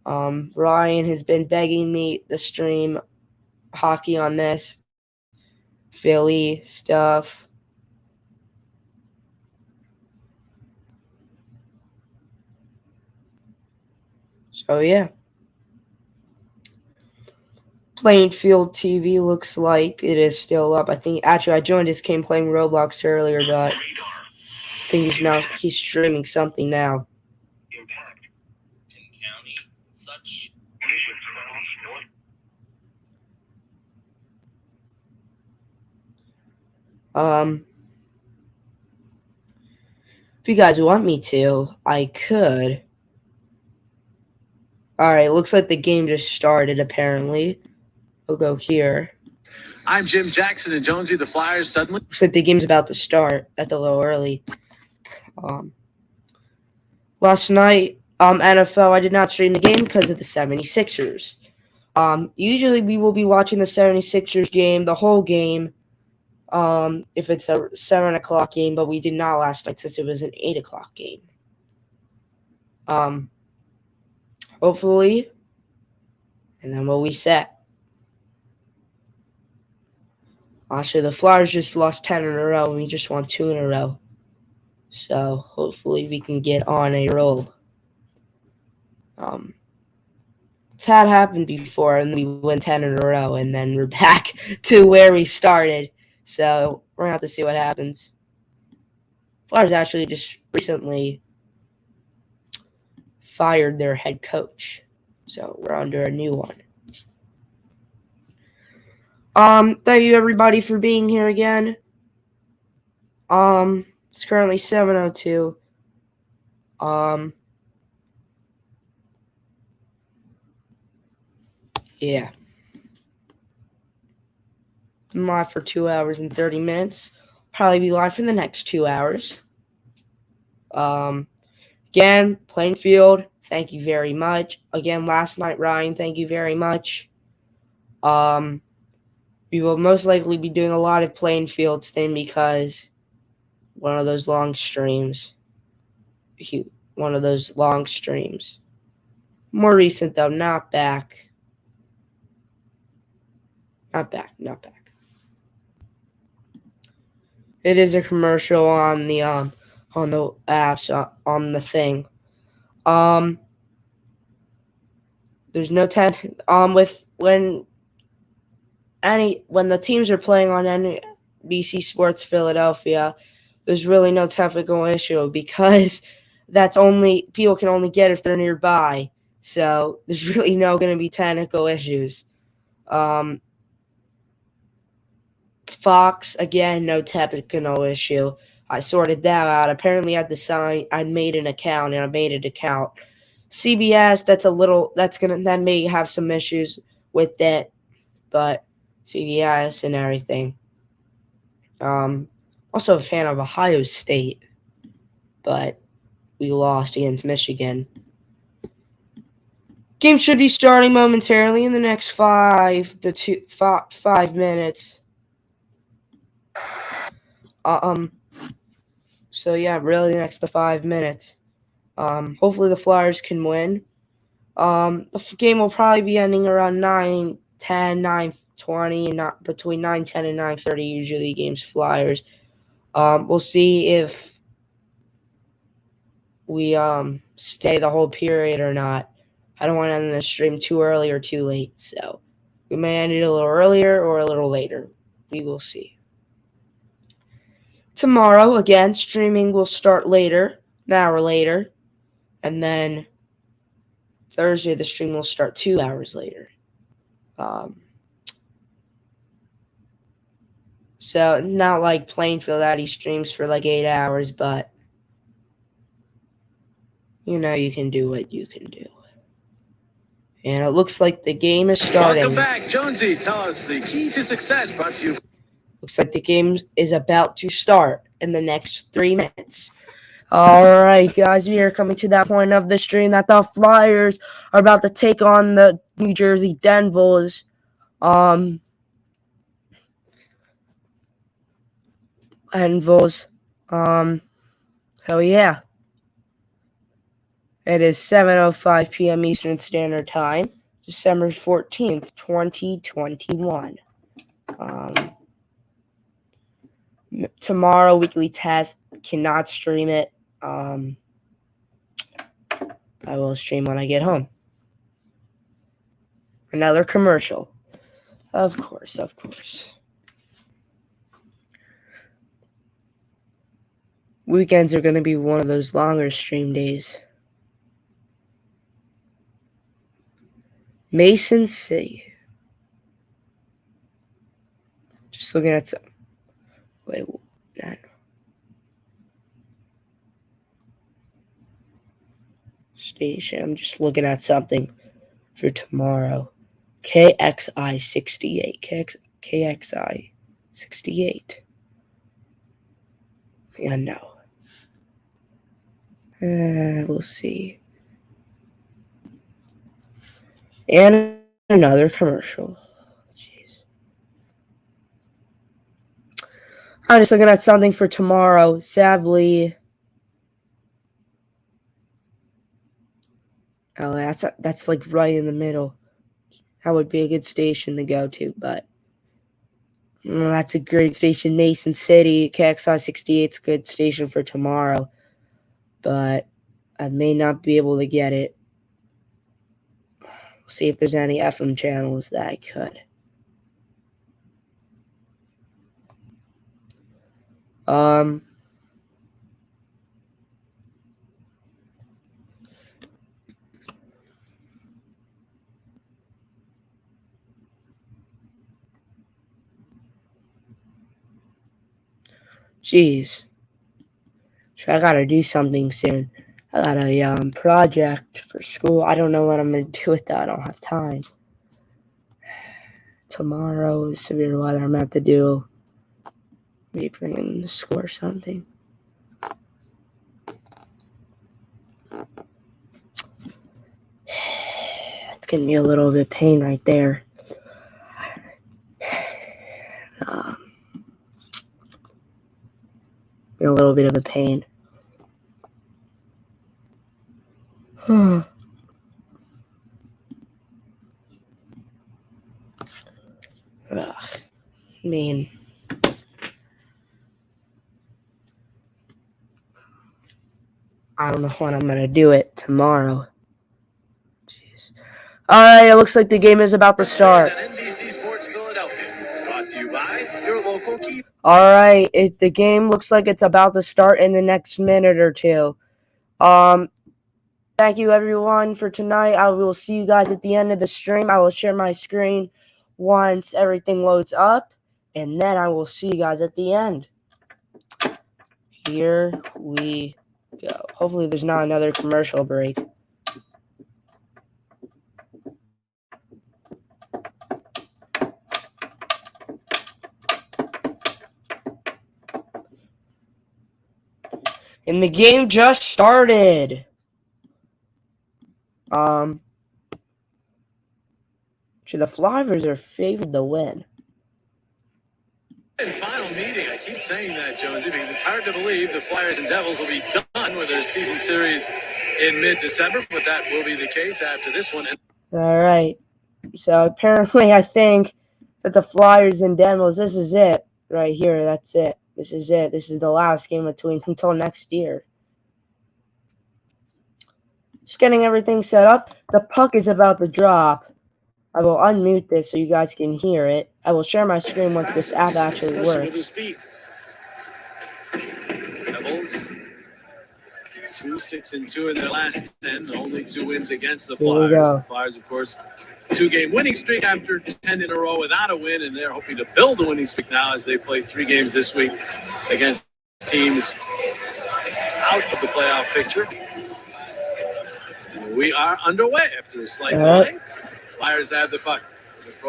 Ryan has been begging me to stream hockey on this Philly stuff. So yeah. Plainfield TV looks like it is still up. I think actually I joined his game playing Roblox earlier, but I think he's streaming something now. If you guys want me to, I could. Alright, looks like the game just started apparently. We'll go here. I'm Jim Jackson and Jonesy. The Flyers suddenly. Looks like the game's about to start. That's a little early. Last night, NFL, I did not stream the game because of the 76ers. Usually we will be watching the 76ers game, the whole game, if it's a 7 o'clock game, but we did not last night since it was an 8 o'clock game. Hopefully, and then we'll be set. Actually, the Flyers just lost 10 in a row, and we just won 2 in a row. So, hopefully we can get on a roll. It's had happened before, and we win 10 in a row, and then we're back to where we started. So, we're going to have to see what happens. Flyers actually just recently fired their head coach. So, we're under a new one. Thank you everybody for being here again. It's currently 7:02. Yeah. I'm live for 2 hours and 30 minutes. Probably be live for the next 2 hours. Again, Plainfield, thank you very much. Again, last night, Ryan, thank you very much. We will most likely be doing a lot of Plainfields thing because one of those long streams. More recent though, not back. Not back. It is a commercial on the apps on the thing. There's no when the teams are playing on NBC Sports Philadelphia, there's really no technical issue because people can only get if they're nearby. So there's really going to be technical issues. Fox, again, no technical issue. I sorted that out. Apparently I made an account. CBS, that may have some issues with that, but CBS and everything. Also a fan of Ohio State, but we lost against Michigan. Game should be starting momentarily in the next 5 minutes. So yeah, really next to 5 minutes. Hopefully the Flyers can win. The game will probably be ending around 9:10, 9:20, not between 9:10 and 9:30. Usually games Flyers. We'll see if we stay the whole period or not. I don't want to end the stream too early or too late, so we may end it a little earlier or a little later. We will see. Tomorrow, again, streaming will start later, an hour later, and then Thursday the stream will start 2 hours later. So not like Plainfield that he streams for like 8 hours, but you know you can do what you can do. And it looks like the game is starting. Welcome back, Jonesy. Tell us the key to success brought to you. Looks like the game is about to start in the next 3 minutes. All right, guys, we are coming to that point of the stream that the Flyers are about to take on the New Jersey Devils. So yeah. It is 7:05 p.m. Eastern Standard Time, December 14th, 2021. Tomorrow, Weekly Test, cannot stream it. I will stream when I get home. Another commercial. Of course. Weekends are going to be one of those longer stream days. Mason City. Just looking at some. Wait, no. Station. I'm just looking at something for tomorrow. KXI 68. KXI 68. Yeah, no. We'll see. And another commercial. Jeez. I'm just looking at something for tomorrow. Sadly, that's like right in the middle. That would be a good station to go to, but that's a great station. Mason City, KXI 68 is a good station for tomorrow, but I may not be able to get it. We'll see if there's any FM channels that I could. Jeez. So I gotta do something soon. I got a project for school. I don't know what I'm gonna do with that. I don't have time. Tomorrow is severe weather. I'm gonna have to do maybe bring in the school or something. It's gonna be a little bit of pain right there. A little bit of a pain. Ugh, I mean, I don't know when I'm gonna do it tomorrow. Jeez. All right, it looks like the game is about to start. NBC Sports Philadelphia is brought to you by your local key. All right, the game looks like it's about to start in the next minute or two. Thank you everyone for tonight. I will see you guys at the end of the stream. I will share my screen once everything loads up, and then I will see you guys at the end. Here we go. Hopefully there's not another commercial break. And the game just started. The Flyers are favored to win. And final meeting. I keep saying that, Jonesy, because it's hard to believe the Flyers and Devils will be done with their season series in mid-December, but that will be the case after this one. All right. So apparently I think that the Flyers and Devils, this is it right here. That's it. This is it. This is the last game until next year. Just getting everything set up. The puck is about to drop. I will unmute this so you guys can hear it. I will share my screen once this app actually works. Devils 2-6-2 in their last 10. Only 2 wins against the Here we Flyers. go. The Flyers, of course, 2-game winning streak after 10 in a row without a win, and they're hoping to build a winning streak now as they play 3 games this week against teams out of the playoff picture. We are underway after a slight delay. Flyers have the puck.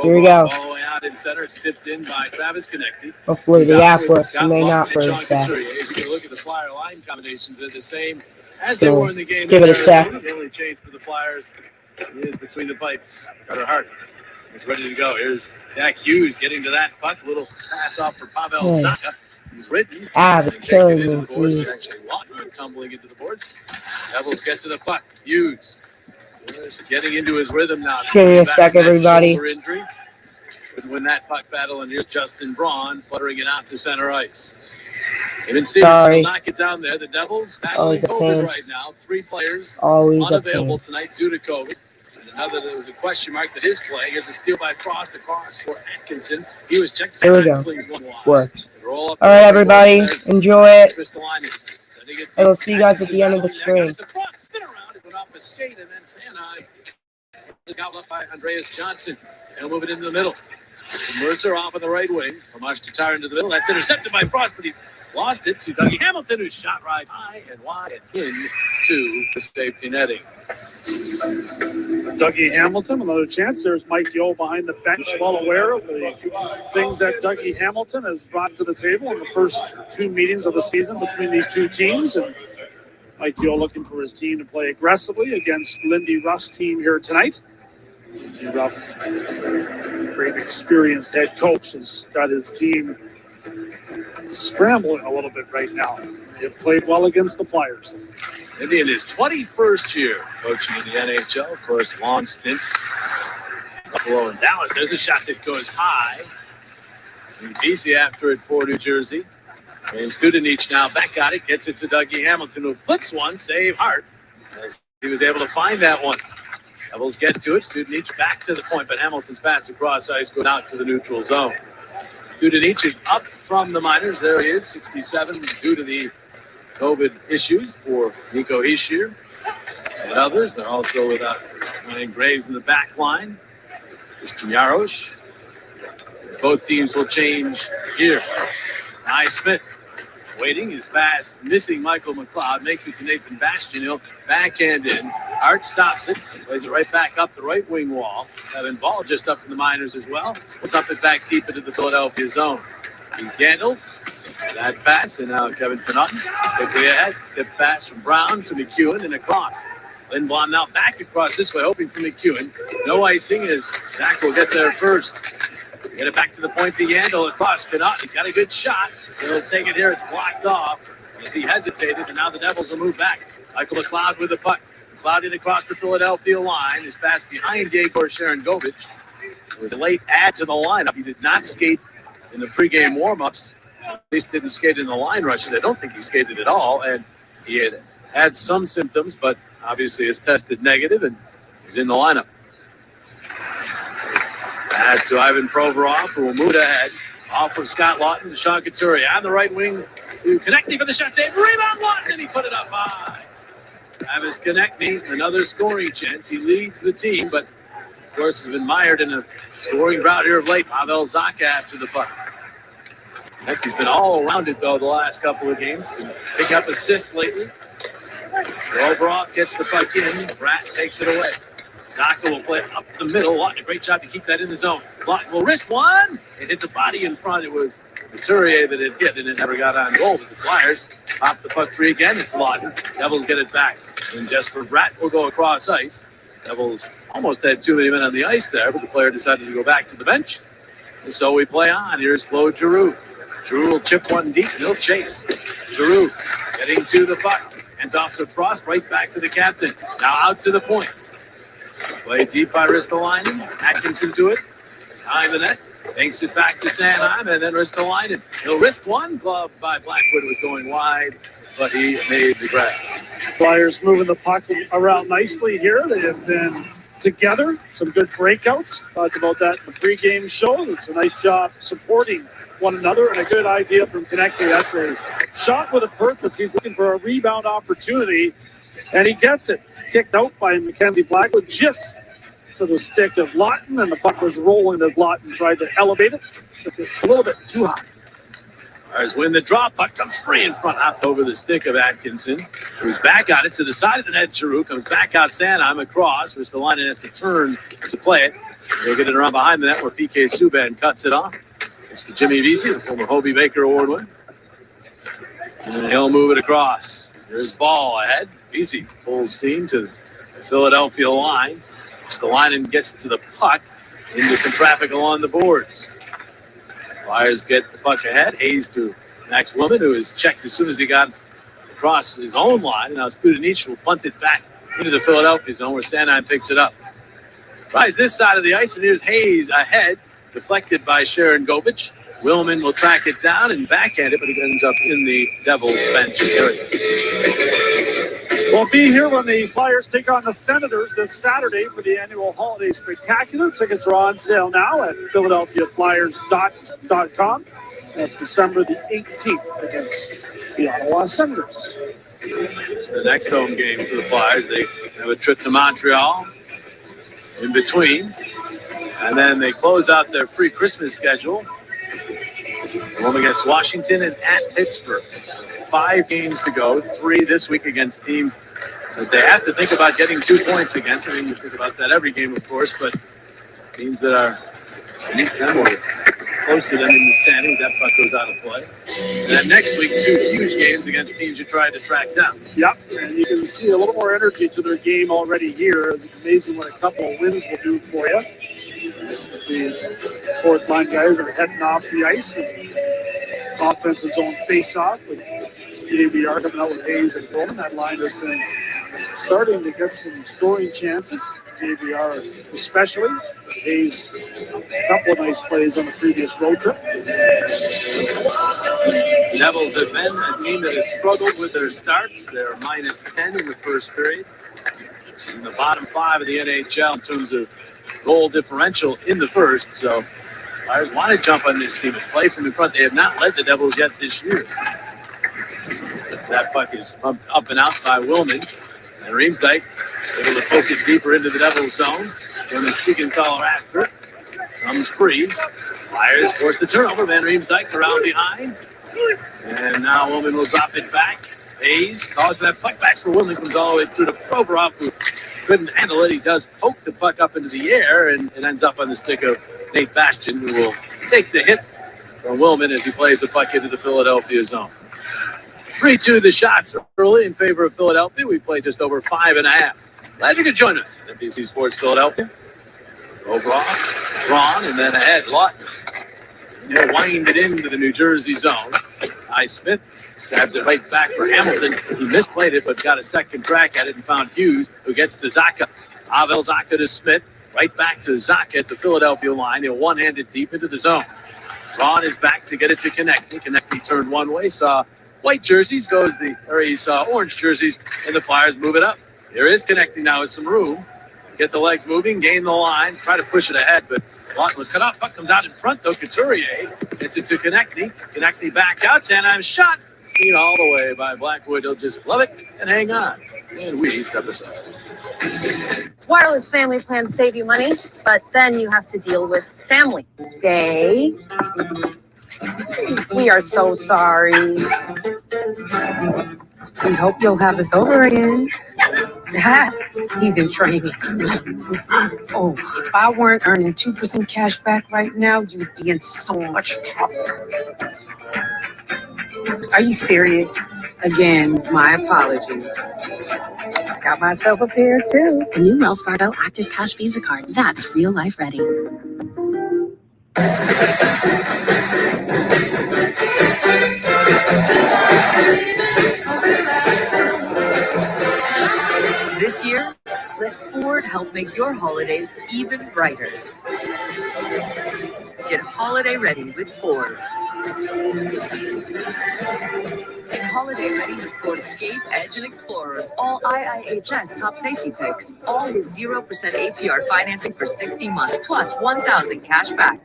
Here we go. All the way out in center. It's tipped in by Travis Konecny. Hopefully the app works. It may not for a sec. If you can look at the Flyer line combinations, they're the same as they were in the game. Give it a sec. The only change for the Flyers is between the pipes. Carter Hart is ready to go. Here's Jack Hughes getting to that puck. A little pass off for Pavel Zacha. He's written. Is killing me. Actually, Walker tumbling into the boards. Devils get to the puck. Hughes is getting into his rhythm now. Just give me a sec, everybody. Injury. Couldn't win that puck battle, and here's Justin Braun fluttering it out to center ice. Even Simmons will knock it down there. The Devils battling COVID right now. 3 players unavailable tonight due to COVID. And another that was a question mark that is playing. Here's a steal by Frost across for Atkinson. He was checked. Here we go. Works. All right, everybody. Enjoy it. I will see you guys at the end of the stream. Spin around. It went off a skate, and then Sanai is got up by Andreas Johnson. And move it into the middle. Mercer off on the right wing. From Tatar into the middle. That's intercepted by Frost, but he lost it to Dougie Hamilton, who shot right high and wide and into the safety netting. Dougie Hamilton, another chance. There's Mike Yeo behind the bench, well aware of the things that Dougie Hamilton has brought to the table in the first 2 meetings of the season between these 2 teams. And Mike Yeo looking for his team to play aggressively against Lindy Ruff's team here tonight. Lindy Ruff, great experienced head coach, has got his team scrambling a little bit right now. They've played well against the Flyers. Indy in his 21st year coaching in the NHL. Of course, long stints. Buffalo and Dallas. There's a shot that goes high. DC after it for New Jersey. James Studenich now back at it. Gets it to Dougie Hamilton, who flips one. Save Hart. As he was able to find that one. Devils get to it. Studenich back to the point, but Hamilton's pass across ice goes out to the neutral zone. Studenich is up from the minors. There he is, 67, due to the COVID issues for Nico Hischier and others. They're also without Ryan Graves in the back line. Christian Jarosz. Both teams will change here. Nye Smith waiting. His pass missing Michael McLeod. Makes it to Nathan Bastian. He'll backhand in. Hart stops it. Plays it right back up the right wing wall. Kevin Ball just up from the minors as well. We'll dump it back deep into the Philadelphia zone. He's Gandil. That pass, and now Kevin Connaughton quickly ahead. Tip pass from Brown to McEwen and across. Lindblom now back across this way, hoping for McEwen. No icing as Zach will get there first. Get it back to the point to Yandel across Connaughton. He's got a good shot. He'll take it here. It's blocked off as he hesitated, and now the Devils will move back. Michael McLeod with the puck. McLeod in across the Philadelphia line. His pass behind Yegor Sharangovich. It was a late add to the lineup. He did not skate in the pregame warm-ups. At least didn't skate in the line rushes. I don't think he skated at all, and he had some symptoms, but obviously has tested negative and is in the lineup. Pass to Ivan Provorov, who will move ahead. Off of Scott Lawton to Sean Couturier on the right wing to Konecny for the shot save. Rebound Lawton, and he put it up high. Travis Konecny, another scoring chance. He leads the team, but of course has been mired in a scoring drought here of late. Pavel Zacha after the puck. Konecny's been all around it, though, the last couple of games. Been picking up assists lately. Provorov gets the puck in. Bratt takes it away. Zacha will play up the middle. Lawton, a great job to keep that in the zone. Lawton will wrist one. It hits a body in front. It was Couturier that it hit, and it never got on goal. But the Flyers pop the puck free again. It's Lawton. Devils get it back. And Jesper Bratt will go across ice. Devils almost had too many men on the ice there, but the player decided to go back to the bench. And so we play on. Here's Claude Giroux. Giroux will chip one deep, and he'll chase. Giroux getting to the puck. Hands off to Frost, right back to the captain. Now out to the point. Played deep by Ristolainen. Atkinson to it. Behind the net. Banks it back to Sanheim, and then Ristolainen. He'll wrist one. Glove by Blackwood was going wide, but he made the grab. Flyers moving the puck around nicely here. They have been together. Some good breakouts. Talked about that in the pregame show. It's a nice job supporting one another, and a good idea from Konechny. That's a shot with a purpose. He's looking for a rebound opportunity, and he gets it. It's kicked out by Mackenzie Blackwood just to the stick of Lawton, and the puck was rolling as Lawton tried to elevate it. Took it a little bit too high. As when the draw puck comes free in front, hopped over the stick of Atkinson, who's back on it to the side of the net. Giroux comes back out Sanheim across, which the line has to turn to play it. They'll get it around behind the net where PK Subban cuts it off. It's to Jimmy Vesey, the former Hobie Baker Award winner. And he'll move it across. There's ball ahead. Vesey full steam to the Philadelphia line. The line gets to the puck into some traffic along the boards. Flyers get the puck ahead. Hayes to Max Willman, who is checked as soon as he got across his own line. Now Studenich will punt it back into the Philadelphia zone where Sanheim picks it up. Rise this side of the ice, and here's Hayes ahead, deflected by Sharon Govich. Willman will track it down and backhand it, but it ends up in the Devils bench area. We'll be here when the Flyers take on the Senators this Saturday for the annual Holiday Spectacular. Tickets are on sale now at PhiladelphiaFlyers.com. That's December the 18th against the Ottawa Senators. It's the next home game for the Flyers. They have a trip to Montreal in between. And then they close out their pre-Christmas schedule. Home against Washington and at Pittsburgh. 5 games to go, 3 this week against teams that they have to think about getting 2 points against. I mean, you think about that every game, of course, but teams that are beneath them or close to them in the standings, that puck goes out of play. And then next week, 2 huge games against teams you're trying to track down. Yep, and you can see a little more energy to their game already here. It's amazing what a couple of wins will do for you. The fourth line guys are heading off the ice. Offensive zone face-off with JVR coming out with Hayes and Bowman. That line has been starting to get some scoring chances. JVR especially. Hayes, a couple of nice plays on the previous road trip. The Devils have been a team that has struggled with their starts. They're minus 10 in the first period, which is in the bottom 5 of the NHL in terms of goal differential in the first. So Flyers want to jump on this team and play from in front. They have not led the Devils yet this year. That puck is pumped up and out by Willman. And Riemsdyk able to poke it deeper into the Devils zone. When the Siegenthaler after it comes free. Flyers force the turnover. Van Riemsdyk around behind. And now Willman will drop it back. Hayes calls for that puck back for Willman. Comes all the way through to Provorov, who couldn't handle it. He does poke the puck up into the air and it ends up on the stick of Nate Bastian, who will take the hit from Willman as he plays the puck into the Philadelphia zone. 3-2 the shots early in favor of Philadelphia. We played just over 5.5. Glad you could join us at NBC Sports Philadelphia. Overall, Braun, and then ahead, Lawton. And he'll wind it into the New Jersey zone. Smith stabs it right back for Hamilton. He misplayed it, but got a second crack at it and found Hughes, who gets to Zacha. Pavel Zacha to Smith. Right back to Zacha at the Philadelphia line. He'll one-hand it deep into the zone. Braun is back to get it to Konechny. Konechny turned one way, saw white jerseys, he saw orange jerseys, and the Flyers move it up. There is Konechny now with some room. Get the legs moving, gain the line, try to push it ahead, but Lawton was cut off. Puck comes out in front, though. Couturier gets it to Konechny. Konechny back out. Sanheim shot. Seen all the way by Blackwood. He'll just glove it and hang on. And we step aside. Wireless family plans save you money, but then you have to deal with family. Stay. We are so sorry. We hope you'll have us over again. He's in training. Oh, if I weren't earning 2% cash back right now, you'd be in so much trouble. Are you serious? Again, my apologies. Got myself a pair too. The new Wells Fargo Active Cash Visa card. That's real life ready. This year, let Ford help make your holidays even brighter. Get holiday ready with Ford. Get holiday ready with Ford Escape, Edge, and Explorer. All IIHS top safety picks. All with 0% APR financing for 60 months, plus $1,000 cash back.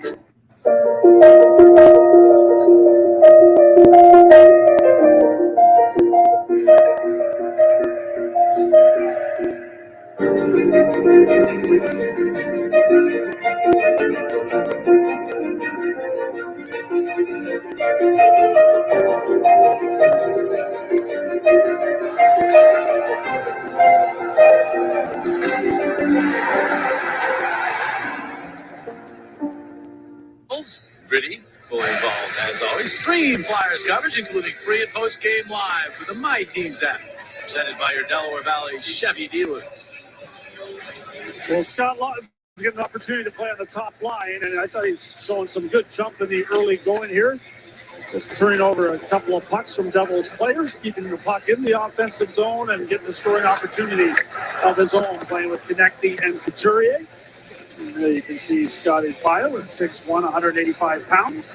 Gritty, fully involved as always. Stream Flyers coverage, including pre and post game live with the My Teams app, presented by your Delaware Valley Chevy dealer. Well, Scott Lawton's getting an opportunity to play on the top line, and I thought he's showing some good jump in the early going here. Just turning over a couple of pucks from Devils players, keeping the puck in the offensive zone and getting the scoring opportunity of his own, playing with Konechny and Couturier. And there you can see Scotty's bio at 6'1", 185 pounds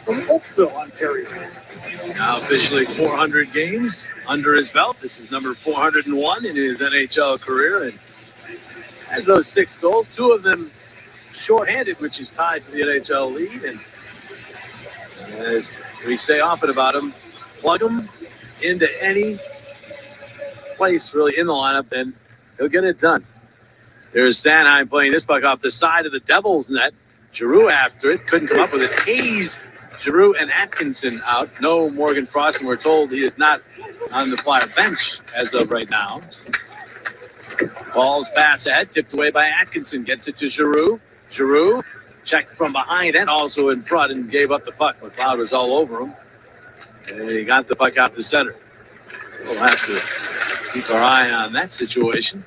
from Oakville, Ontario. Now officially 400 games under his belt. This is number 401 in his NHL career, and has those 6 goals, 2 of them shorthanded, which is tied for the NHL lead. And as we say often about him, plug him into any place really in the lineup, and he'll get it done. There's Sanheim playing this puck off the side of the Devils net. Giroux after it, couldn't come up with it. Hayes, Giroux, and Atkinson out. No Morgan Frost, and we're told he is not on the Flyer bench as of right now. Ball's pass ahead, tipped away by Atkinson. Gets it to Giroux. Giroux checked from behind and also in front and gave up the puck. McLeod was all over him. And he got the puck out to center. So we'll have to keep our eye on that situation.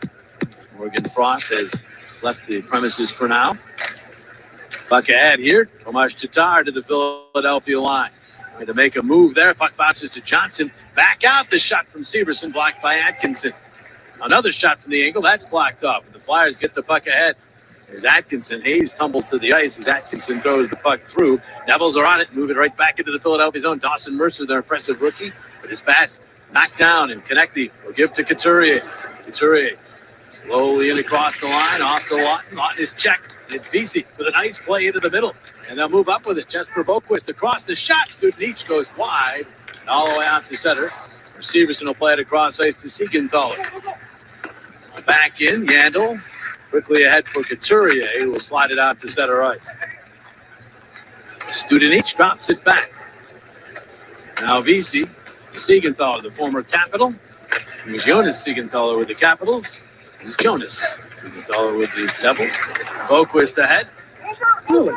Morgan Frost has left the premises for now. Puck ahead here. Tomas Tatar to the Philadelphia line. Trying to make a move there. Puck bounces to Johnson. Back out. The shot from Severson blocked by Atkinson. Another shot from the angle. That's blocked off. And the Flyers get the puck ahead. There's Atkinson. Hayes tumbles to the ice as Atkinson throws the puck through. Devils are on it. Move it right back into the Philadelphia zone. Dawson Mercer, their impressive rookie. But his pass knocked down, and Konechny will give to Couturier. Couturier slowly in across the line, off to Lawton. Lawton is checked. It's Vesey with a nice play into the middle. And they'll move up with it. Jesper Boquist across the shot. Studenic goes wide and all the way out to center. Severson will play it across ice to Siegenthaler. Back in, Yandel. Quickly ahead for Couturier, who will slide it out to center ice. Studenic drops it back. Now Vesey, Siegenthaler, the former Capital. It was Jonas Siegenthaler with the Capitals. It's Jonas Siegenthaler with the Devils. Boquist ahead. Really?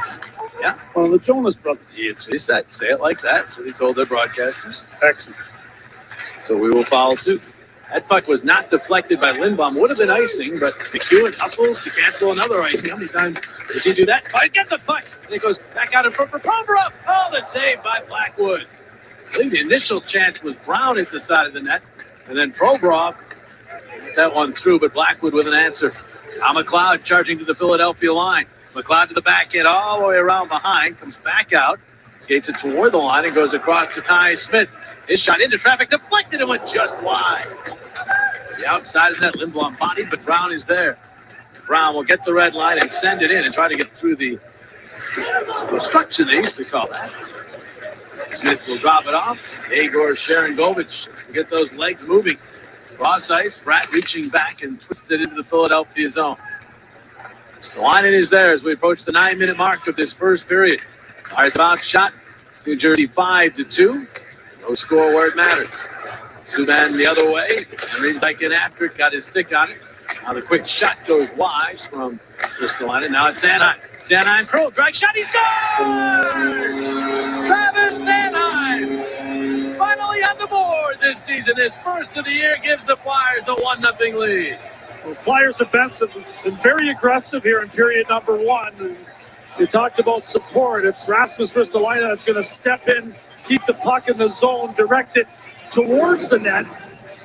Yeah. One of the Jonas brothers. That's what he said. Say it like that. That's what he told their broadcasters. Excellent. So we will follow suit. That puck was not deflected by Lindblom. Would have been icing, but McEwen hustles to cancel another icing. How many times does he do that? Oh, get the puck. And it goes back out in front for Provorov. Oh, the save by Blackwood. I believe the initial chance was Brown at the side of the net. And then Provorov got that one through, but Blackwood with an answer. Now McLeod charging to the Philadelphia line. McLeod to the back end, all the way around behind. Comes back out. Skates it toward the line and goes across to Ty Smith. His shot into traffic, deflected and went just wide. The outside of that, Lindblom bodied, but Brown is there. Brown will get the red line and send it in and try to get through the obstruction, they used to call that. Smith will drop it off. Igor Sharangovich looks to get those legs moving. Cross ice, Bratt reaching back and twisted into the Philadelphia zone. The line is there as we approach the 9-minute mark of this first period. Fires about shot. New Jersey 5-2. No score where it matters. Subban the other way. And Reeves like in after it, got his stick on it. Now the quick shot goes wide from Kristalainen. Now it's Sanheim. Sanheim curl, drag shot, he scores! Travis Sanheim! Finally on the board this season. His first of the year gives the Flyers the 1-0 lead. Well, Flyers defense have been very aggressive here in period number 1. You talked about support. It's Rasmus Ristolainen that's going to step in, keep the puck in the zone, direct it towards the net.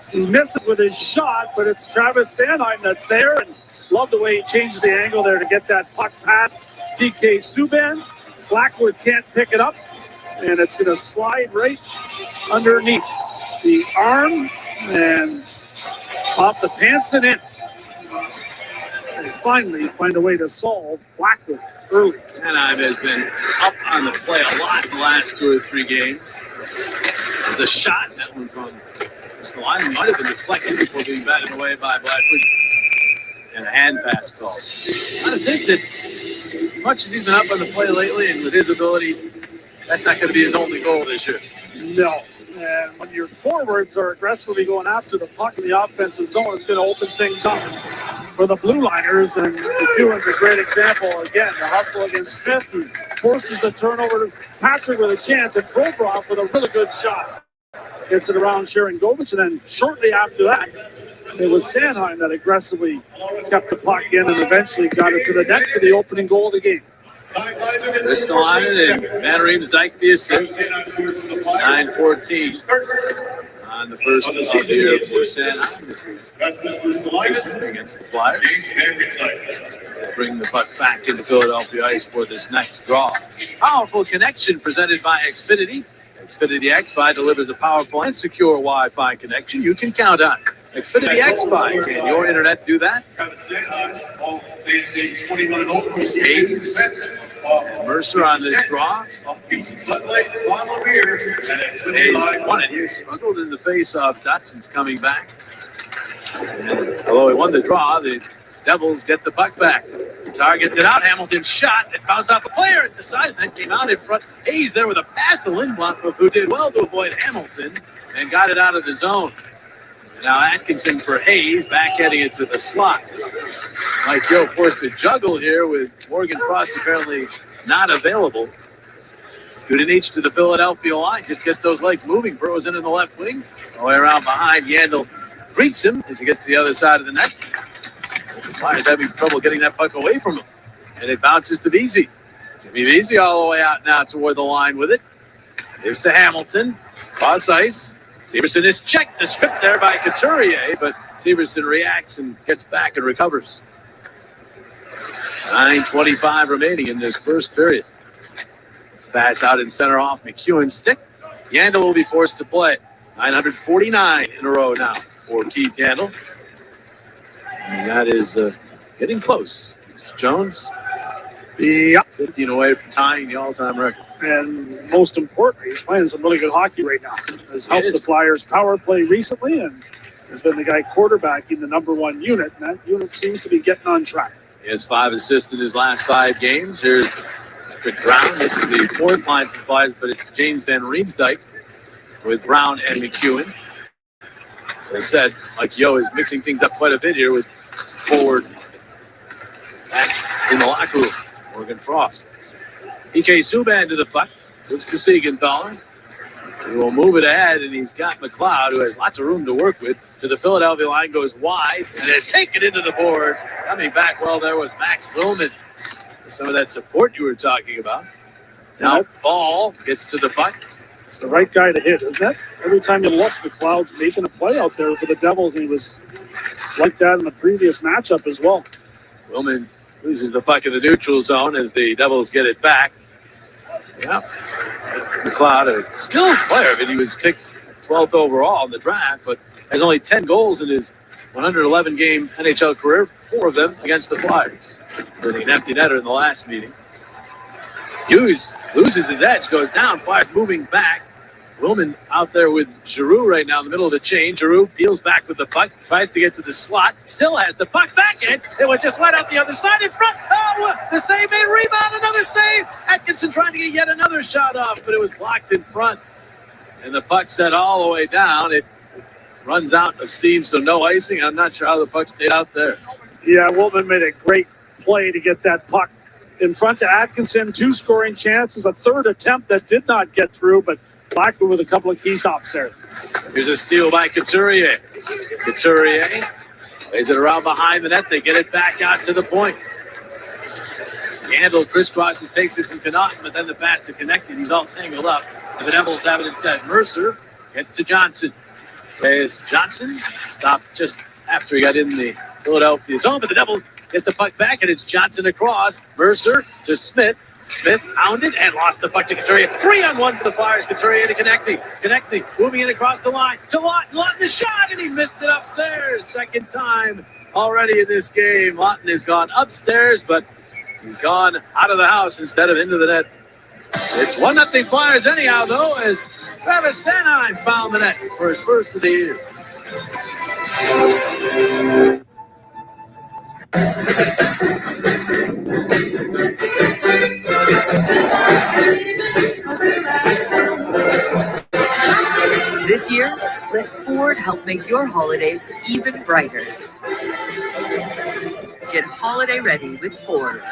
He misses with his shot, but it's Travis Sanheim that's there. And love the way he changes the angle there to get that puck past PK Subban. Blackwood can't pick it up, and it's going to slide right underneath the arm and off the pants and in. And finally find a way to solve Blackwood early. Anaheim has been up on the play a lot in the last 2 or 3 games. There's a shot, that one from the line might have been deflected before being batted away by Blackwood. And a hand pass call. I think that as much as he's been up on the play lately and with his ability, that's not going to be his only goal this year. No. And when your forwards are aggressively going after the puck in the offensive zone, it's going to open things up for the Blue Liners. And McEwen's a great example. Again, the hustle against Smith, who forces the turnover to Patrick with a chance, and Provorov with a really good shot. Gets it around Sharon Govich, and then shortly after that, it was Sanheim that aggressively kept the puck in and eventually got it to the net for the opening goal of the game. Bristol on it, and Van Riemsdyk the assist. 9-14 on the first of the year for Sanheim. This is Mason against the Flyers. They'll bring the puck back into Philadelphia ice for this next draw. Powerful connection presented by Xfinity. Xfinity X5 delivers a powerful and secure Wi-Fi connection you can count on. Xfinity X5, can your internet do that? Hayes and Mercer on this draw. Hayes won it. He struggled in the face-off. Dotson's coming back. And although he won the draw, the Devils get the puck back. Tar gets it out. Hamilton shot. It bounced off a player at the side and then came out in front. Hayes there with a pass to Lindblom, who did well to avoid Hamilton and got it out of the zone. Now Atkinson for Hayes, backhanding it to the slot. Mike Yeo forced to juggle here with Morgan Frost apparently not available. Studenich to the Philadelphia line. Just gets those legs moving. Burrows in the left wing. All the way around behind. Yandel greets him as he gets to the other side of the net. The Flyers having trouble getting that puck away from him. And it bounces to Vesey. Jimmy Vesey all the way out now toward the line with it. Gives to Hamilton. Cross ice. Severson is checked. The strip there by Couturier, but Severson reacts and gets back and recovers. 9:25 remaining in this first period. This pass out in center off McEwen's stick. Yandel will be forced to play. 949 in a row now for Keith Yandel. And that is getting close. Mr. Jones, 15 away from tying the all-time record. And most importantly, he's playing some really good hockey right now. Has helped the Flyers power play recently and has been the guy quarterbacking the number one unit. And that unit seems to be getting on track. He has 5 assists in his last 5 games. Here's Patrick Brown. This is the fourth line for the Flyers, but it's James Van Riemsdyk with Brown and McEwen. As I said, Mike Yeo is mixing things up quite a bit here with forward back in the locker room. Morgan Frost. PK Subban to the puck. Looks to Siegenthaler. He will move it ahead, and he's got McLeod, who has lots of room to work with. To the Philadelphia line, goes wide, and has taken into the boards. Coming back well there was Max Willman. Some of that support you were talking about. Now Ball gets to the puck. It's the right guy to hit, isn't it? Every time you look, McLeod's making a play out there for the Devils, and he was like that in the previous matchup as well. Willman loses the puck in the neutral zone as the Devils get it back. Yeah. McLeod, a skilled player, but he was picked 12th overall in the draft, but has only 10 goals in his 111-game NHL career, 4 of them against the Flyers. Including an empty netter in the last meeting. Hughes loses his edge, goes down, Flyers moving back. Willman out there with Giroux right now in the middle of the chain. Giroux peels back with the puck, tries to get to the slot, still has the puck back in it. It was just right out the other side in front. Oh, the save made, rebound, another save. Atkinson trying to get yet another shot off, but it was blocked in front. And the puck set all the way down. It runs out of steam, so no icing. I'm not sure how the puck stayed out there. Yeah, Willman made a great play to get that puck in front to Atkinson. 2 scoring chances, a third attempt that did not get through, but Blackwood with a couple of key stops there. Here's a steal by Couturier. Couturier lays it around behind the net. They get it back out to the point. Yandel crisscrosses, takes it from Connaughton, but then the pass to Connected. He's all tangled up. And the Devils have it instead. Mercer gets to Johnson. As Johnson stopped just after he got in the Philadelphia zone, but the Devils get the puck back, and it's Johnson across. Mercer to Smith. Smith pounded and lost the puck to Couturier. 3-on-1 for the Flyers. Couturier to Konechny. Konechny moving in across the line to Lawton. Lawton the shot, and he missed it upstairs. Second time already in this game. Lawton has gone upstairs, but he's gone out of the house instead of into the net. It's 1-0 Flyers anyhow, though, as Travis Sanheim found the net for his first of the year. This year, let Ford help make your holidays even brighter. Get holiday ready with Ford.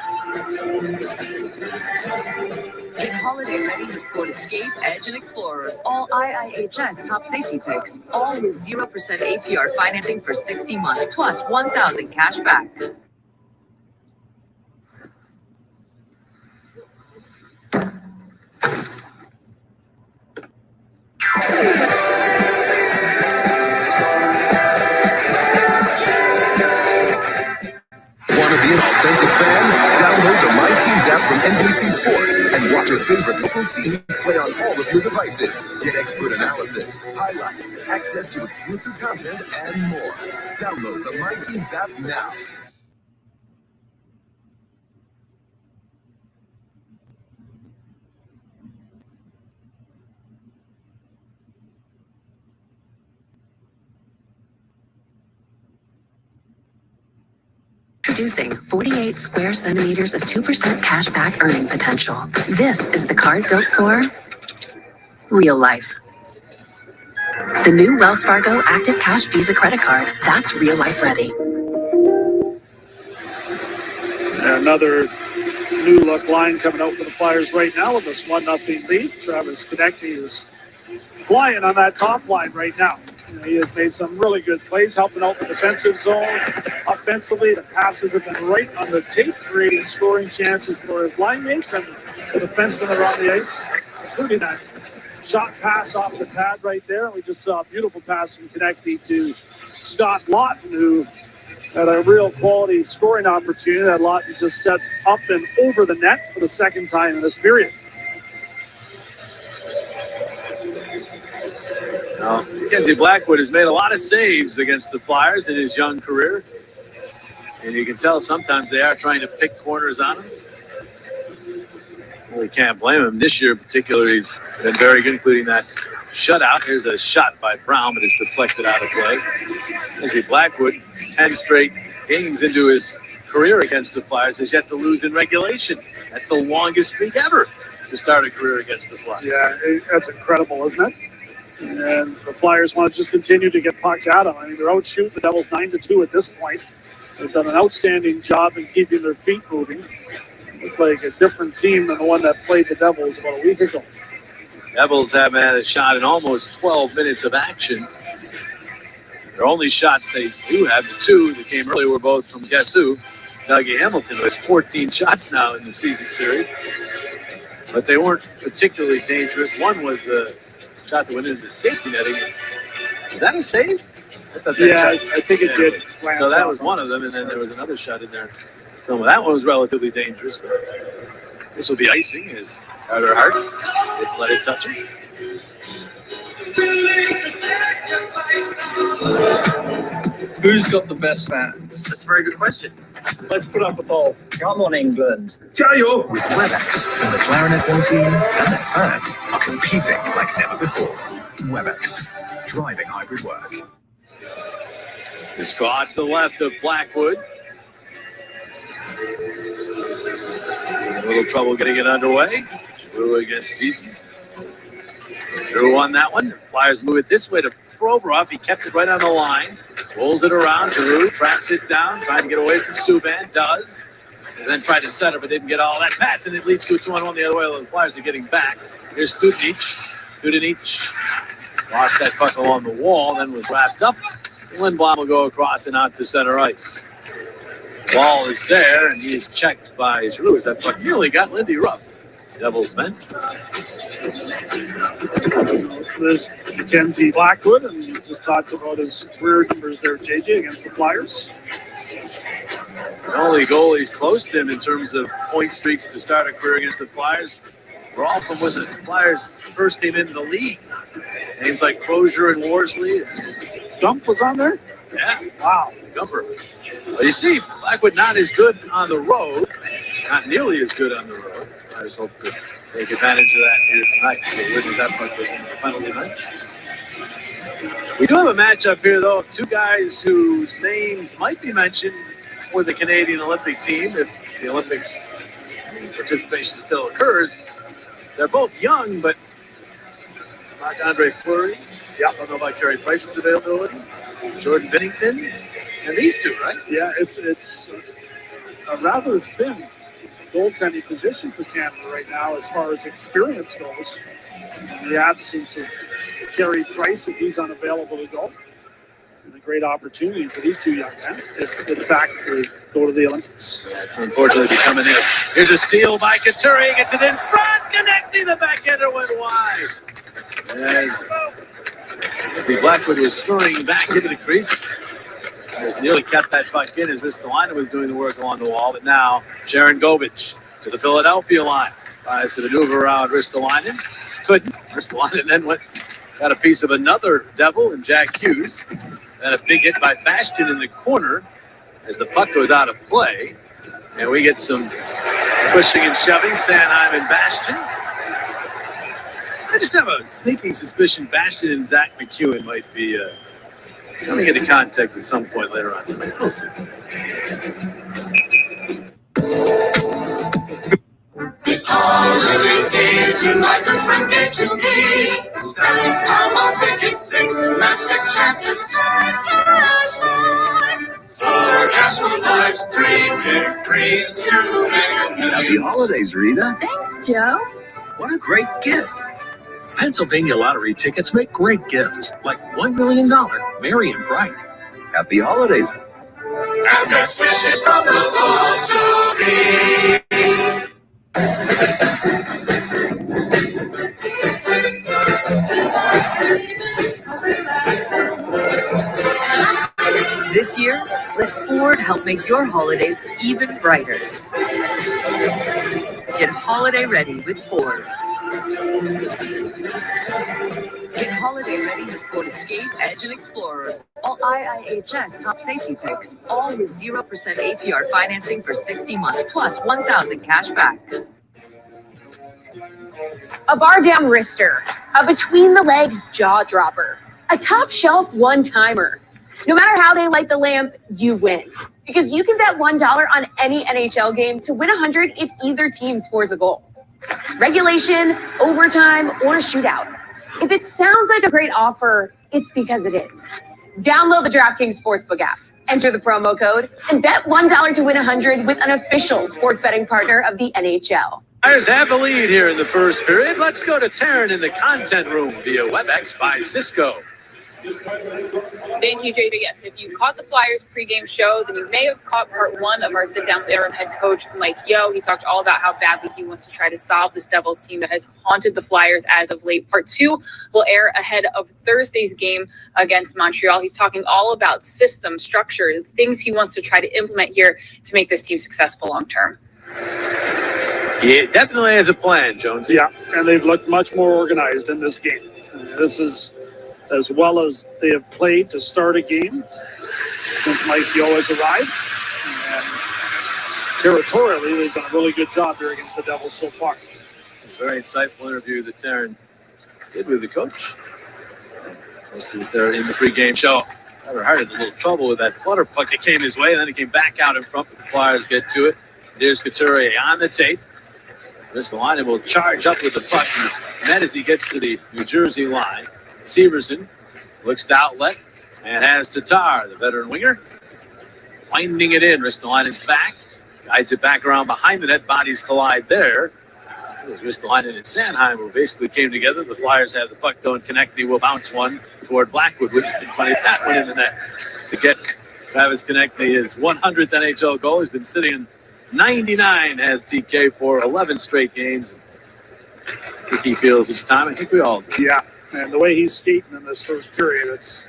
Get holiday ready with Ford Escape, Edge, and Explorer. All IIHS top safety picks. All with 0% APR financing for 60 months, plus $1,000 cash back. Want to be an authentic fan? Download the My Teams app from NBC Sports and watch your favorite local teams play on all of your devices. Get expert analysis, highlights, access to exclusive content, and more. Download the My Teams app now. Introducing 48 square centimeters of 2% cash back earning potential. This is the card built for real life. The new Wells Fargo Active Cash Visa credit card. That's real life ready. Another new look line coming out for the Flyers right now with this 1-0 lead. Travis Konechny is flying on that top line right now. He has made some really good plays, helping out the defensive zone. Offensively, the passes have been right on the tape, creating scoring chances for his line mates and the defensemen around the ice, including that shot pass off the pad right there. We just saw a beautiful pass from Konechny to Scott Lawton, who had a real quality scoring opportunity that Lawton just set up and over the net for the second time in this period. Now, Mackenzie Blackwood has made a lot of saves against the Flyers in his young career. And you can tell sometimes they are trying to pick corners on him. Really can't blame him. This year in particular, he's been very good, including that shutout. Here's a shot by Brown, but it's deflected out of play. Mackenzie Blackwood, 10 straight games into his career against the Flyers, has yet to lose in regulation. That's the longest streak ever to start a career against the Flyers. Yeah, that's incredible, isn't it? And the Flyers want to just continue to get pucks at them. I mean, they're out shooting the Devils 9-2 at this point. They've done an outstanding job in keeping their feet moving. Looks like a different team than the one that played the Devils about a week ago. Devils haven't had a shot in almost 12 minutes of action. Their only shots they do have, the two that came earlier, were both from guess who? Dougie Hamilton, who has 14 shots now in the season series. But they weren't particularly dangerous. One was a shot that went into the safety netting. Is that a save? I think it did. So that was one of them, and then there was another shot in there. So that one was relatively dangerous. But this will be icing as Carter Hart didn't let it touch him. Who's got the best fans? That's a very good question. Let's put up a poll. Come on, England. Jayo! With WebEx and the Clarinet One team and their fans are competing like never before. WebEx, driving hybrid work. The draw to the left of Blackwood. A little trouble getting it underway. Drew against Beeson. Drew won that one. The Flyers move it this way to Provorov. He kept it right on the line. Rolls it around. Giroux tracks it down, trying to get away from Subban. Does. And then tried to set it, but didn't get all that pass. And it leads to a 2-on-1 the other way. The Flyers are getting back. Here's Studenic. Lost that puck along the wall, then was wrapped up. Lindblom will go across and out to center ice. Ball is there, and he is checked by Giroux. That puck nearly got Lindy Ruff. Devils bench. There's Mackenzie Blackwood, and we just talked about his career numbers there, JJ, against the Flyers. The only goalies close to him in terms of point streaks to start a career against the Flyers were all from when the Flyers first came into the league. Names like Crozier and Worsley. Gump was on there? Yeah. Wow. Gumper. Well, you see, Blackwood not as good on the road. Not nearly as good on the road. I just hope to take advantage of that here tonight. The Wizards have much this in the penalty night. We do have a matchup here, though, of two guys whose names might be mentioned for the Canadian Olympic team if the Olympics participation still occurs. They're both young, but Marc-Andre Fleury. Yeah, I don't know about Carey Price's availability. Jordan Binnington. And these two, right? Yeah, it's a rather thin goaltending position for Canada right now as far as experience goes. In the absence of Carey Price, if he's unavailable to go. And a great opportunity for these two young men, if in fact they go to the Olympics. Yeah, it's unfortunately becoming it. Here's a steal by Couturier, gets it in front, connecting, the backhander went wide. As Blackwood was scurrying back into the crease. Has nearly kept that puck in as Ristolainen was doing the work along the wall, but now Sharon Govich to the Philadelphia line. Tries to maneuver around Ristolainen. Couldn't. Ristolainen then got a piece of another Devil and Jack Hughes. And a big hit by Bastion in the corner as the puck goes out of play. And we get some pushing and shoving, Sanheim and Bastion. I just have a sneaking suspicion Bastion and Zach McEwen might be coming into contact at some point later on tonight. We'll see. This holiday season, my good friend gave to me. Selling Paramount tickets, 6 match 6 chances. 4 cash for lives, 3 pick 3s to make a million. Happy holidays, Rita. Thanks, Joe. What a great gift. Pennsylvania lottery tickets make great gifts, like $1 million, Merry and Bright. Happy holidays. And best wishes from the world to me. This year, let Ford help make your holidays even brighter. Get holiday ready with Ford. Get holiday ready with Ford Escape, Edge, and Explorer. All IIHS top safety picks. All with 0% APR financing for 60 months, plus $1,000 cash back. A bar down wrister, a between the legs jaw dropper, a top shelf one timer. No matter how they light the lamp, you win. Because you can bet $1 on any NHL game to win $100 if either team scores a goal. Regulation, overtime, or shootout. If it sounds like a great offer, it's because it is. Download the DraftKings Sportsbook app, enter the promo code, and bet $1 to win $100 with an official sports betting partner of the NHL. Flyers have the lead here in the first period. Let's go to Taryn in the content room via WebEx by Cisco. Thank you, JJ. Yes, if you caught the Flyers pregame show, then you may have caught part 1 of our sit-down with interim head coach Mike Yeo. He talked all about how badly he wants to try to solve this Devils team that has haunted the Flyers as of late. Part 2 will air ahead of Thursday's game against Montreal. He's talking all about system, structure, things he wants to try to implement here to make this team successful long-term. He definitely has a plan, Jones. Yeah, and they've looked much more organized in this game. This is as well as they have played to start a game since Mike Yeo has arrived. And territorially, they've done a really good job here against the Devils so far. Very insightful interview that Taryn did with the coach. So, they're in the pregame show. Never had a little trouble with that flutter puck that came his way, and then it came back out in front, but the Flyers get to it. Here's Couturier on the tape. Ristolainen will charge up with the puck. He's met as he gets to the New Jersey line. Severson looks to outlet and has Tatar, the veteran winger, winding it in. Ristolainen's back, guides it back around behind the net. Bodies collide there. It was Ristolainen and Sanheim who basically came together. The Flyers have the puck though, and Konechny will bounce one toward Blackwood. Wouldn't have been funny if that went in the net to get Travis Konechny his 100th NHL goal. He's been sitting in 99 as TK for 11 straight games. I think he feels it's time. I think we all do. Yeah. And the way he's skating in this first period, it's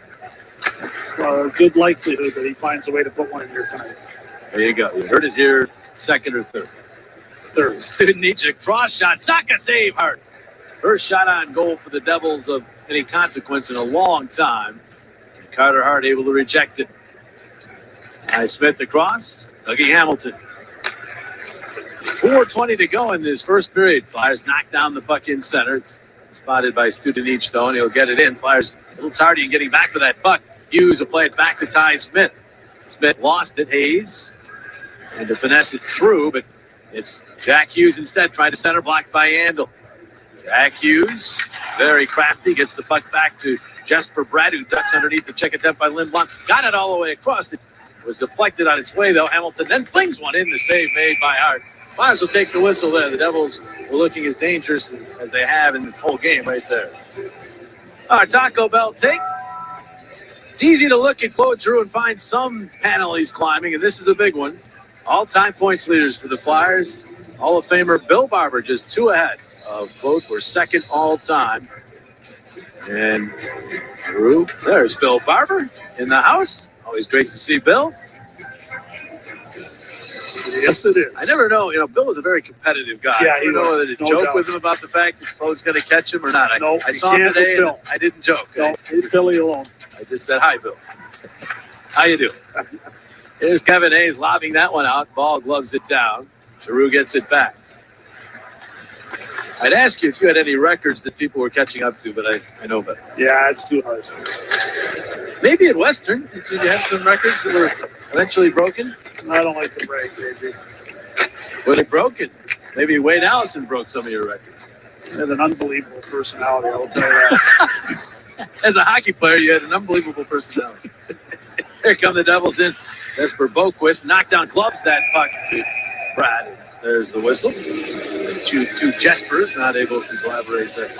a good likelihood that he finds a way to put one in here tonight. There you go. You heard it here, second or third. Third. Studenic cross shot. Saka save hard. First shot on goal for the Devils of any consequence in a long time. And Carter Hart able to reject it. Smith across. Dougie Hamilton. 4:20 to go in this first period. Flyers knock down the puck in center. It's spotted by Studenic, though, and he'll get it in. Flyers a little tardy in getting back for that puck. Hughes will play it back to Ty Smith. Smith lost it. Hayes. And to finesse it through, but it's Jack Hughes instead trying to center, blocked by Yandel. Jack Hughes, very crafty, gets the puck back to Jesper Bratt, who ducks underneath the check attempt by Lindblom. Got it all the way across. It was deflected on its way, though. Hamilton then flings one in, the save made by Hart. Flyers will take the whistle there. The Devils were looking as dangerous as they have in this whole game right there. Our Taco Bell take. It's easy to look at Claude Giroux and find some panel he's climbing, and this is a big one. All-time points leaders for the Flyers. Hall of Famer Bill Barber just 2 ahead of Claude for second all-time. And Giroux, there's Bill Barber in the house. Always great to see Bill. Yes, it is. I never know. Bill was a very competitive guy. Yeah, I don't know whether to joke with him about the fact that Claude's going to catch him or not. I saw him today, and I didn't joke. No, leave Billy alone. I just said, hi, Bill. How you doing? Here's Kevin Hayes lobbing that one out. Ball gloves it down. Giroux gets it back. I'd ask you if you had any records that people were catching up to, but I know better. Yeah, it's too hard. Maybe at Western. Did you have some records that were eventually broken? I don't like to brag, baby. Were they broken? Maybe Wade Allison broke some of your records. You had an unbelievable personality, I will tell you that. As a hockey player, you had an unbelievable personality. Here come the Devils in. Jesper Boquist knocked down gloves that puck to Brad. There's the whistle. Two Jespers not able to collaborate there.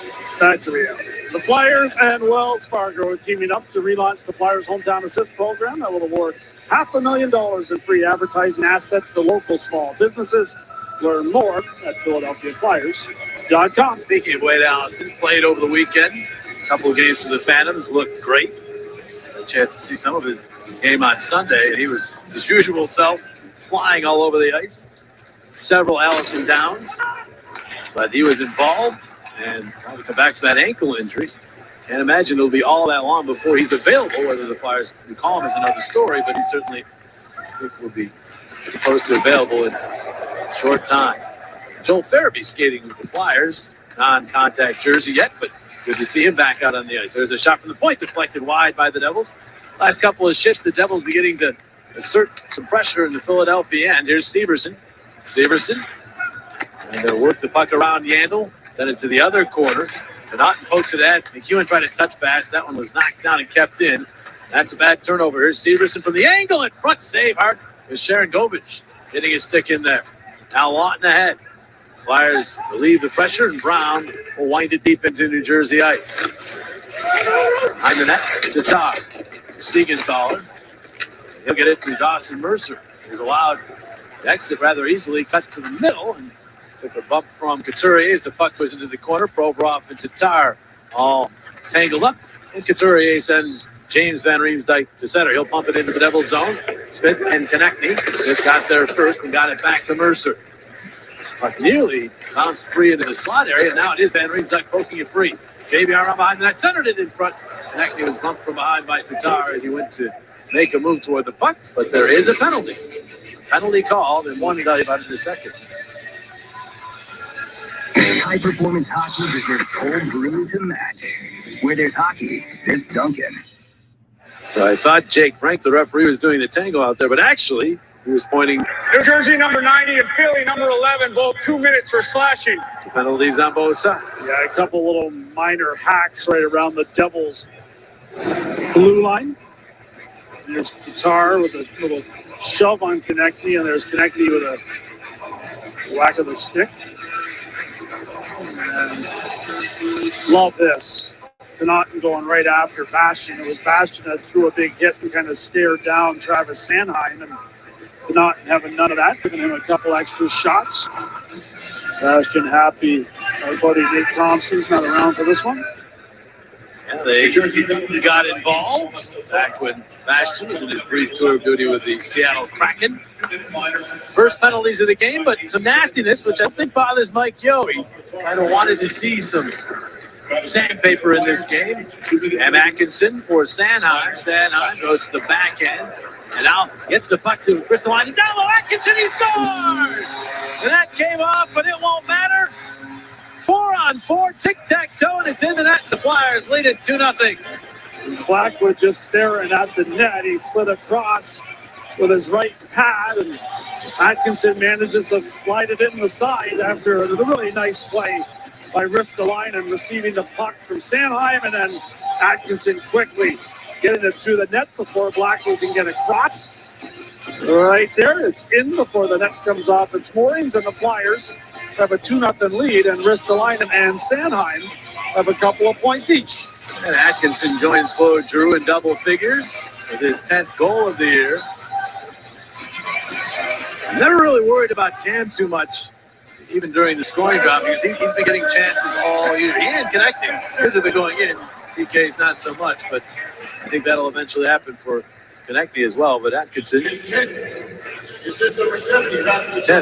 Back to reality. The Flyers and Wells Fargo are teaming up to relaunch the Flyers Hometown Assist program that will award $500,000 in free advertising assets to local small businesses. Learn more at PhiladelphiaFlyers.com. Speaking of Wade Allison, played over the weekend. A couple of games for the Phantoms, looked great. Had a chance to see some of his game on Sunday, and he was his usual self, flying all over the ice. Several Allison downs, but he was involved and trying to come back from that ankle injury. Can't imagine it'll be all that long before he's available. Whether the Flyers recall him is another story, but he certainly, I think, will be close to available in a short time. Joel Farabee skating with the Flyers, non-contact jersey yet, but good to see him back out on the ice. There's a shot from the point, deflected wide by the Devils. Last couple of shifts, the Devils beginning to assert some pressure in the Philadelphia end. Here's Severson. And they'll work the puck around Yandel, send it to the other corner. Connaughton pokes it at McEwen, tried to touch pass. That one was knocked down and kept in. That's a bad turnover. Here's Severson from the angle in front. Save hard with Sharon Govich getting his stick in there. Now Lawton ahead. Flyers relieve the pressure, and Brown will wind it deep into New Jersey ice. Behind the net to Todd. Siegenthaler. He'll get it to Dawson Mercer. He was allowed to exit rather easily. Cuts to the middle and took a bump from Couturier as the puck was into the corner. Provorov and Tatar all tangled up. And Couturier sends James Van Riemsdyk to center. He'll pump it into the Devils zone. Smith and Konechny. Smith got there first and got it back to Mercer. Puck nearly bounced free into the slot area. Now it is Van Riemsdyk poking it free. JVR on behind the net, centered it in front. Konechny was bumped from behind by Tatar as he went to make a move toward the puck. But there is a penalty. Penalty called, and one tell you about it in a second. High-performance hockey deserves cold brewing to match. Where there's hockey, there's Dunkin'. So I thought Jake Frank, the referee, was doing the tango out there, but actually he was pointing. New Jersey number 90 and Philly number 11, both 2 minutes for slashing. The penalties on both sides. Yeah, a couple little minor hacks right around the Devils' blue line. There's Tatar with a little shove on Konechny, and there's Konechny with a whack of the stick. And love this. Connaughton going right after Bastian. It was Bastian that threw a big hit and kind of stared down Travis Sanheim, and Connaughton having none of that, giving him a couple extra shots. Bastian happy. Our buddy Nate Thompson's not around for this one. Yeah, they got involved back when Bastian was in his brief tour of duty with the Seattle Kraken. First penalties of the game, but some nastiness, which I think bothers Mike Yeo. He kind of wanted to see some sandpaper in this game. And Atkinson for Sanheim. Sanheim goes to the back end and now gets the puck to Ristolainen. Down low, Atkinson, he scores! And that came off, but it won't matter. 4-on-4, tic-tac-toe, and it's in the net. The Flyers lead it 2-0. Blackwood just staring at the net. He slid across with his right pad, and Atkinson manages to slide it in the side after a really nice play by Ristolainen receiving the puck from Sanheim, and then Atkinson quickly getting it through the net before Blackwood can get across. Right there, it's in before the net comes off its moorings, and the Flyers have a 2-0 lead, and Ristolainen and Sanheim have a couple of points each. And Atkinson joins Claude Giroux in double figures with his 10th goal of the year. I'm never really worried about Cam too much, even during the scoring drought, because he's been getting chances all year and connecting. His have been going in. PK's not so much, but I think that'll eventually happen for Konechny as well. But Atkinson, 10,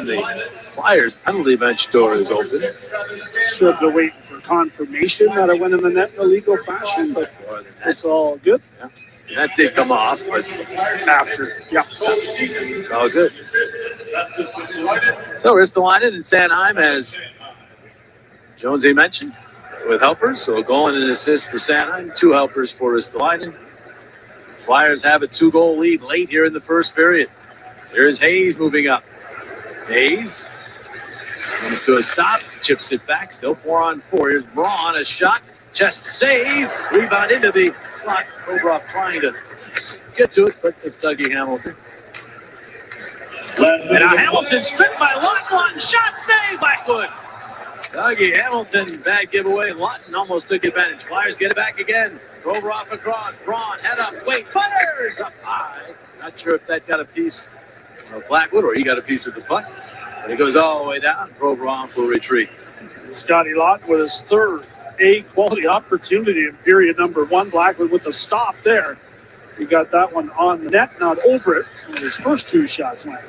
the Flyers penalty bench door is open. Sure, if they're waiting for confirmation that it went in the net in a legal fashion, but it's all good. Yeah. That did come off, but after, yeah. It's all good. So Ristolainen and Sanheim, as Jonesy mentioned, with helpers. So a goal and an assist for Sanheim, 2 helpers for Ristolainen. Flyers have a 2-goal lead late here in the first period. Here's Hayes moving up. Hayes comes to a stop, chips it back, still 4-on-4. Here's Braun, a shot, chest save, rebound into the slot. Kobrov trying to get to it, but it's Dougie Hamilton. And now Hamilton stripped by Lawton, shot save, Blackwood. Dougie Hamilton, bad giveaway. Lawton almost took advantage. Flyers get it back again. Kobrov across, Braun, head up, wait, fires up high. Not sure if that got a piece of Blackwood or he got a piece of the puck. But it goes all the way down. Provorov will retreat. Scotty Lawton with his third A-quality opportunity in period number 1. Blackwood with the stop there. He got that one on the net, not over it. His first 2 shots went.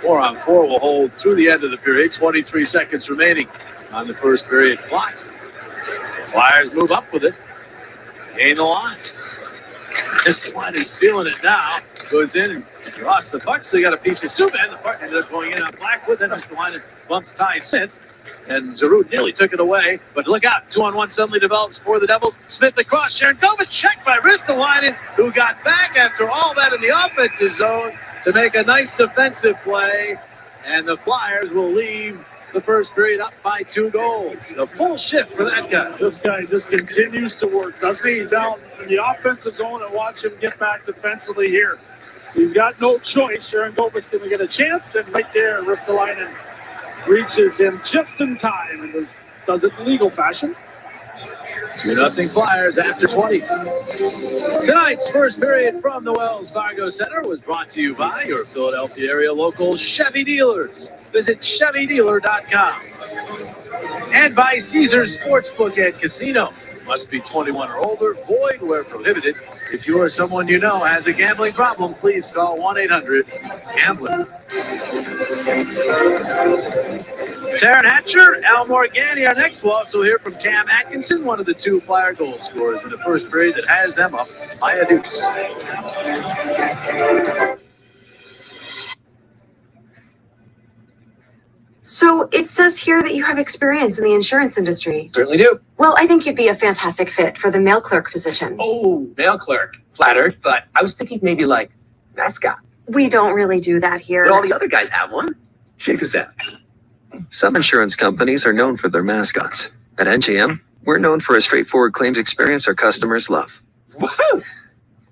4-on-4 will hold through the end of the period. 23 seconds remaining on the first period clock. The Flyers move up with it. Gain the line. Ristolainen's feeling it now. Goes in and lost the puck, so he got a piece of soup, and the puck ended up going in on Blackwood. Then Ristolainen bumps Ty Smith, and Giroux nearly took it away. But look out, 2-on-1 suddenly develops for the Devils. Smith across, Sharon Govich checked by Ristolainen, who got back after all that in the offensive zone to make a nice defensive play. And the Flyers will leave the first period up by 2 goals. A full shift for that guy. This guy just continues to work, doesn't he? He's down in the offensive zone, and watch him get back defensively here. He's got no choice. Sharon Govich's going to get a chance, and right there, Ristolainen reaches him just in time and does it in legal fashion. 2-0 Flyers after 20. Tonight's first period from the Wells Fargo Center was brought to you by your Philadelphia area local Chevy dealers. Visit ChevyDealer.com. And by Caesars Sportsbook and Casino. Must be 21 or older, void where prohibited. If you or someone you know has a gambling problem, please call 1-800-GAMBLER. Taryn Hatcher, Al Morgani are next. We'll also hear from Cam Atkinson, one of the 2 Flyer goal scorers in the first period that has them up by a deuce. So it says here that you have experience in the insurance industry. Certainly do. Well, I think you'd be a fantastic fit for the mail clerk position. Oh, mail clerk. Flattered, but I was thinking maybe like mascot. We don't really do that here. But all the other guys have one. Check this out. Some insurance companies are known for their mascots. At NJM, we're known for a straightforward claims experience our customers love. Woohoo!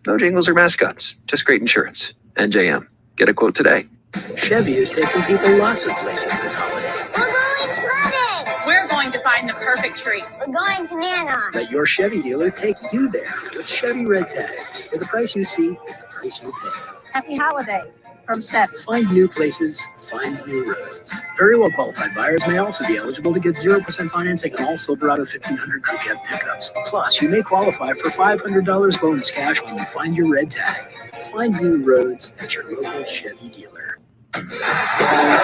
No jingles or mascots, just great insurance. NJM. Get a quote today. Chevy is taking people lots of places this holiday. We're going sledding! We're going to find the perfect tree. We're going to Nana. Let your Chevy dealer take you there with Chevy Red Tags, where the price you see is the price you pay. Happy holiday. upset. Find new places, find new roads. Very well qualified buyers may also be eligible to get 0% financing on all Silverado 1500 crew cab pickups. Plus, you may qualify for $500 bonus cash when you find your red tag. Find new roads at your local Chevy dealer.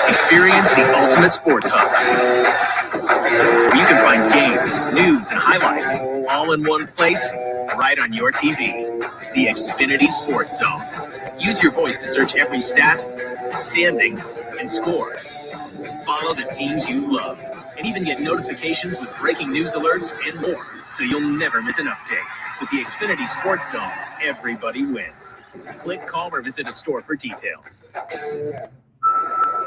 Experience the ultimate sports hub, where you can find games, news, and highlights all in one place, right on your TV. The Xfinity Sports Zone. Use your voice to search every stat, standing, and score. Follow the teams you love, and even get notifications with breaking news alerts and more, so you'll never miss an update. With the Xfinity Sports Zone, everybody wins. Click, call, or visit a store for details.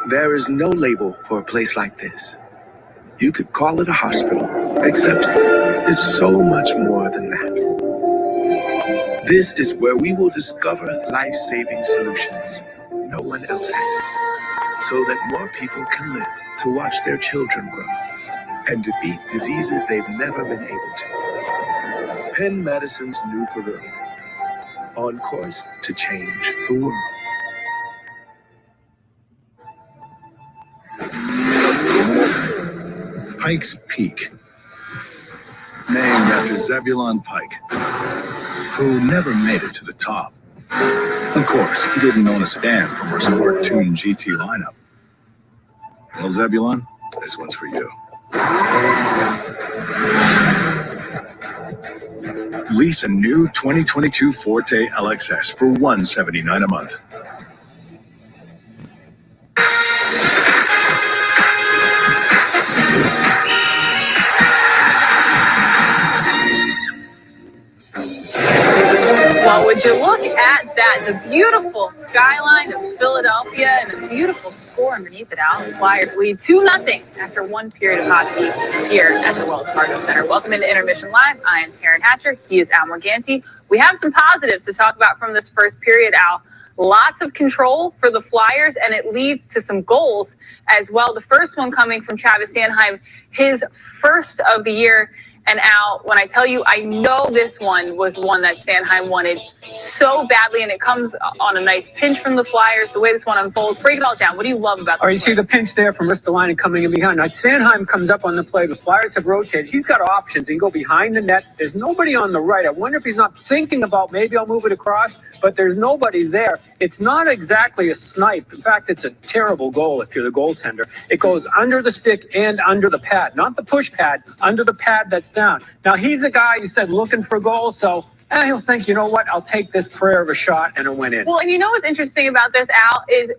There is no label for a place like this. You could call it a hospital, except it's so much more than that. This is where we will discover life-saving solutions no one else has, so that more people can live to watch their children grow and defeat diseases they've never been able to. Penn Medicine's new pavilion, on course to change the world. Pike's Peak, named after Zebulon Pike, who never made it to the top. Of course, he didn't own a sedan from our sport-tuned GT lineup. Well, Zebulon, this one's for you. Lease a new 2022 Forte LXS for $179 a month. Well, would you look at that? The beautiful skyline of Philadelphia and a beautiful score underneath it. Al, the Flyers lead 2-0 after one period of hockey here at the Wells Fargo Center. Welcome into Intermission Live. I am Taryn Hatcher. He is Al Morganti. We have some positives to talk about from this first period, Al. Lots of control for the Flyers, and it leads to some goals as well. The first one coming from Travis Sanheim, his first of the year. And Al, when I tell you, I know this one was one that Sanheim wanted so badly, and it comes on a nice pinch from the Flyers, the way this one unfolds. Break it all down. What do you love about this? You see the pinch there from Ristolainen coming in behind. Now, Sanheim comes up on the play. The Flyers have rotated. He's got options. He can go behind the net. There's nobody on the right. I wonder if he's not thinking about maybe I'll move it across, but there's nobody there. It's not exactly a snipe. In fact, it's a terrible goal if you're the goaltender. It goes under the stick and under the pad, not the push pad, under the pad that's down. Now, he's a guy you said looking for goals, so he'll think, you know what, I'll take this prayer of a shot, and it went in. Well, and you know what's interesting about this, Al, is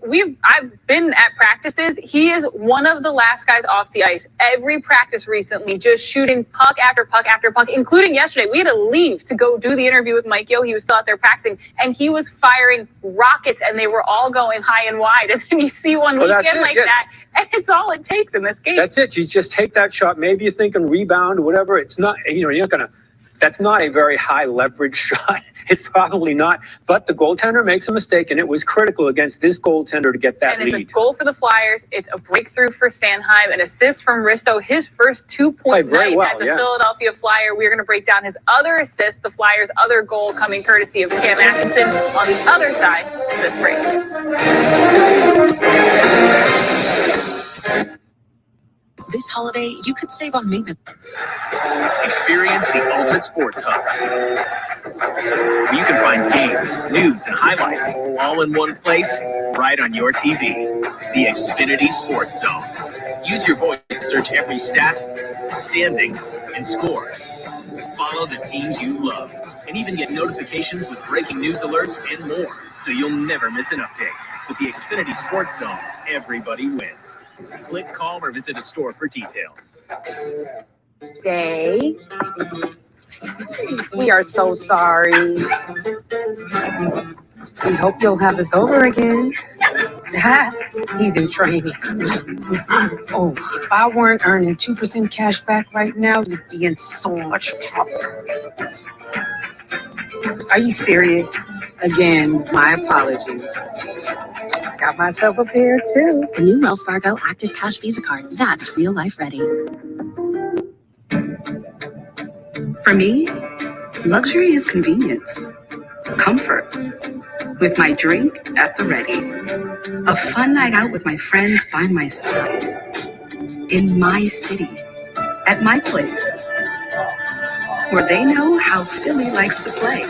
I've been at practices. He is one of the last guys off the ice. Every practice recently, just shooting puck after puck after puck, including yesterday. We had to leave to go do the interview with Mike Yeo. He was still out there practicing, and he was firing rockets, and they were all going high and wide. And then you see one weekend like that, and it's all it takes in this game. That's it. You just take that shot. Maybe you're thinking rebound or whatever. It's not, you're not going to. That's not a very high leverage shot. It's probably not. But the goaltender makes a mistake, and it was critical against this goaltender to get that lead. And it's a goal for the Flyers. It's a breakthrough for Sanheim, an assist from Risto, his first 2-point night as a Philadelphia Flyer. We're going to break down his other assist, the Flyers' other goal coming courtesy of Cam Atkinson on the other side of this break. This holiday, you could save on maintenance. Experience the ultimate sports hub, where you can find games, news, and highlights all in one place, right on your TV. The Xfinity Sports Zone. Use your voice to search every stat, standing, and score. Follow the teams you love, and even get notifications with breaking news alerts and more, so you'll never miss an update. With the Xfinity Sports Zone, everybody wins. Click, call, or visit a store for details. Stay. We are so sorry. We hope you'll have us over again. He's in training. Oh, if I weren't earning 2% cash back right now, you'd be in so much trouble. Are you serious? Again, my apologies. Got myself a pair too. The new Wells Fargo Active Cash Visa Card. That's real life ready. For me, luxury is convenience, comfort, with my drink at the ready. A fun night out with my friends by my side. In my city. At my place. Where they know how Philly likes to play.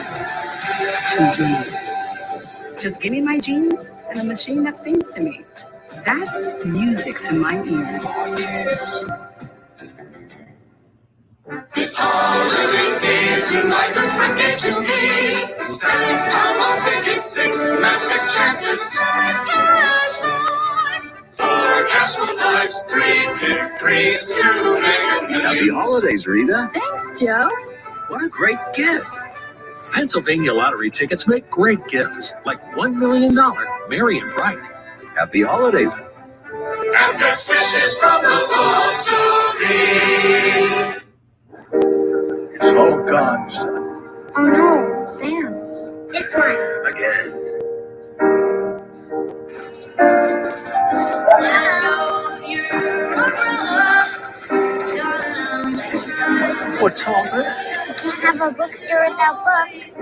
To me. Just give me my jeans and a machine that sings to me. That's music to my ears. This holiday season, my good friend gave to me. Selling Paramount tickets, 6 match chances. 4 cash for lives, 3 pick 3s to make a million. Happy holidays, Rita. Thanks, Joe. What a great gift. Pennsylvania lottery tickets make great gifts, like $1 million, Merry and Bright. Happy holidays. And best wishes from the lottery. It's all gone, son. Oh no, Sam's. This one. Again. What's all that? You can't have a bookstore without books.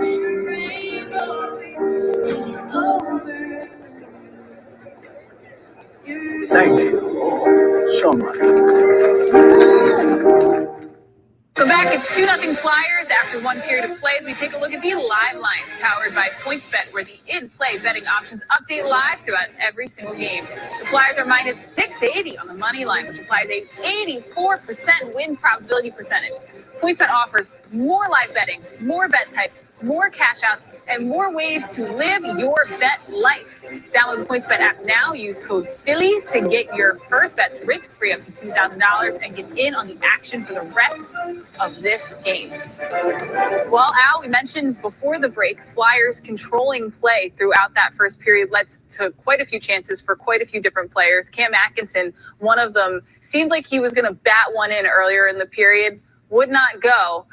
Thank you so much. So back, it's 2-0 Flyers after 1 period of play as we take a look at the live lines powered by PointsBet, where the in-play betting options update live throughout every single game. The Flyers are minus 680 on the money line, which implies a 84% win probability percentage. PointsBet offers more live betting, more bet types, more cash outs, and more ways to live your bet life. Download the PointsBet app now. Use code Philly to get your first bets risk-free up to $2,000 and get in on the action for the rest of this game. Well, Al, we mentioned before the break, Flyers controlling play throughout that first period led to quite a few chances for quite a few different players. Cam Atkinson, one of them, seemed like he was going to bat one in earlier in the period, would not go.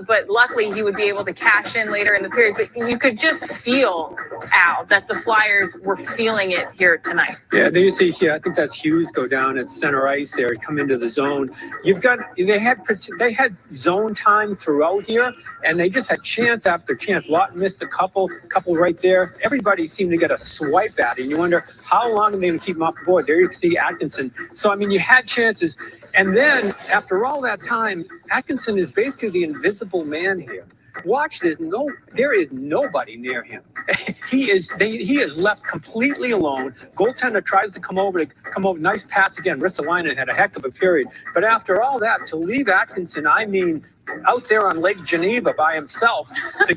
But luckily he would be able to cash in later in the period. But you could just feel, Al, that the Flyers were feeling it here tonight. Yeah, there you see here. I think that's Hughes go down at center ice there, come into the zone. They had zone time throughout here, and they just had chance after chance. Lawton missed a couple right there. Everybody seemed to get a swipe at it, and you wonder how long are they going to keep him off the board. There you see Atkinson. So I mean, you had chances, and then after all that time, Atkinson is basically the invisible man here. Watch this. There is nobody near him. He is left completely alone. Goaltender tries to come over. Nice pass again. Ristolainen had a heck of a period. But after all that, to leave Atkinson, I mean, out there on Lake Geneva by himself to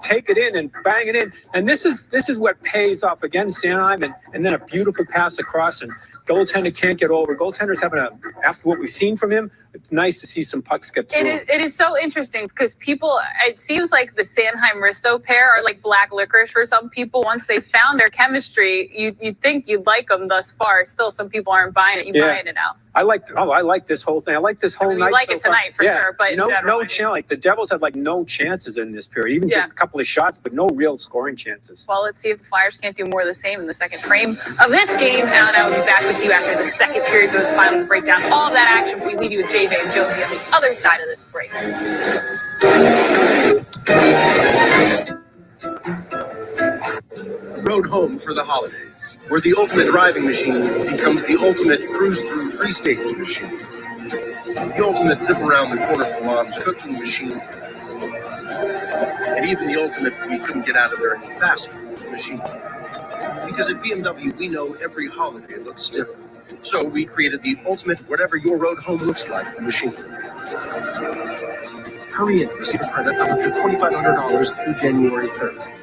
take it in and bang it in. And this is what pays off again, Sanheim, and then a beautiful pass across, and goaltender can't get over. Goaltender's having after what we've seen from him, it's nice to see some pucks get through. It is so interesting because it seems like the Sanheim-Risto pair are like black licorice for some people. Once they found their chemistry, you'd think you'd like them thus far. Still, some people aren't buying it. You buying it now? I like this whole thing. I like this whole night. You like it tonight for sure, but no chance. Like the Devils had no chances in this period, even just a couple of shots, but no real scoring chances. Well, let's see if the Flyers can't do more of the same in the second frame of this game. Now, I will be back with you after the second period goes final to break down all of that action. We leave you with JJ and Josie on the other side of this break. Road home for the holidays, where the ultimate driving machine becomes the ultimate cruise through 3 states machine. The ultimate zip around the corner for mom's cooking machine. And even the ultimate we couldn't get out of there any faster machine. Because at BMW, we know every holiday looks different. So we created the ultimate whatever your road home looks like machine. Hurry in, receive a credit up to $2,500 through January 3rd.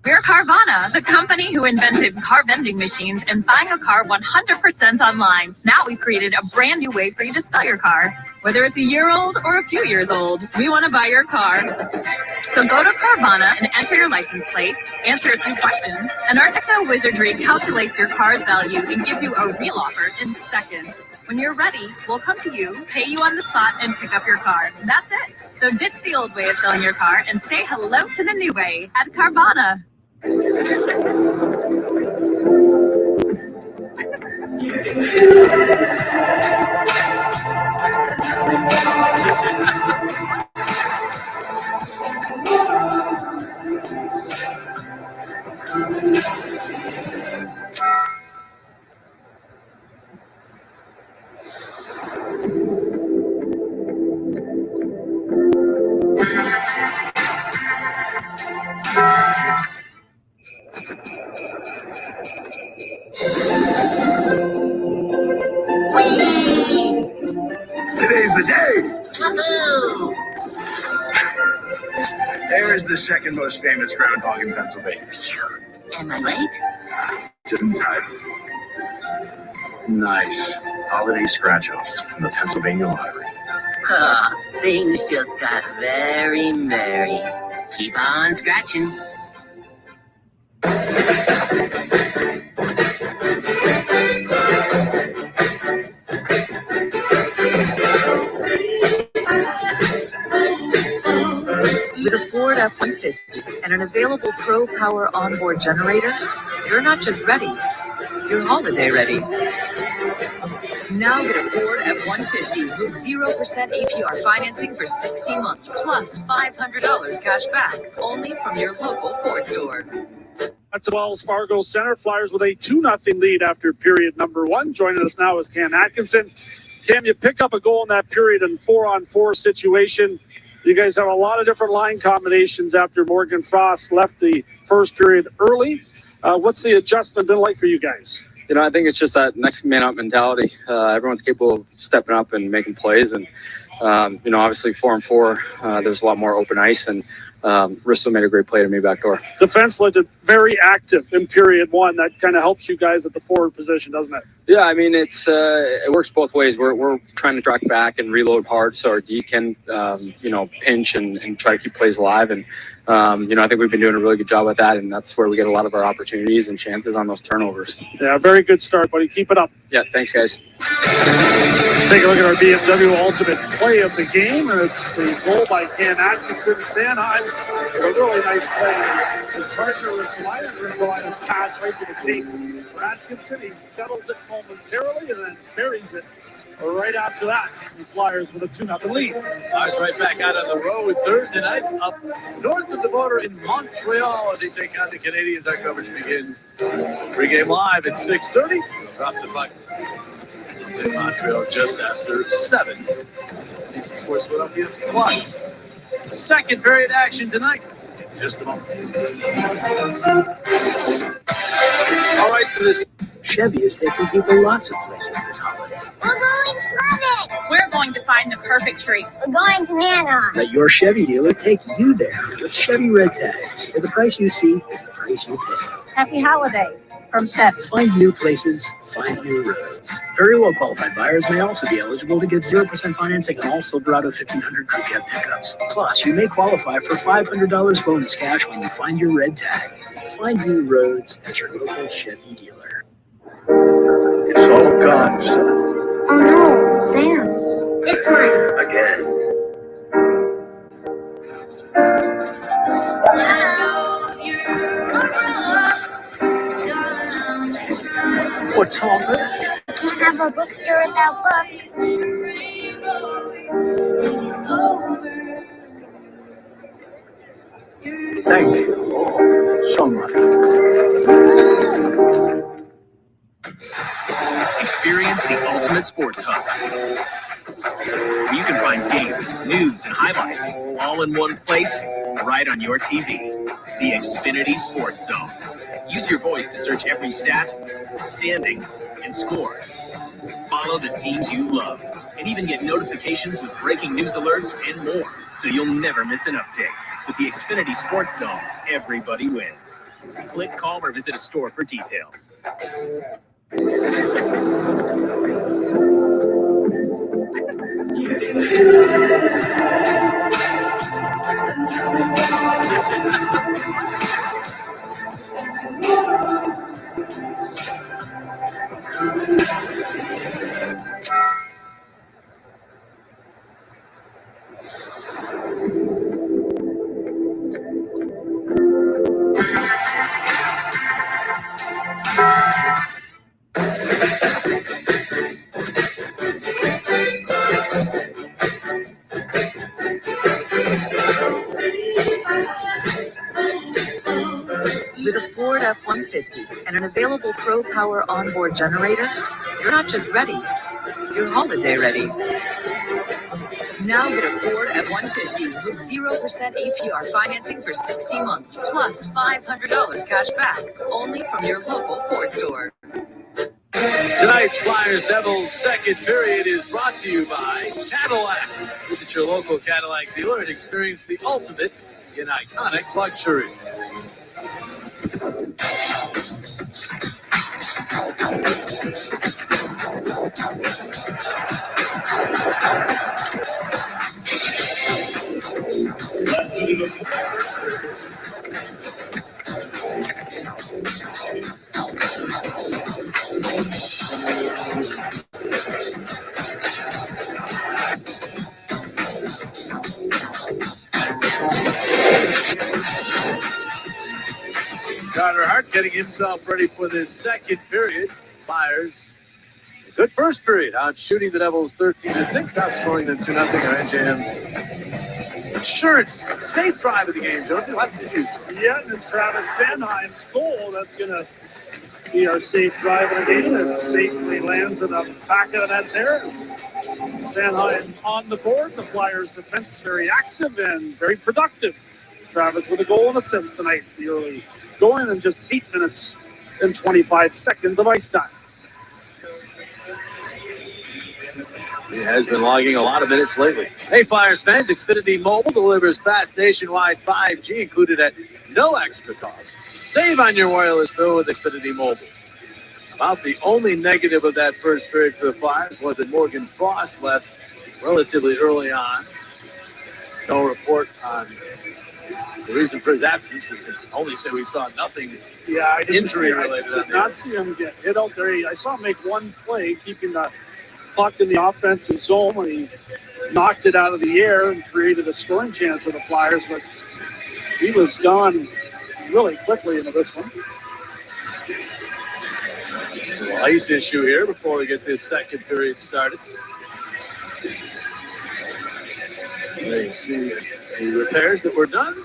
We're Carvana, the company who invented car vending machines and buying a car 100% online. Now we've created a brand new way for you to sell your car. Whether it's a year old or a few years old, we want to buy your car. So go to Carvana and enter your license plate, answer a few questions, and our techno wizardry calculates your car's value and gives you a real offer in seconds. When you're ready, we'll come to you, pay you on the spot, and pick up your car. That's it. So ditch the old way of selling your car and say hello to the new way at Carvana. the day. Woohoo! There's the second most famous groundhog in Pennsylvania. Am I late? Just in time. Nice. Holiday scratch-offs from the Pennsylvania Lottery. Oh, things just got very merry. Keep on scratching. With a Ford F-150 and an available Pro Power onboard generator, you're not just ready, you're holiday ready. Now get a Ford F-150 with 0% APR financing for 60 months, plus $500 cash back, only from your local Ford store. That's the Wells Fargo Center. Flyers with a 2-0 lead after period number 1. Joining us now is Cam Atkinson. Cam, you pick up a goal in that period in 4-on-4 situation. You guys have a lot of different line combinations after Morgan Frost left the first period early. What's the adjustment been like for you guys? You know, I think it's just that next man up mentality. Everyone's capable of stepping up and making plays. And, you know, obviously 4-on-4, there's a lot more open ice. And Risto made a great play to me backdoor. Defense looked very active in period 1. That kind of helps you guys at the forward position, doesn't it? Yeah, I mean, it works both ways. We're trying to track back and reload hard so our D can, you know, pinch and try to keep plays alive. And, you know, I think we've been doing a really good job with that, and that's where we get a lot of our opportunities and chances on those turnovers. Yeah, very good start, buddy. Keep it up. Yeah, thanks, guys. Let's take a look at our BMW Ultimate Play of the game, and it's the goal by Cam Atkinson. Sanheim with a really nice play. His partner was Ristolainen's pass right to the tape for Atkinson. He settles it momentarily and then buries it right after that. The Flyers with a 2-0 lead. Flyers right back out on the road Thursday night up north of the border in Montreal as they take on the Canadiens. Our coverage begins pregame live at 6:30. We'll drop the puck in Montreal just after 7. DC Sports Philadelphia plus second period action tonight in just a moment. All right, so this Chevy is taking people lots of places this holiday. We're going swimming. We're going to find the perfect tree. We're going to Nana. Let your Chevy dealer take you there with Chevy Red Tags, where the price you see is the price you pay. Happy holiday from Chevy. Find new places, find new roads. Very well qualified buyers may also be eligible to get 0% financing on all Silverado 1500 crew cab pickups. Plus, you may qualify for $500 bonus cash when you find your red tag. Find new roads at your local Chevy dealer. It's all gone, son. Oh no, Sam's. This one. Again. What's all good? Can't have a bookstore without books. Thank you so much. Experience the ultimate sports hub, where you can find games, news, and highlights all in one place, right on your TV. The Xfinity Sports Zone. Use your voice to search every stat, standing, and score. Follow the teams you love, and even get notifications with breaking news alerts and more, so you'll never miss an update. With the Xfinity Sports Zone, everybody wins. Click, call, or visit a store for details. With a Ford F-150 and an available Pro Power onboard generator, you're not just ready, you're holiday ready. Now get a Ford F-150 with 0% APR financing for 60 months, plus $500 cash back, only from your local Ford store. Tonight's Flyers Devils second period is brought to you by Cadillac. Visit your local Cadillac dealer and experience the ultimate in iconic luxury. Carter Hart getting himself ready for this second period. Flyers, a good first period, out shooting the Devils 13-6, outscoring them 2-0 on NJM. Insurance, safe drive of the game, Josie. Lots of juice. Yeah, and it's Travis Sanheim's goal. That's going to be our safe drive of the game. It safely lands in the back of the net there. Sanheim on the board. The Flyers defense very active and very productive. Travis with a goal and assist tonight. The early going in just 8 minutes and 25 seconds of ice time. He has been logging a lot of minutes lately. Hey, Flyers fans, Xfinity Mobile delivers fast nationwide 5G included at no extra cost. Save on your wireless bill with Xfinity Mobile. About the only negative of that first period for the Flyers was that Morgan Frost left relatively early on. No report on the reason for his absence. We can only say we saw nothing injury related. I did not see him get hit out there. I saw him make one play, keeping the puck in the offensive zone when he knocked it out of the air and created a scoring chance for the Flyers, but he was gone really quickly into this one. A little ice issue here before we get this second period started. There you see the repairs that were done.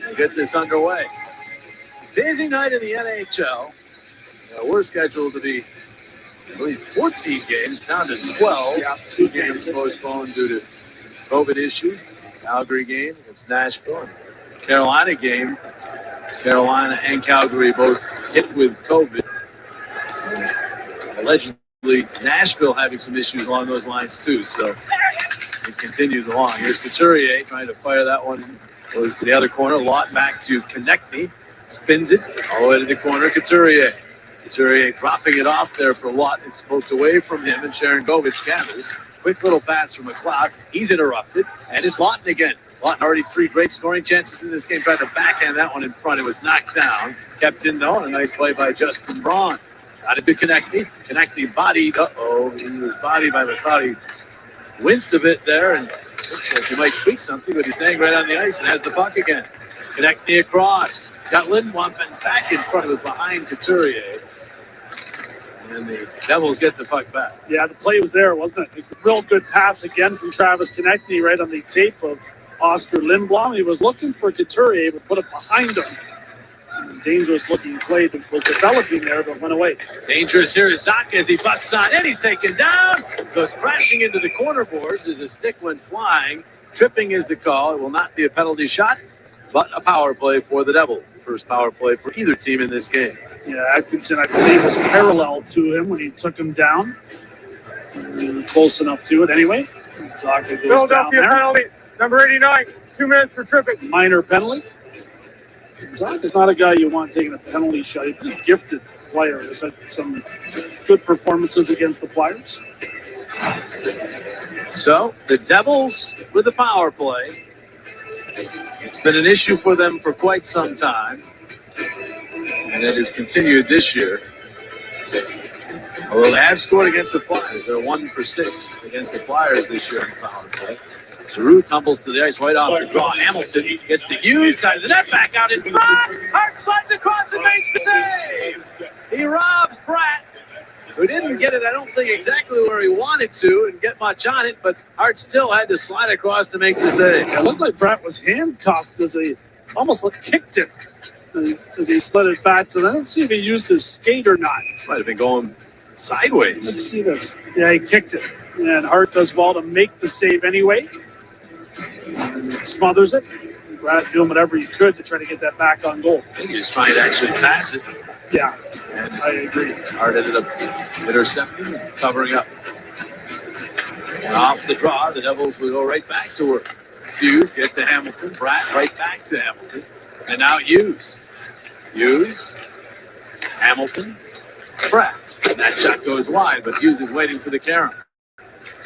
We'll get this underway. Busy night in the NHL. We're scheduled to be, I believe, 14 games, down to 12. Yeah, 2 games postponed due to COVID issues. Calgary game against Nashville. And Carolina game. Carolina and Calgary both hit with COVID. And allegedly, Nashville having some issues along those lines, too. So it continues along. Here's Couturier trying to fire that one. Goes to the other corner. Lot back to Konechny. Spins it all the way to the corner. Couturier dropping it off there for Lot. It's poked away from him, and Sharon Govich gathers. Quick little pass from McLeod. He's interrupted, and it's Lawton again. Lawton already 3 great scoring chances in this game. Tried to backhand that one in front. It was knocked down. Kept in, though, and a nice play by Justin Braun. Got it to Konechny. Konechny bodied. He was bodied by McLeod. He winced a bit there, and he might tweak something, but he's staying right on the ice and has the puck again. Konechny across. Got Lindwampen back in front. It was behind Couturier. And the Devils get the puck back. Yeah, the play was there, wasn't it? A real good pass again from Travis Konechny right on the tape of Oscar Lindblom. He was looking for Couturier, but put it behind him. Dangerous looking play was developing there, but went away. Dangerous here is Zach as he busts on in. He's taken down. Goes crashing into the corner boards as a stick went flying. Tripping is the call. It will not be a penalty shot, but a power play for the Devils. The first power play for either team in this game. Yeah, Atkinson, I believe, was parallel to him when he took him down. Close enough to it anyway. Zaka goes Philadelphia down there. penalty, number 89, 2 minutes for tripping. Minor penalty. Zaka's not a guy you want taking a penalty shot. He's a gifted player. He's had some good performances against the Flyers. So the Devils with the power play. It's been an issue for them for quite some time, and it has continued this year. Although they have scored against the Flyers. They're 1 for 6 against the Flyers this year in the power play. Giroux tumbles to the ice right off the draw. Hamilton gets to Hughes, side of the net, back out in front. Hart slides across and makes the save. He robs Pratt, who didn't get it, I don't think, exactly where he wanted to and get much on it, but Hart still had to slide across to make the save. It looked like Pratt was handcuffed as he almost kicked it as he slid it back to them. Let's see if he used his skate or not. This might have been going sideways. Let's see this. Yeah, he kicked it. And Hart does well to make the save anyway. Smothers it. Pratt doing whatever he could to try to get that back on goal. I think he was trying to actually pass it. Yeah. And I agree. Hart ended up intercepting and covering up. And off the draw, the Devils will go right back to her. Hughes gets to Hamilton. Bratt right back to Hamilton. And now Hughes. Hughes, Hamilton, Bratt. And that shot goes wide, but Hughes is waiting for the carom.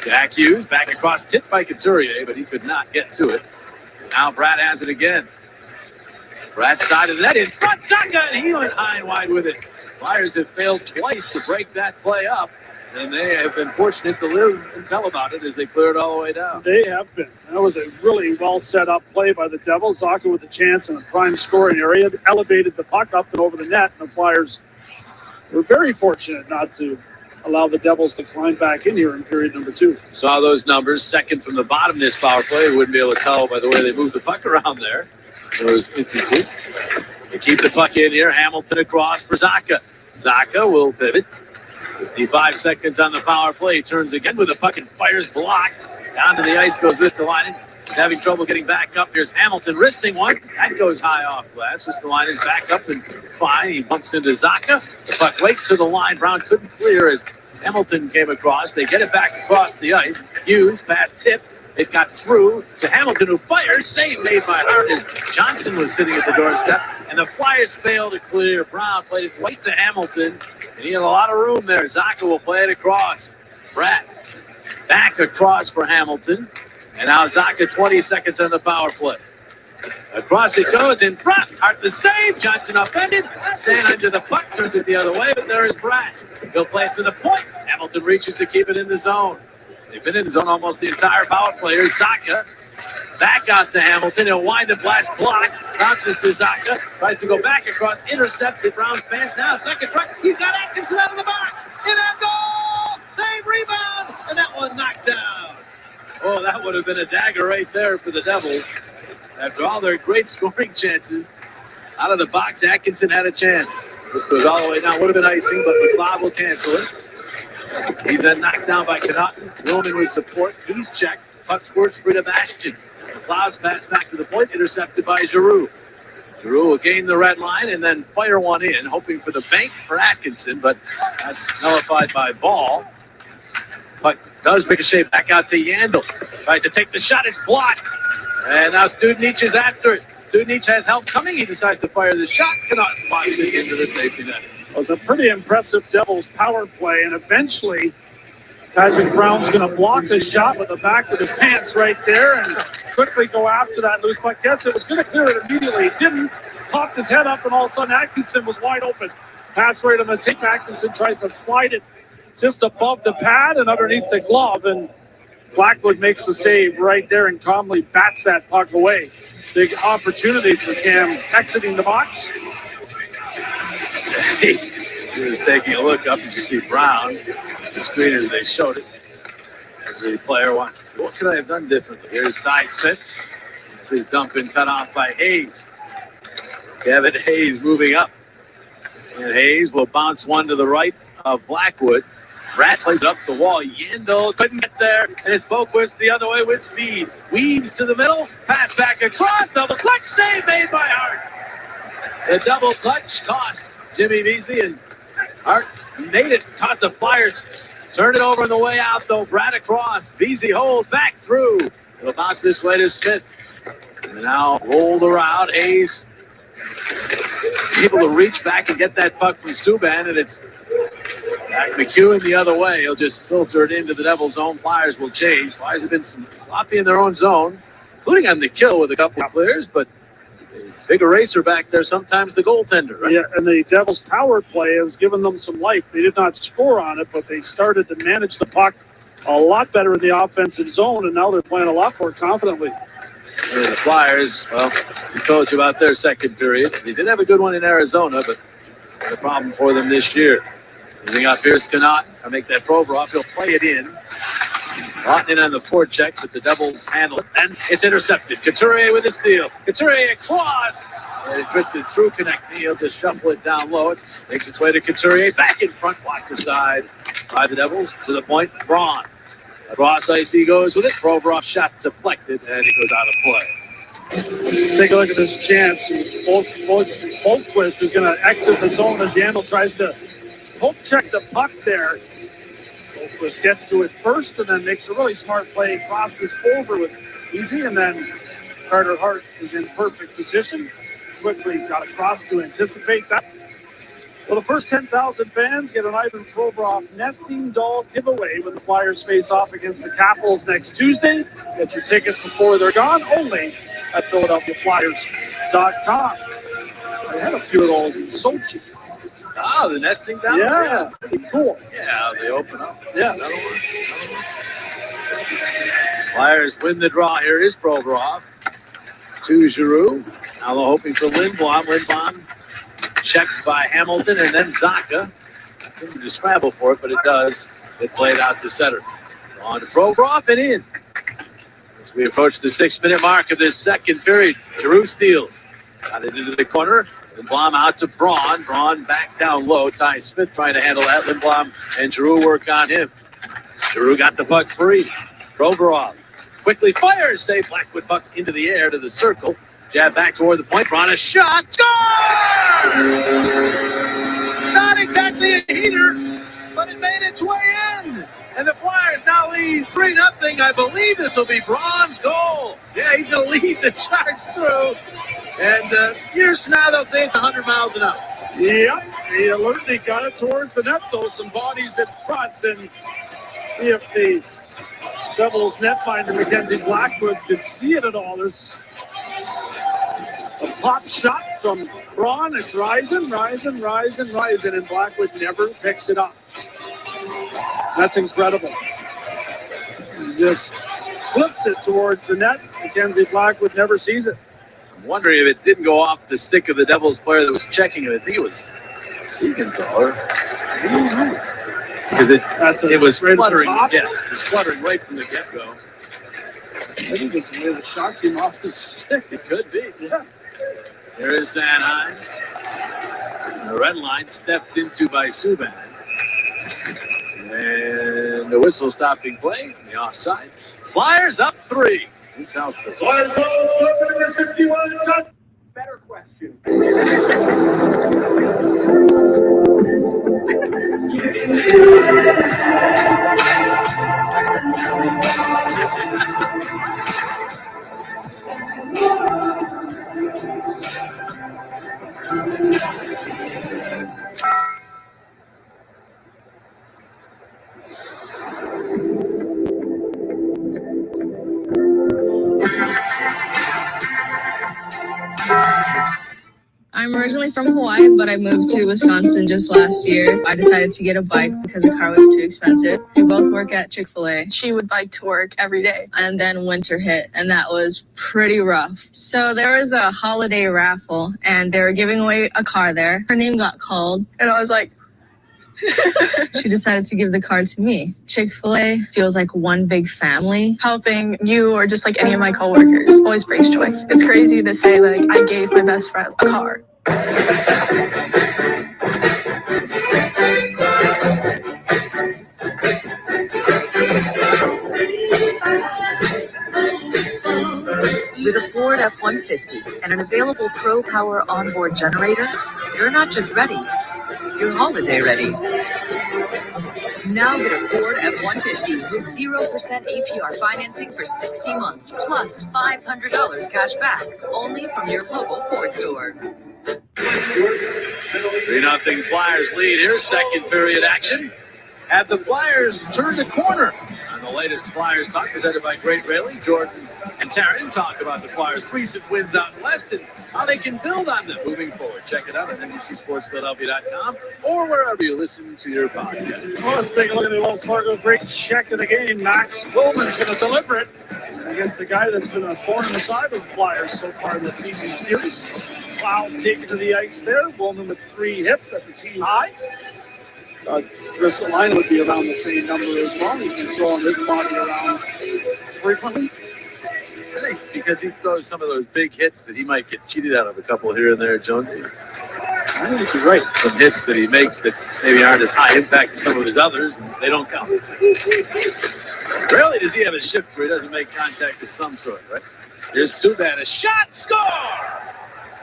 Jack Hughes back across, tipped by Couturier, but he could not get to it. Now Bratt has it again. Bratt's side of the net in front, Zacha, and he went high and wide with it. Flyers have failed twice to break that play up, and they have been fortunate to live and tell about it as they clear it all the way down. They have been. That was a really well set up play by the Devils. Zacha with a chance in a prime scoring area, elevated the puck up and over the net, and the Flyers were very fortunate not to allow the Devils to climb back in here in period number 2. Saw those numbers, second from the bottom this power play. We wouldn't be able to tell by the way they moved the puck around there. Those instances. They keep the puck in here. Hamilton across for Zacha. Zacha will pivot. 55 seconds on the power play. He turns again with the puck and fires blocked. Down to the ice goes Ristolainen. He's having trouble getting back up. Here's Hamilton wristing one. That goes high off glass. Ristolainen's back up and fine. He bumps into Zacha. The puck late to the line. Brown couldn't clear as Hamilton came across. They get it back across the ice. Hughes pass tipped. It got through to Hamilton, who fires. Save made by Hart as Johnson was sitting at the doorstep. And the Flyers failed to clear. Brown played it right to Hamilton. And he had a lot of room there. Zacha will play it across. Bratt back across for Hamilton. And now Zacha 20 seconds on the power play. Across it goes in front. Hart the save. Johnson upended. Sanheim to the puck. Turns it the other way, but there is Bratt. He'll play it to the point. Hamilton reaches to keep it in the zone. They've been in the zone almost the entire power play. Here's Zacha. Back out to Hamilton. He'll wind the blast blocked. Bounces to Zacha. Tries to go back across. Intercepted. Brown fans now. Second try. He's got Atkinson out of the box. In that goal. Save, rebound. And that one knocked down. Oh, that would have been a dagger right there for the Devils. After all their great scoring chances, out of the box, Atkinson had a chance. This goes all the way down. Would have been icing, but McLeod will cancel it. He's then knocked down by Connaughton. Roman with support. He's checked. Puck squirts free to Bastian. McLeod's pass back to the point, intercepted by Giroux. Giroux will gain the red line and then fire one in, hoping for the bank for Atkinson, but that's nullified by Ball. Puck does ricochet back out to Yandel. Tries to take the shot. It's blocked. And now Studenic is after it. Studenic has help coming. He decides to fire the shot. Connaughton blocks it into the safety net. It was a pretty impressive Devils power play, and eventually Patrick Brown's going to block the shot with the back of his pants right there and quickly go after that loose puck. Gets it, was going to clear it immediately. He didn't. Popped his head up, and all of a sudden Atkinson was wide open. Pass right on the tip. Atkinson tries to slide it just above the pad and underneath the glove, and Blackwood makes the save right there and calmly bats that puck away. Big opportunity for Cam exiting the box. He was taking a look up. Did you see Brown? The screeners, they showed it. Every player wants to say, what could I have done differently? Here's Ty Smith. It's his dump and cut off by Hayes. Kevin Hayes moving up. And Hayes will bounce one to the right of Blackwood. Bratt plays it up the wall. Yandel couldn't get there. And it's Boquist the other way with speed. Weaves to the middle. Pass back across. Double clutch save made by Hart. The double clutch cost Jimmy Vesey, and Hart made it. Cost the Flyers. Turned it over on the way out, though. Bratt across. Vesey holds back through. It'll bounce this way to Smith. And now rolled around. Hayes able to reach back and get that puck from Subban, and it's back McEwen the other way. He'll just filter it into the Devils' zone. Flyers will change. Flyers have been sloppy in their own zone, including on the kill with a couple of clears, but big eraser back there, sometimes the goaltender, right? Yeah, and the Devils' power play has given them some life. They did not score on it, but they started to manage the puck a lot better in the offensive zone, and now they're playing a lot more confidently. And the Flyers, well, we told you about their second period. They did have a good one in Arizona, but it's been a problem for them this year. Moving up, here's Connaughton. I'll make that Provorov. He'll play it in. Lawton on the forecheck, but the Devils handle it. And it's intercepted. Couturier with a steal. Couturier across. And it drifted through Konechny. He'll just shuffle it down low. It makes its way to Couturier. Back in front, blocked aside by the Devils. To the point, Braun. Across ice he goes with it. Provorov shot deflected, and it goes out of play. Take a look at this chance. Holtquist is going to exit the zone as Yandel tries to poke check the puck there. Holtquist gets to it first and then makes a really smart play, crosses over with easy, and then Carter Hart is in perfect position. Quickly got across to anticipate that. Well, the first 10,000 fans get an Ivan Provorov nesting doll giveaway when the Flyers face off against the Capitals next Tuesday. Get your tickets before they're gone, only at PhiladelphiaFlyers.com. I had a few of those in Sochi. Ah, the nesting down? Yeah, pretty cool. Yeah, they open up. Yeah. Another one. Flyers win the draw. Here is Provorov to Giroux. Now they're hoping for Lindblom. Lindblom checked by Hamilton and then Zaka. Didn't to scramble for it, but it does. It played out to center. On to Provorov and in. As we approach the 6-minute mark of this second period, Giroux steals. Got it into the corner. Lindblom out to Braun. Braun back down low. Ty Smith trying to handle that. Lindblom and Giroux work on him. Giroux got the puck free. Provorov quickly fires. Save Blackwood puck into the air to the circle. Jab back toward the point. Braun a shot. Score! Not exactly a heater, but it made its way in. And the Flyers now lead 3-0. I believe this will be Braun's goal. Yeah, he's going to lead the charge through. And years from now, they'll say it's 100 miles an hour. Yep, he alertly got it towards the net, though. Some bodies in front, and see if the Devils netminder Mackenzie Blackwood could see it at all. There's a pop shot from Braun. It's rising, and Blackwood never picks it up. That's incredible. He just flips it towards the net. Mackenzie Blackwood never sees it. I'm wondering if it didn't go off the stick of the Devils player that was checking it. I think it was Siegenthaler. Because it was fluttering. Yeah, it was fluttering right from the get-go. I think it's where the shot came off the stick. It could be. Yeah. There is Sanheim. The red line stepped into by Subban. And the whistle stopping play. The offside. Flyers up 3. In Southfield. Flyers goal, number 61. Better question. I'm originally from Hawaii, but I moved to Wisconsin just last year. I decided to get a bike because the car was too expensive. We both work at Chick-fil-A. She would bike to work every day. And then winter hit, and that was pretty rough. So there was a holiday raffle, and they were giving away a car there. Her name got called, and I was like, she decided to give the car to me. Chick-fil-A feels like one big family. Helping you or just like any of my coworkers always brings joy. It's crazy to say like I gave my best friend a car. With a Ford F-150 and an available Pro Power onboard generator, you're not just ready, you're holiday ready. Now get a Ford F-150 with 0% APR financing for 60 months, plus $500 cash back, only from your local Ford store. 3-0 Flyers lead here. Second period action. Have the Flyers turned a corner? On the latest Flyers Talk, presented by Great Railing, Jordan and Taryn talk about the Flyers' recent wins out in West and how they can build on them moving forward. Check it out at NBCSportsPhiladelphia.com or wherever you listen to your podcast. Well, let's take a look at the Wells Fargo great check of the game. Max Bowman's going to deliver it against the guy that's been a thorn in the side of the Flyers so far in the season series. Foul taken to the ice there. Bowman with 3 hits. That's a team high. Line would be around the same number as well. He's been throwing his body around frequently. I think because he throws some of those big hits that he might get cheated out of a couple here and there, Jonesy. I think you're right. Some hits that he makes that maybe aren't as high impact as some of his others, and they don't count. Rarely does he have a shift where he doesn't make contact of some sort, right? Here's Subban, a shot, score!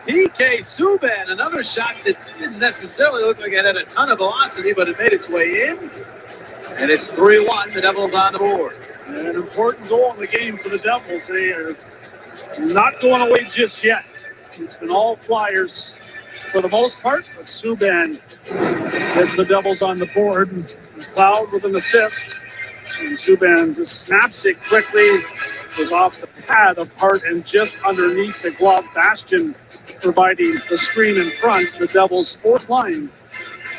PK Subban, another shot that didn't necessarily look like it had a ton of velocity, but it made its way in. And it's 3-1, the Devils on the board. An important goal in the game for the Devils. They are not going away just yet. It's been all Flyers for the most part, but Subban gets the Devils on the board. And McLeod with an assist. And Subban just snaps it quickly. Goes off the pad of Hart and just underneath the glove. Bastian providing the screen in front. The Devils' fourth line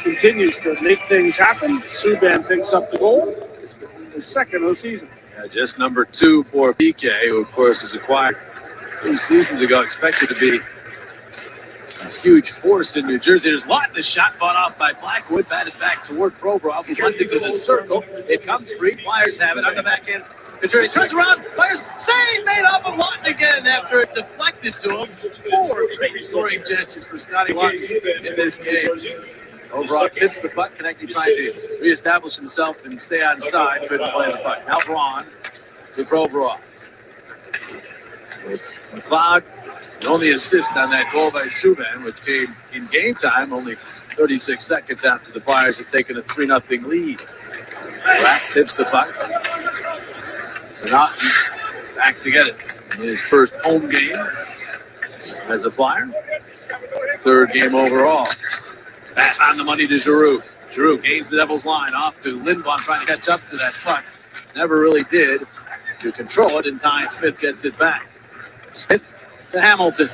continues to make things happen. Subban picks up the goal, his second of the season. Yeah, just number 2 for PK, who of course is acquired 2 seasons ago, expected to be a huge force in New Jersey. There's Lawton, a shot fought off by Blackwood, batted back toward Provorov. He runs into the circle. It comes free. Flyers have it on the back end. Couturier turns around, fires, save made off of Lawton again after it deflected to him. 4 great scoring chances for Scotty Lawton in this game. Overall tips the puck, connecting, trying to reestablish himself and stay on side. Couldn't play the puck. Now Braun to Provorov. So it's McLeod, the only assist on that goal by Subban, which came in game time only 36 seconds after the Flyers had taken a 3-0 lead. Rapp tips the puck. Not back to get it in his first home game as a Flyer. 3rd game overall. Pass on the money to Giroux. Giroux gains the Devils line off to Lindblom, trying to catch up to that puck. Never really did to control it, and Ty Smith gets it back. Smith to Hamilton.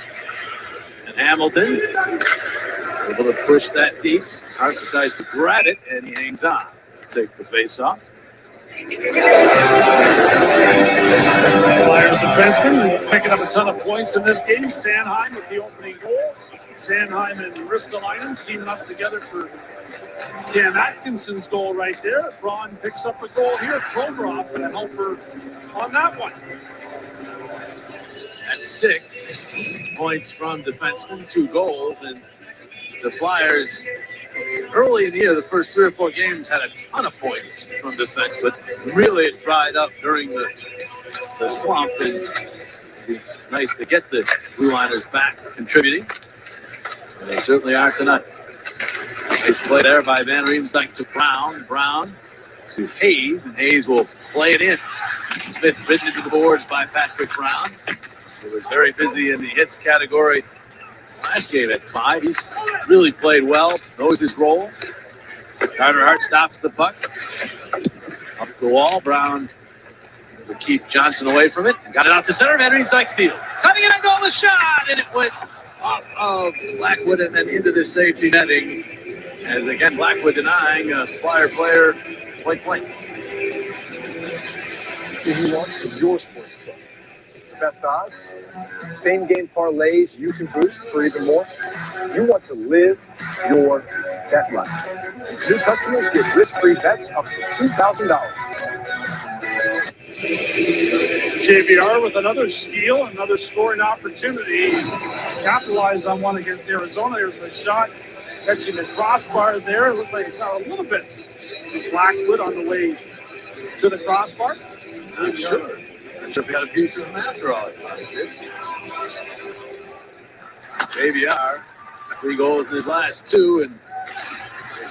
And Hamilton able to push that deep. Hart decides to grab it, and he hangs on. Take the face off. Flyers defenseman picking up a ton of points in this game. Sanheim with the opening goal. Sanheim and Ristolainen teaming up together for Cam Atkinson's goal right there. Braun picks up a goal here. Provorov and a helper on that one. That's 6 points from defensemen, 2 goals, and the Flyers early in the year, the first 3 or 4 games had a ton of points from defense, but really it dried up during the slump, and it'd be nice to get the Blue Liners back contributing. And they certainly are tonight. Nice play there by Van Riemsdyk to Brown. Brown to Hayes, and Hayes will play it in. Smith ridden into the boards by Patrick Brown. He was very busy in the hits category last game at 5. He's really played well, knows his role. Carter Hart stops the puck. Up the wall, Brown will keep Johnson away from it. Got it out to center, Van Riemsdyk steals. Coming in and goal, the shot, and it went off of Blackwood and then into the safety netting. As again, Blackwood denying a Flyer player point. You want your sports book. Best odds, same game parlays you can boost for even more. You want to live your bet life. New customers get risk-free bets up to $2,000. JVR with another steal, another scoring opportunity. Capitalize on one against Arizona. There's a shot catching the crossbar there. It looked like it got a little bit of Blackwood on the way to the crossbar. I'm sure. I'm sure we got a piece of him after all. JVR, 3 goals in his last 2, and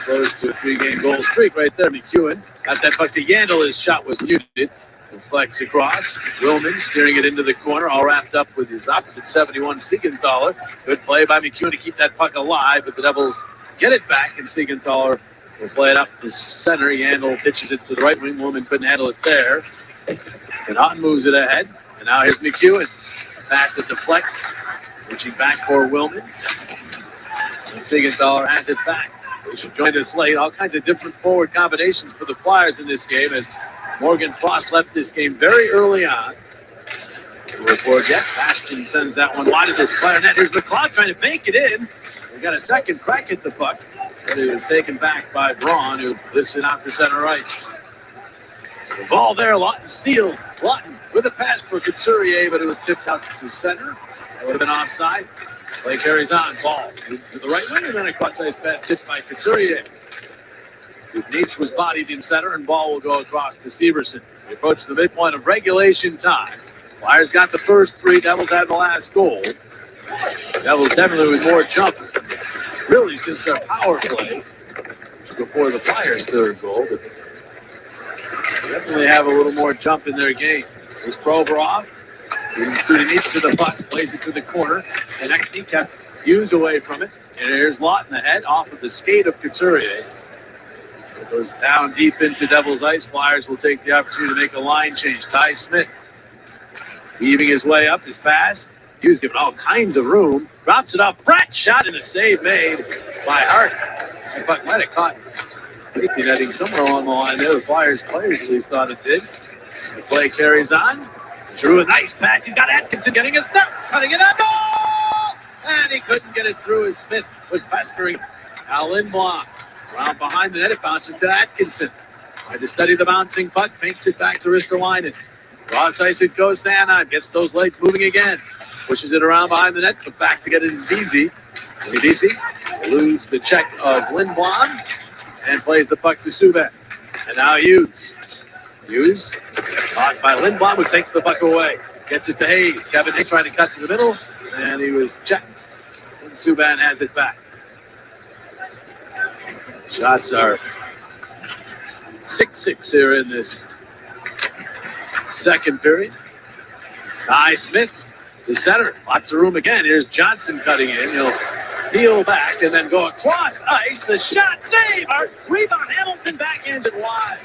close to a 3-game goal streak right there. McEwen got that puck to Yandel. His shot was muted. Deflects across. Willman steering it into the corner, all wrapped up with his opposite 71, Siegenthaler. Good play by McEwen to keep that puck alive, but the Devils get it back, and Siegenthaler will play it up to center. Yandel pitches it to the right wing. Willman couldn't handle it there. And Houghton moves it ahead. And now here's McEwen. Pass that deflects. Reaching back for Willman. And Siegenthaler has it back. They should join us late. All kinds of different forward combinations for the Flyers in this game as Morgan Frost left this game very early on. No report yet. Bastian sends that one wide of the Flyer net. Here's McLeod trying to bank it in. We got a second crack at the puck, but it was taken back by Braun, who lifts it out to center ice. The ball there, Lawton steals. Lawton with a pass for Couturier, but it was tipped out to center. That would have been offside. Play carries on. Ball to the right wing, and then a cross-ice pass tipped by Couturier. Nietzsche was bodied in center, and ball will go across to Severson. We approach the midpoint of regulation time. Flyers got the first three. Devils had the last goal. Devils definitely with more jump, really, since their power play before the Flyers' third goal. But definitely have a little more jump in their game. Here's Provorov. Studenic to the puck, plays it to the corner. And he kept Hughes away from it. And here's Lawton ahead off of the skate of Couturier. It goes down deep into Devil's ice. Flyers will take the opportunity to make a line change. Ty Smith weaving his way up his pass. Hughes given all kinds of room. Drops it off. Pratt shot and a save made by Hart. The puck might have caught safety netting somewhere along the line there. The Flyers players at least thought it did. The play carries on. Drew a nice pass. He's got Atkinson getting a step. Cutting it on goal! And he couldn't get it through as Smith was pestering Al Lindblom. Around behind the net, it bounces to Atkinson. Tried to study the bouncing puck. Makes it back to Ristolainen. Cross ice it goes to Anaheim. Gets those legs moving again. Pushes it around behind the net, but back to get it is Vesey. Vesey eludes the check of Lindblom and plays the puck to Subban. And now Hughes. Hughes caught by Lindblom, who takes the puck away. Gets it to Hayes. Kevin Hayes trying to cut to the middle, and he was checked. And Subban has it back. Shots are 6-6 here in this second period. Ty Smith to center. Lots of room again. Here's Johnson cutting in. He'll peel back and then go across ice. The shot, save, rebound. Hamilton backhands it wide.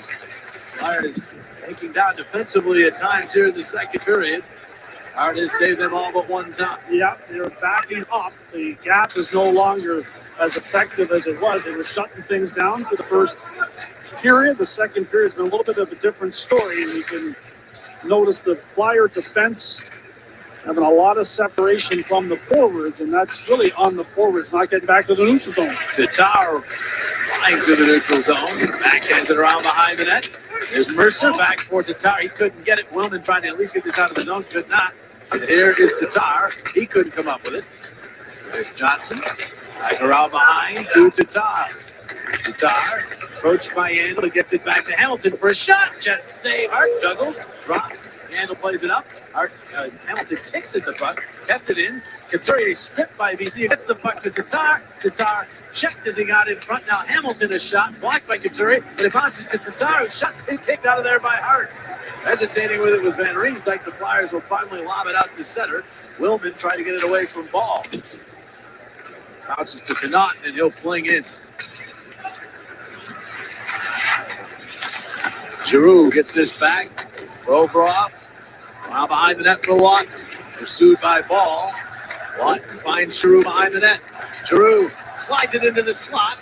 Flyers taking down defensively at times here in the second period. Hard has saved them all but one time. Yeah, they're backing up. The gap is no longer as effective as it was. They were shutting things down for the first period. The second period's been a little bit of a different story, and you can notice the Flyer defense having a lot of separation from the forwards, and that's really on the forwards, not getting back to the neutral zone. Tatar flying through the neutral zone. Backhands it around behind the net. There's Mercer back for Tatar. He couldn't get it. Willman trying to at least get this out of the zone. Could not. And here is Tatar. He couldn't come up with it. There's Johnson. Back around behind to Tatar. Tatar approached by Yandel. He gets it back to Hamilton for a shot. Just save. Hart juggled. Drop. Yandel plays it up. Hamilton kicks at the puck. Kept it in. Couturier stripped by VC. Gets the puck to Tatar. Tatar checked as he got in front. Now Hamilton is shot. Blocked by Couturier. And it bounces to Tatar. Who's shot. Is kicked out of there by Hart. Hesitating with it was Van Riemsdyk. The Flyers will finally lob it out to center. Willman tried to get it away from Ball. Bounces to Connaught, and he'll fling in. Giroux gets this back. Provorov. Now behind the net for Watt. Pursued by Ball. Watt finds Giroux behind the net. Giroux slides it into the slot.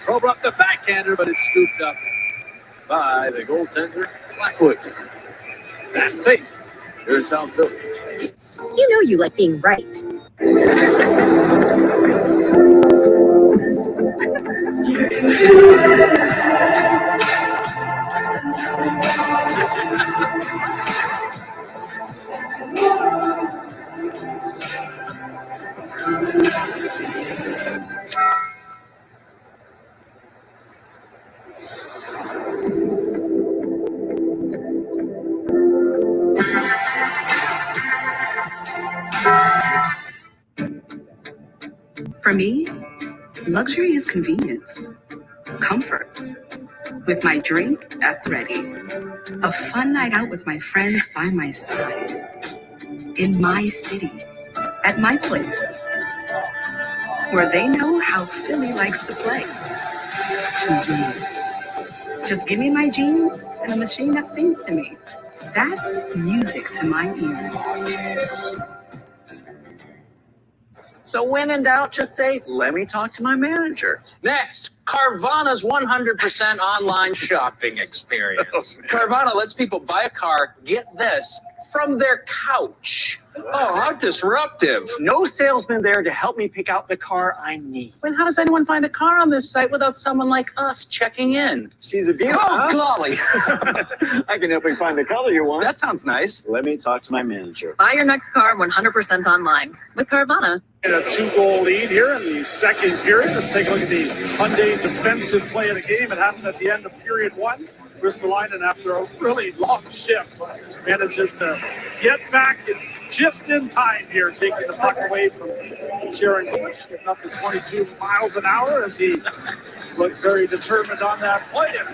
Provorov the backhander, but it's scooped up by the goaltender, Blackwood. Fast paced here in South Philly. You know you like being right. For me, luxury is convenience, comfort, with my drink at the ready, a fun night out with my friends by my side, in my city, at my place, where they know how Philly likes to play. To me. Just give me my jeans and a machine that sings to me. That's music to my ears. So when in doubt, just say, let me talk to my manager. Next, Carvana's 100% online shopping experience. Carvana lets people buy a car, get this, from their couch. Oh, how disruptive. No salesman there to help me pick out the car I need. When how does anyone find a car on this site without someone like us checking in? She's a beauty. Oh, golly. I can help you find the color you want. That sounds nice. Let me talk to my manager. Buy your next car 100% online with Carvana. And a 2-goal lead here in the second period. Let's take a look at the Hyundai defensive play of the game. It happened at the end of period one. Ristolainen, after a really long shift, manages to get back just in time here, taking the puck away from Sharon Bush, getting up to 22 miles an hour as he looked very determined on that play. And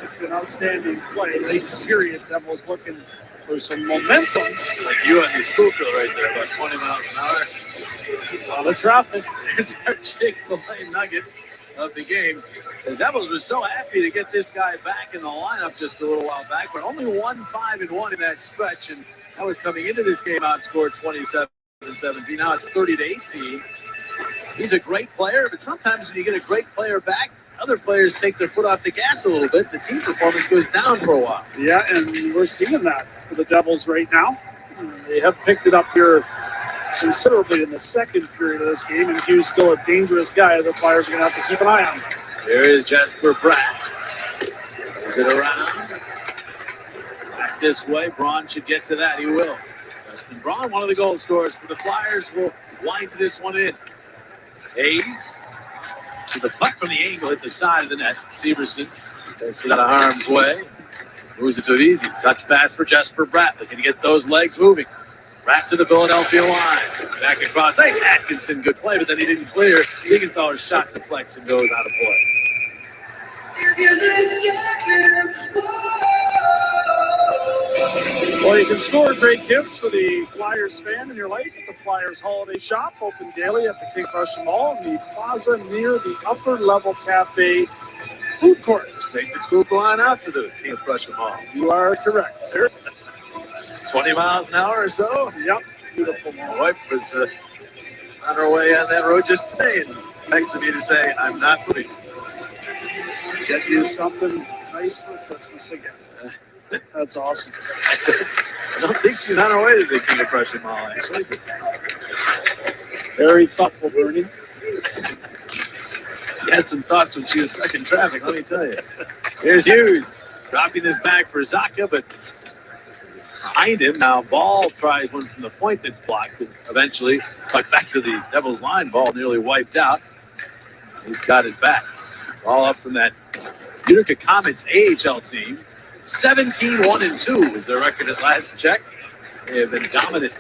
it's an outstanding play. Late period, Devils looking for some momentum. Like you and the Schuylkill right there, about 20 miles an hour. A lot of traffic. There's our Chick-fil-A Nuggets of the game. The Devils were so happy to get this guy back in the lineup just a little while back, but only 1-5-1 in that stretch, and that was coming into this game outscored 27-17. Now it's 30-18. He's a great player, but sometimes when you get a great player back, other players take their foot off the gas a little bit. The team performance goes down for a while. Yeah, and we're seeing that for the Devils right now. They have picked it up here considerably in the second period of this game, and Hughes still a dangerous guy the Flyers are going to have to keep an eye on. Here is Jesper Bratt. Is it around? Back this way. Braun should get to that. He will. Justin Braun, one of the goal scorers for the Flyers, will wind this one in. Hayes to the puck from the angle at the side of the net. Severson takes it out of harm's way. Moves it to easy. Touch pass for Jesper Bratt. Looking to get those legs moving. Bratt to the Philadelphia line. Back across ice. Atkinson, good play, but then he didn't clear. Siegenthaler's shot deflects and goes out of play. Well, you can score great gifts for the Flyers fan in your life at the Flyers Holiday Shop, open daily at the King Prussia Mall in the plaza near the Upper Level Cafe food court. Take the scoop line out to the King Prussia Mall. You are correct, sir. 20 miles an hour or so. Yep, beautiful. My wife was on her way on that road just today and texted me to say, I'm not moving. Get you something nice for Christmas again. That's awesome. I don't think she's on her way to the King of Prussia Mall, actually. Very thoughtful, Bernie. She had some thoughts when she was stuck in traffic, let me tell you. Here's Hughes dropping this back for Zacha, but behind him now, Ball tries one from the point that's blocked, and eventually back to the Devils line. Ball nearly wiped out. He's got it back. Ball up from that Utica Comets AHL team. 17-1-2 was their record at last check. They have been dominant.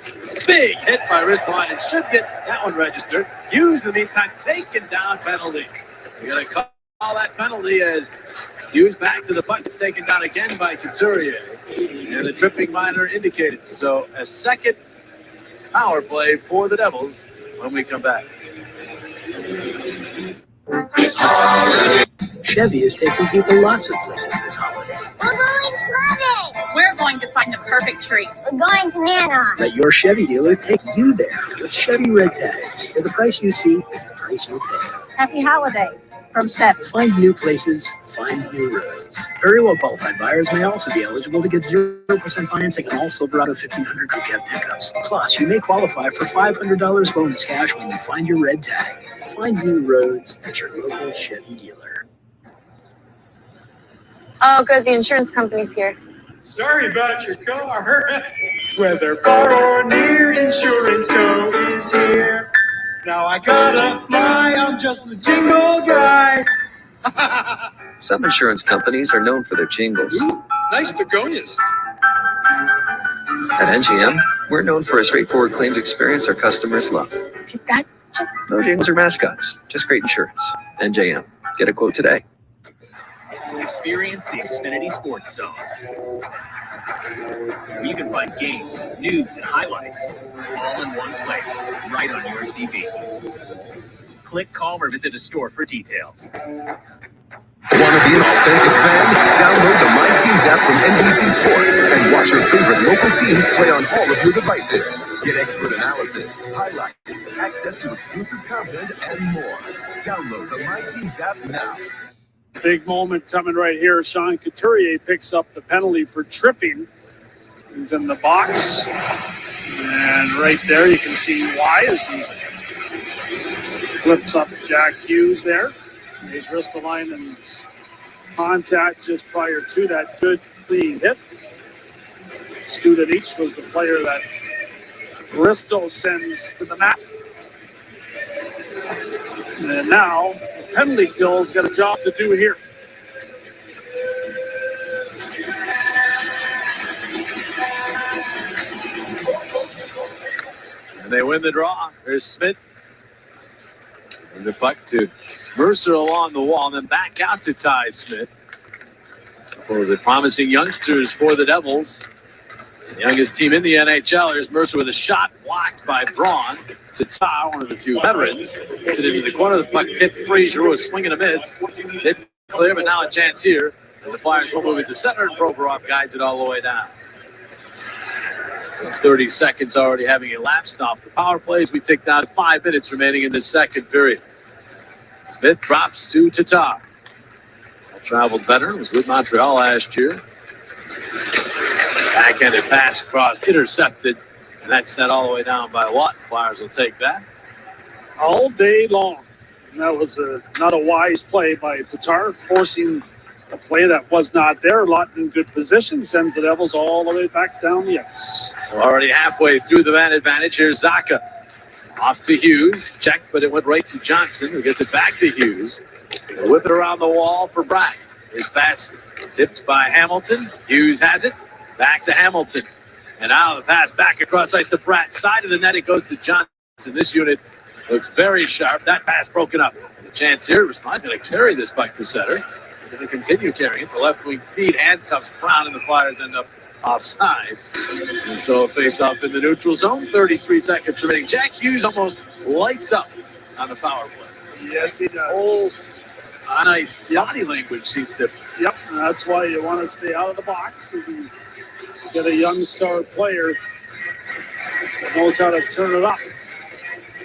Big hit by Ristolainen. Should get that one registered. Hughes, in the meantime, taken down penalty. You're going to call that penalty as Hughes back to the puck. It's taken down again by Couturier. And the tripping minor indicated. So a second power play for the Devils when we come back. Chevy is taking people lots of places this holiday. We're going clubbing. We're going to find the perfect tree. We're going to Nana. Let your Chevy dealer take you there with Chevy Red Tags, where the price you see is the price you pay. Happy holiday from Chevy. Find new places, find new roads. Very well qualified buyers may also be eligible to get 0% financing on all Silverado 1500 crew cab pickups. Plus, you may qualify for $500 bonus cash when you find your red tag. Find new roads at your local Chevy dealer. Oh, good. The insurance company's here. Sorry about your car. Whether far or near, Insurance Co. is here. Now I gotta fly, I'm just a jingle guy. Some insurance companies are known for their jingles. Ooh, nice begonias. At NGM, we're known for a straightforward claims experience our customers love. Did that just... No jingles or mascots, just great insurance. NJM. Get a quote today. Experience the Xfinity Sports Zone, where you can find games, news, and highlights all in one place, right on your TV. Click, call, or visit a store for details. Want to be an authentic fan? Download the My Teams app from NBC Sports and watch your favorite local teams play on all of your devices. Get expert analysis, highlights, access to exclusive content, and more. Download the My Teams app now. Big moment coming right here. Sean Couturier picks up the penalty for tripping. He's in the box. And right there you can see why as he flips up Jack Hughes there. There's Ristolainen's contact just prior to that good, clean hit. Studevich was the player that Risto sends to the mat. And now, the penalty kill's got a job to do here. they win the draw. There's Smith. And the puck to Mercer along the wall, and then back out to Ty Smith. A couple of the promising youngsters for the Devils. The youngest team in the NHL. Here's Mercer with a shot blocked by Braun. To Ty, one of the few veterans. Gets it into the corner. The puck tipped free. Giroux is swinging a miss. Didn't clear, but now a chance here. And the Flyers will move it to center, and Provorov guides it all the way down. So 30 seconds already having elapsed off the power plays. We tick down 5 minutes remaining in the second period. Smith drops to Tatar. Traveled better. Was with Montreal last year. Backhanded pass across, intercepted. And that's sent all the way down by Watt. Flyers will take that. All day long. And that was not a wise play by Tatar, forcing a play that was not there. Lawton in good position, sends the Devils all the way back down the ice. So already halfway through the man advantage. Here's Zacha. Off to Hughes. Check, but it went right to Johnson, who gets it back to Hughes. They whip it around the wall for Bratt. His pass tipped by Hamilton. Hughes has it. Back to Hamilton. And now the pass back across ice to Bratt. Side of the net, it goes to Johnson. This unit looks very sharp. That pass broken up. And a chance here. Rusla's going to carry this puck to center. Going to continue carrying it. The left wing feed handcuffs Brown, and the Flyers end up offside. And so a face-off in the neutral zone. 33 seconds remaining. Jack Hughes almost lights up on the power play. Yes, he does. Oh, nice. Body language seems different. Yep, and that's why you want to stay out of the box. You can get a young star player that knows how to turn it up.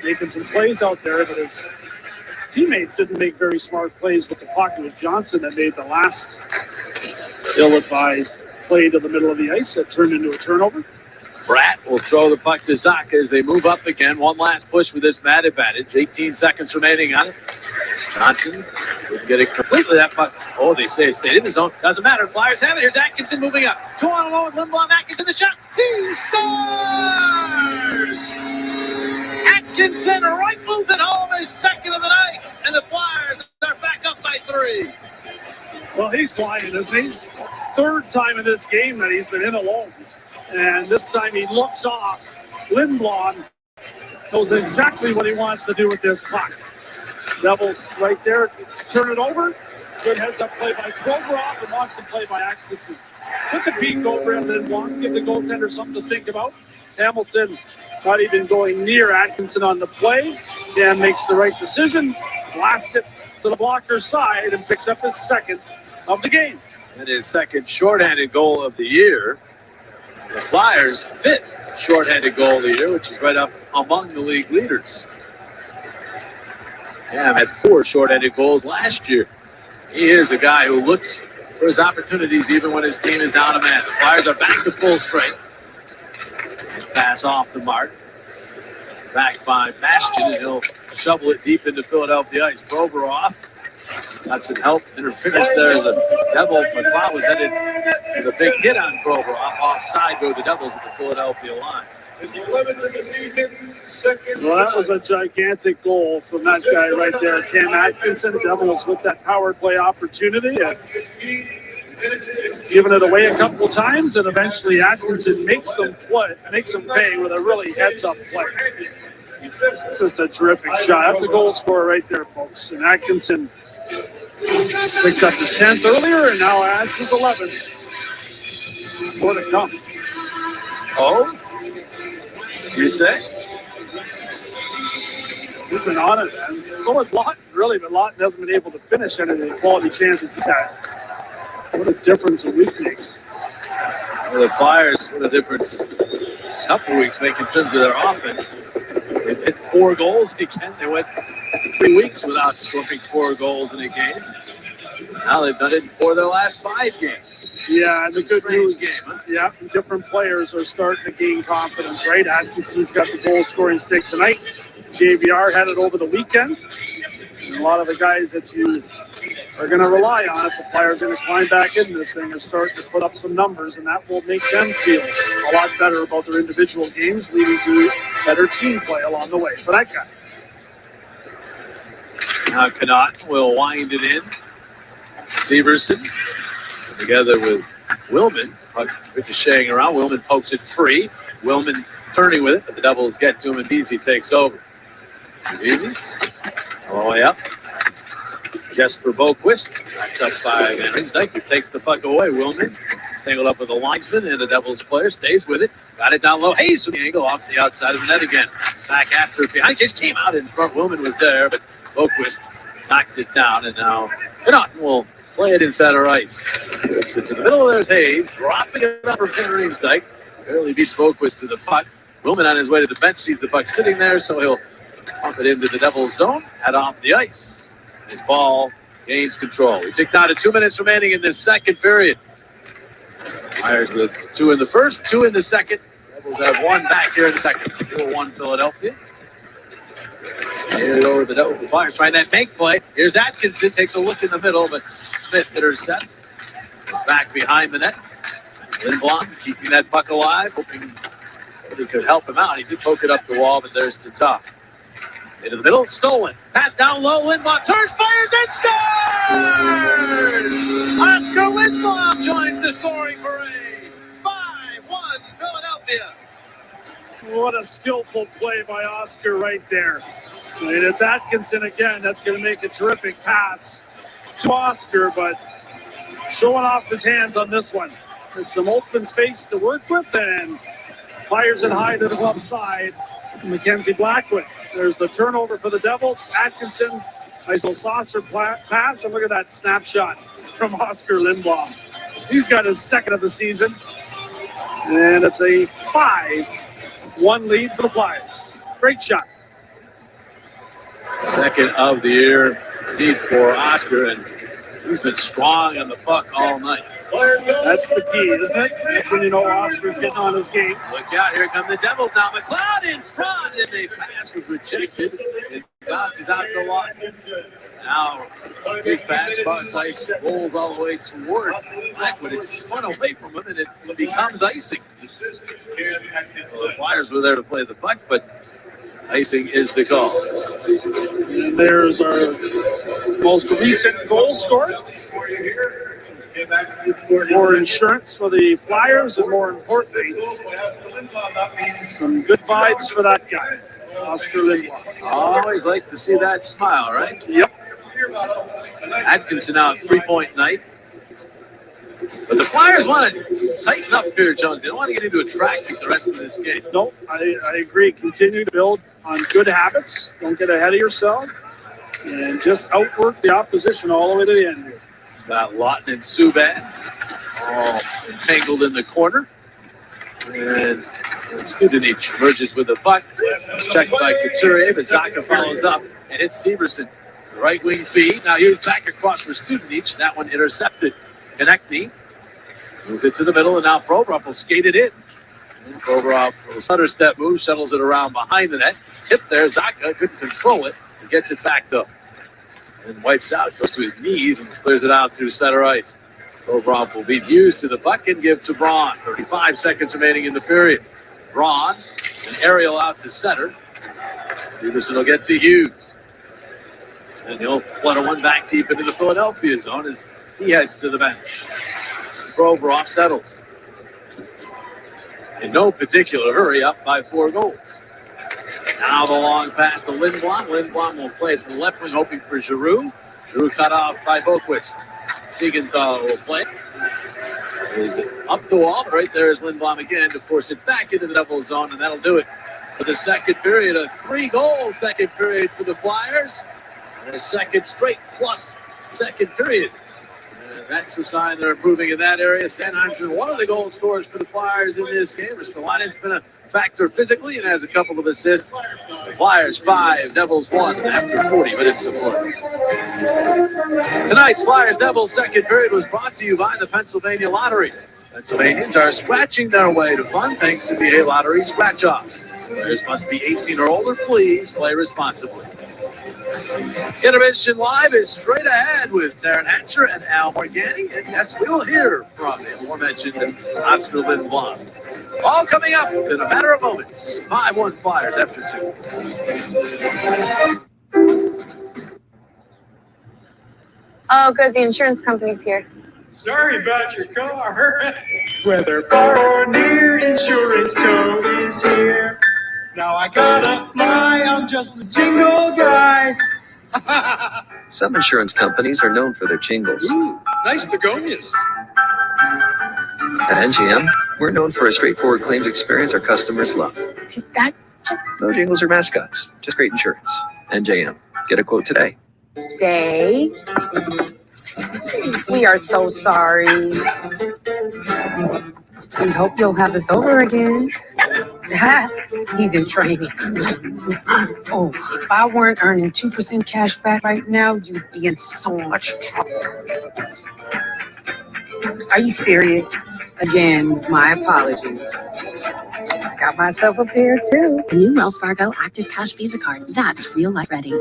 Making some plays out there, but his teammates didn't make very smart plays with the puck. It was Johnson that made the last ill-advised play to the middle of the ice that turned into a turnover. Bratt will throw the puck to Zacha as they move up again. One last push for this man advantage. 18 seconds remaining on it. Johnson would get it completely. That puck. Oh, they say it stayed in the zone. Doesn't matter. Flyers have it. Here's Atkinson moving up. 2-on-1 with Lindblom. Atkinson the shot. He scores! Atkinson rifles it home, his second of the night, and the Flyers are back up by 3. Well, he's flying, isn't he? Third time in this game that he's been in alone. And this time he looks off. Lindblom knows exactly what he wants to do with this puck. Devils right there, turn it over. Good heads-up play by Provorov, and watch the play by Atkinson. Took a peek over at Lindblom, give the goaltender something to think about. Hamilton not even going near Atkinson on the play. Dan makes the right decision, blasts it to the blocker's side, and picks up his second of the game. And his second shorthanded goal of the year. The Flyers' 5th shorthanded goal of the year, which is right up among the league leaders. Cam had 4 shorthanded goals last year. He is a guy who looks for his opportunities even when his team is down a man. The Flyers are back to full strength. Pass off the mark. Back by Bastian, and he'll shovel it deep into Philadelphia ice. Provorov got some help. Interference there as the Devil. McLeod was headed with a big hit on Provorov. Offside go the Devils at the Philadelphia line. Well, that was a gigantic goal from that guy right there, Cam Atkinson. Devils with that power play opportunity. Giving it away a couple times, and eventually Atkinson makes them pay with a really heads-up play. It's just a terrific shot. That's a goal scorer right there, folks. And Atkinson picked up his 10th earlier and now adds his 11th. More to come. Oh? You say? He's been on it, man. So has Lawton, really, but Lawton hasn't been able to finish any of the quality chances he's had. What a difference a week makes. Well, the Flyers, what a difference a couple weeks make in terms of their offense. They've hit 4 goals again. They went 3 weeks without scoring 4 goals in a game. Now they've done it in 4 of their last 5 games. Yeah, and the good news, yeah, different players are starting to gain confidence, right? Atkinson's got the goal scoring stick tonight. JVR had it over the weekend. And a lot of the guys that you are going to rely on if the Flyers are going to climb back in this thing and start to put up some numbers, and that will make them feel a lot better about their individual games, leading to better team play along the way for that guy. Now Connaughton will wind it in. Severson together with Willman, ricocheting around. Willman pokes it free. Willman turning with it, but the Devils get to him, and Beasy takes over. Beasy, all the way up. Jesper Boquist, backed up by Van Riemsdyk, who takes the puck away. Willman tangled up with a linesman, and the Devils player stays with it. Got it down low. Hayes from the angle off the outside of the net again. Back after it behind. Just came out in front. Willman was there, but Boquist knocked it down, and now Connaughton will play it in center ice. Flips it to the middle. There's Hayes, dropping it up for Van Riemsdyk. Barely beats Boquist to the puck. Willman on his way to the bench sees the puck sitting there, so he'll pump it into the Devils zone, head off the ice. His ball gains control. We tick down to 2 minutes remaining in this second period. Flyers with 2 in the first, 2 in the second. Devils have 1 back here in the second. 4-1 Philadelphia. Here over the Flyers trying that make play. Here's Atkinson, takes a look in the middle, but Smith intercepts. Back behind the net. Lindblom keeping that puck alive, hoping somebody could help him out. He did poke it up the wall, but there's Tatar. Into the middle, stolen. Pass down low, Lindblom turns, fires, and scores! Oscar Lindblom joins the scoring parade. 5-1 Philadelphia. What a skillful play by Oscar right there. And it's Atkinson again. That's going to make a terrific pass to Oscar, but showing off his hands on this one. It's some open space to work with, and fires it high to the glove side. Mackenzie Blackwood. There's the turnover for the Devils. Atkinson, nice little saucer pass, and look at that snapshot from Oscar Lindblom. He's got his second of the season, and it's a 5-1 lead for the Flyers. Great shot. Second of the year indeed for Oscar, and he's been strong on the puck all night. That's the key, isn't it? That's when you know Oscar's getting on his game. Look out, here come the Devils now. McLeod in front, and the pass was rejected. It bounces out to Lawton. Now, his pass across ice rolls all the way toward Blackwood. It's spun away from him, and it becomes icing. Well, the Flyers were there to play the puck, but icing is the call. And there's our most recent goal scorer. More insurance for the Flyers, and more importantly, some good vibes for that guy, Oscar Lindblom. Always like to see that smile, right? Yep. Atkinson now at 3-point night. But the Flyers want to tighten up here, Jones. They don't want to get into a track for the rest of this game. No, I agree. Continue to build on good habits. Don't get ahead of yourself. And just outwork the opposition all the way to the end here. It's got Lawton and Subban all entangled in the corner. And Studenich emerges with the puck. Checked by Couturier, but Zaka follows up and hits Severson. The right wing feed. Now here's back across for Studenich. That one intercepted. Konechny moves it to the middle, and now Provorov will skate it in. And Provorov will stutter step move, shuttles it around behind the net. It's tipped there. Zaka couldn't control it. He gets it back, though. And wipes out, goes to his knees, and clears it out through center ice. Provorov will beat Hughes to the puck and give to Braun. 35 seconds remaining in the period. Braun, an aerial out to center. Severson will get to Hughes. And he'll flutter one back deep into the Philadelphia zone as he heads to the bench. Provorov settles. In no particular hurry, up by 4 goals. Now the long pass to Lindblom. Lindblom will play it to the left wing, hoping for Giroux. Giroux cut off by Boquist. Siegenthaler will play it. Is it up the wall? But right there is Lindblom again to force it back into the double zone, and that'll do it for the second period. A 3-goal second period for the Flyers. And a second straight plus second period. And that's a sign they're improving in that area. Sanheim's been one of the goal scorers for the Flyers in this game. Ristolainen's been a factor physically and has a couple of assists. The Flyers 5, Devils 1 after 40 minutes of play. Tonight's Flyers-Devils second period was brought to you by the Pennsylvania Lottery. Pennsylvanians are scratching their way to fun thanks to the A-Lottery scratch-offs. Players must be 18 or older. Please play responsibly. Intermission Live is straight ahead with Darren Hatcher and Al Morgani. And yes, we will hear from the aforementioned Oscar Lindblom. All coming up in a matter of moments. 5-1 Flyers after 2. Oh, good. The insurance company's here. Sorry about your car. Whether far or near, Insurance Co. is here. Now I gotta fly, I'm just the jingle guy. Some insurance companies are known for their jingles. Ooh, nice begonias. At NGM, we're known for a straightforward claims experience our customers love. That just No jingles or mascots, just great insurance. NJM. Get a quote today. Stay. We are so sorry. We hope you'll have us over again. He's in training. Oh, if I weren't earning 2% cash back right now, you'd be in so much trouble. Are you serious? Again, my apologies. Got myself a pair too. The new Wells Fargo Active Cash Visa card. That's real life ready.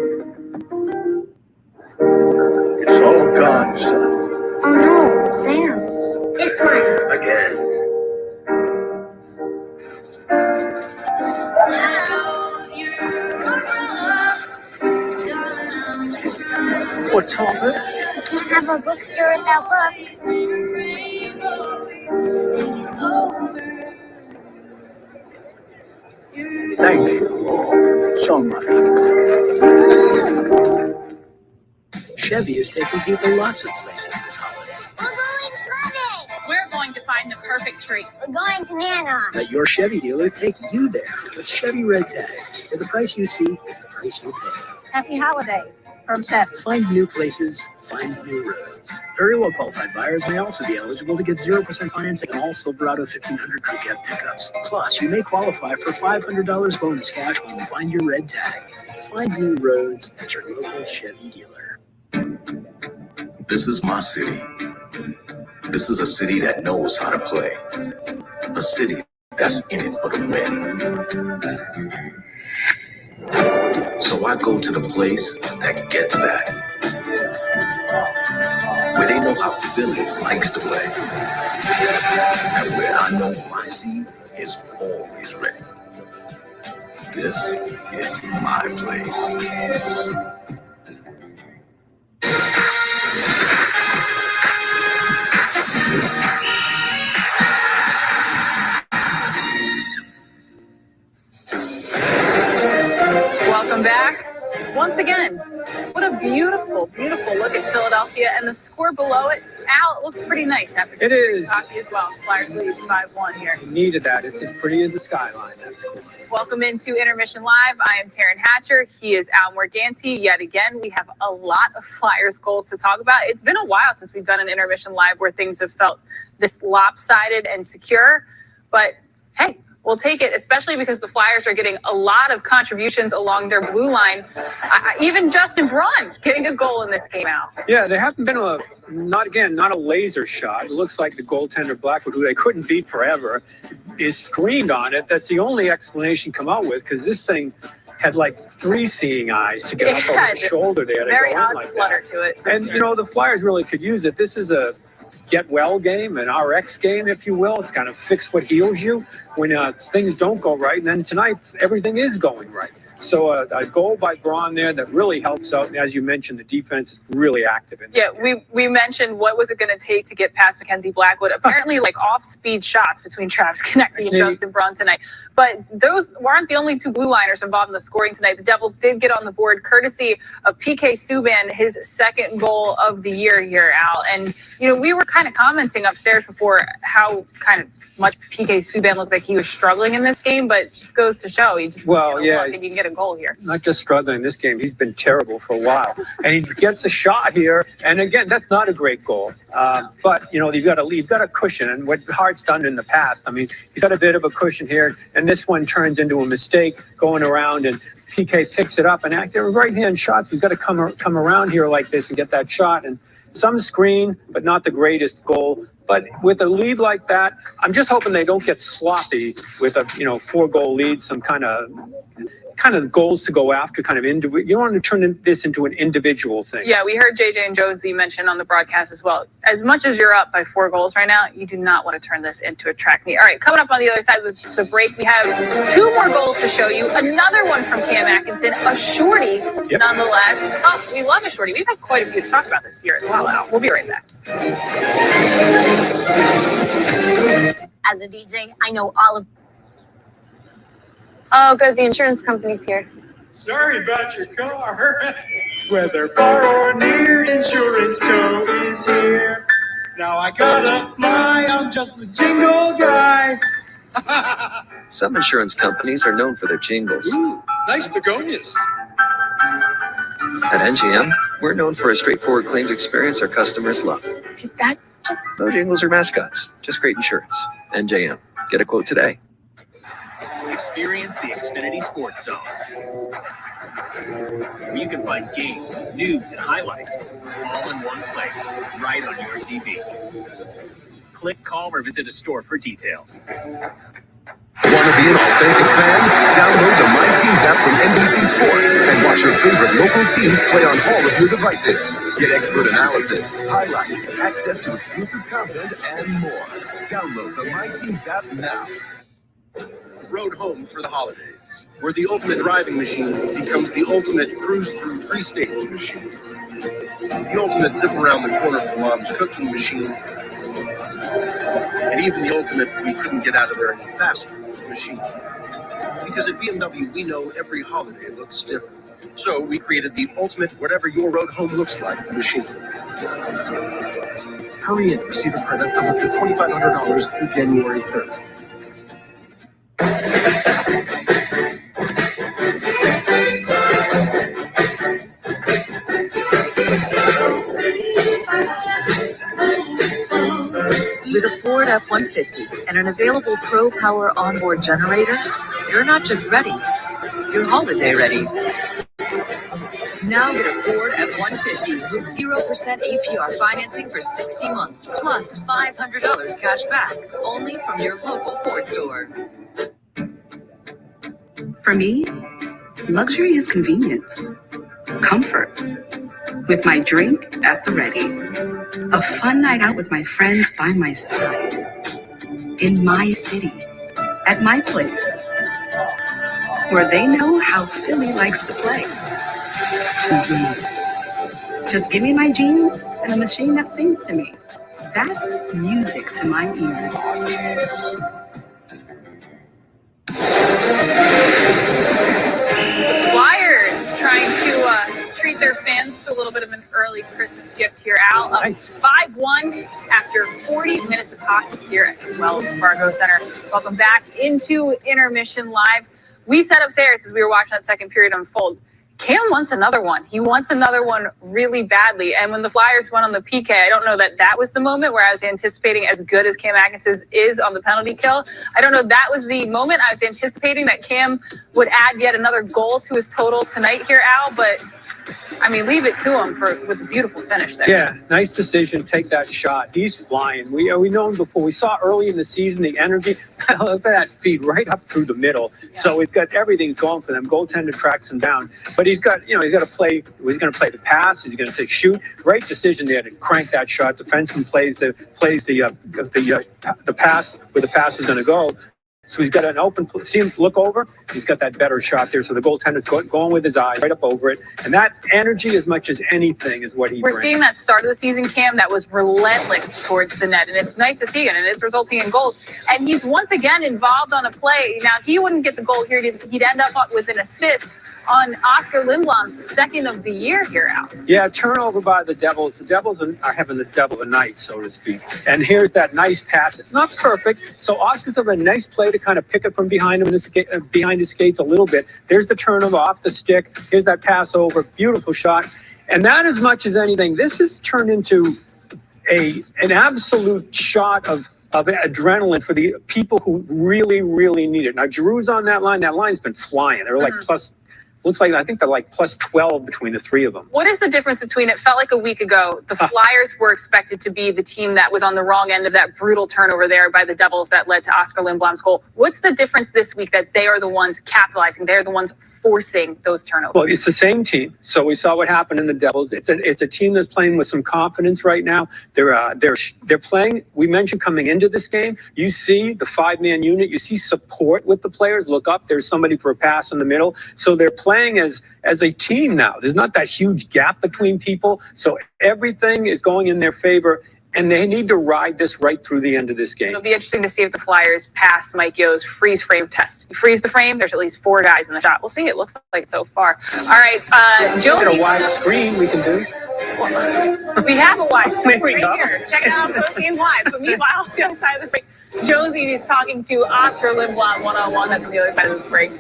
It's all gone, son. Oh no, Sam's. This one. Again. What's all this? You can't have a bookstore without books. Thank you so much. Chevy is taking people lots of places this holiday. We're going swimming. We're going to find the perfect tree. We're going to Nana. Let your Chevy dealer take you there with Chevy Red Tags, where the price you see is the price you pay. Happy holiday from Chevy. Find new places, find new roads. Very well qualified buyers may also be eligible to get 0% financing on all Silverado 1500 crew cab pickups. Plus, you may qualify for $500 bonus cash when you find your red tag. Find new roads at your local Chevy dealer. This is my city. This is a city that knows how to play. A city that's in it for the win. So I go to the place that gets that. Where they know how Philly likes to play. And where I know my seat is always ready. This is my place. Welcome back. Once again, what a beautiful, beautiful look at Philadelphia, and the score below it. Al, it looks pretty nice after It is. hockey as well. Flyers lead 5-1 here. Needed that. It's as pretty as the skyline. That's cool. Welcome into Intermission Live. I am Taryn Hatcher. He is Al Morganti. Yet again, we have a lot of Flyers goals to talk about. It's been a while since we've done an Intermission Live where things have felt this lopsided and secure. But hey, we'll take it, especially because the Flyers are getting a lot of contributions along their blue line. Even Justin Braun getting a goal in this game out. Yeah, there haven't been not a laser shot. It looks like the goaltender Blackwood, who they couldn't beat forever, is screened on it. That's the only explanation come out with, because this thing had like 3 seeing eyes to get up over the shoulder there. Very odd like flutter to it. And, you know, the Flyers really could use it. This is a get well game, an RX game, if you will. It's kind of fix what heals you when things don't go right. And then tonight, everything is going right. So a goal by Braun there that really helps out. And as you mentioned, the defense is really active in this. Yeah, we mentioned what was it going to take to get past Mackenzie Blackwood. Apparently, like off-speed shots between Travis Konecny and Justin Braun tonight. But those weren't the only 2 blue liners involved in the scoring tonight. The Devils did get on the board courtesy of PK Subban, his 2nd goal of the year here, Al. And, you know, we were kind of commenting upstairs before how kind of much PK Subban looked like he was struggling in this game, but it just goes to show you just luck and you can get a goal here. Not just struggling in this game, he's been terrible for a while. And he gets a shot here, and again, that's not a great goal. But, you know, you've got a cushion, and what Hart's done in the past, I mean, he's got a bit of a cushion here, and this one turns into a mistake going around, and PK picks it up, and they're right-hand shots. We've got to come around here like this and get that shot, and some screen, but not the greatest goal. But with a lead like that, I'm just hoping they don't get sloppy with a 4-goal lead, some kind of kind of goals to go after, kind of individual. You don't want to turn this into an individual thing. Yeah, we heard JJ and Jonesy mention on the broadcast as well. As much as you're up by 4 goals right now, you do not want to turn this into a track meet. All right, coming up on the other side of the break, we have 2 more goals to show you. Another one from Cam Atkinson, a shorty, nonetheless. Oh, we love a shorty. We've had quite a few to talk about this year as well. We'll be right back. As a DJ, I know all of. Oh, good. The insurance company's here. Sorry about your car. Whether far or near, Insurance Co. is here. Now I gotta fly, I'm just the jingle guy. Some insurance companies are known for their jingles. Ooh, nice begonias. At NGM, we're known for a straightforward claims experience our customers love. Did that just... No jingles or mascots, just great insurance. NJM. Get a quote today. Experience the Xfinity Sports Zone, where you can find games, news, and highlights all in one place, right on your TV. Click, call, or visit a store for details. Want to be an authentic fan? Download the My Teams app from NBC Sports and watch your favorite local teams play on all of your devices. Get expert analysis, highlights, access to exclusive content, and more. Download the My Teams app now. Road home for the holidays, where the ultimate driving machine becomes the ultimate cruise through 3 states machine. The ultimate zip around the corner for mom's cooking machine. And even the ultimate we couldn't get out of there any faster machine. Because at BMW, we know every holiday looks different. So we created the ultimate whatever your road home looks like machine. Hurry in, receive a credit of up to $2,500 through January 3rd. With a Ford F-150 and an available Pro Power onboard generator, you're not just ready, you're holiday ready. Now get a Ford F-150 with 0% APR financing for 60 months, plus $500 cash back, only from your local Ford store. For me, luxury is convenience, comfort, with my drink at the ready, a fun night out with my friends by my side, in my city, at my place, where they know how Philly likes to play. To me. Just give me my jeans and a machine that sings to me. That's music to my ears. Flyers trying to treat their fans to a little bit of an early Christmas gift here, Al. Up 5-1 after 40 minutes of hockey here at Wells Fargo Center. Welcome back into Intermission Live. We sat upstairs as we were watching that second period unfold. Cam wants another one. He wants another one really badly. And when the Flyers went on the PK, I don't know that that was the moment where I was anticipating as good as Cam Atkinson is on the penalty kill. I don't know if that was the moment I was anticipating that Cam would add yet another goal to his total tonight here, Al. But, I mean, leave it to him with a beautiful finish there. Yeah, nice decision. Take that shot. He's flying. We know him before. We saw early in the season the energy. Look at that feed right up through the middle. Yeah. So it's got everything's going for them. Goaltender tracks him down, but he's got to play. He's going to play the pass. He's going to shoot. Great decision there to crank that shot. Defenseman plays the pass where the pass is going to go. So he's got an open, see him look over, he's got that better shot there. So the goaltender's going with his eyes right up over it. And that energy, as much as anything, is what he brings. We're seeing that start of the season, Cam, that was relentless towards the net. And it's nice to see it, and it's resulting in goals. And he's once again involved on a play. Now, he wouldn't get the goal here. He'd end up with an assist on Oscar Lindblom's second of the year here, Al. Yeah, turnover by the Devils. The Devils are having the devil of the night, so to speak. And here's that nice pass. Not perfect. So Oscar's having a nice play to kind of pick it from behind him, behind his skates a little bit. There's the turnover off the stick. Here's that pass over. Beautiful shot. And that, as much as anything, this has turned into an absolute shot of adrenaline for the people who really, really need it. Now, Giroux's on that line. That line's been flying. They're like looks like, I think they're like plus 12 between the three of them. What is the difference between, it felt like a week ago, the Flyers were expected to be the team that was on the wrong end of that brutal turnover there by the Devils that led to Oscar Lindblom's goal. What's the difference this week that they are the ones capitalizing? They're the ones forcing those turnovers? Well, it's the same team. So we saw what happened in the Devils. It's a team that's playing with some confidence right now. They're playing. We mentioned coming into this game, you see the 5-man unit. You see support with the players. Look up. There's somebody for a pass in the middle. So they're playing as a team now. There's not that huge gap between people. So everything is going in their favor. And they need to ride this right through the end of this game. It'll be interesting to see if the Flyers pass Mike Yo's freeze frame test. You freeze the frame, there's at least 4 guys in the shot. We'll see. It looks like so far. All right, Joe. Get a wide screen we can do. We have a wide screen right here. Check it out, both games live. So meanwhile, on the other side of the break, Josie is talking to Oscar Lindblom one-on-one. That's on the other side of this break.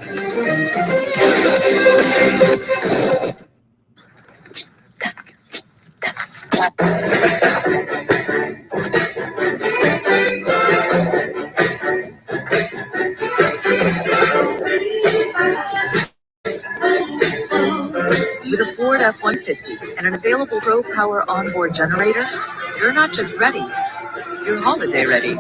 With a Ford F-150 and an available Pro Power onboard generator, you're not just ready, you're holiday ready.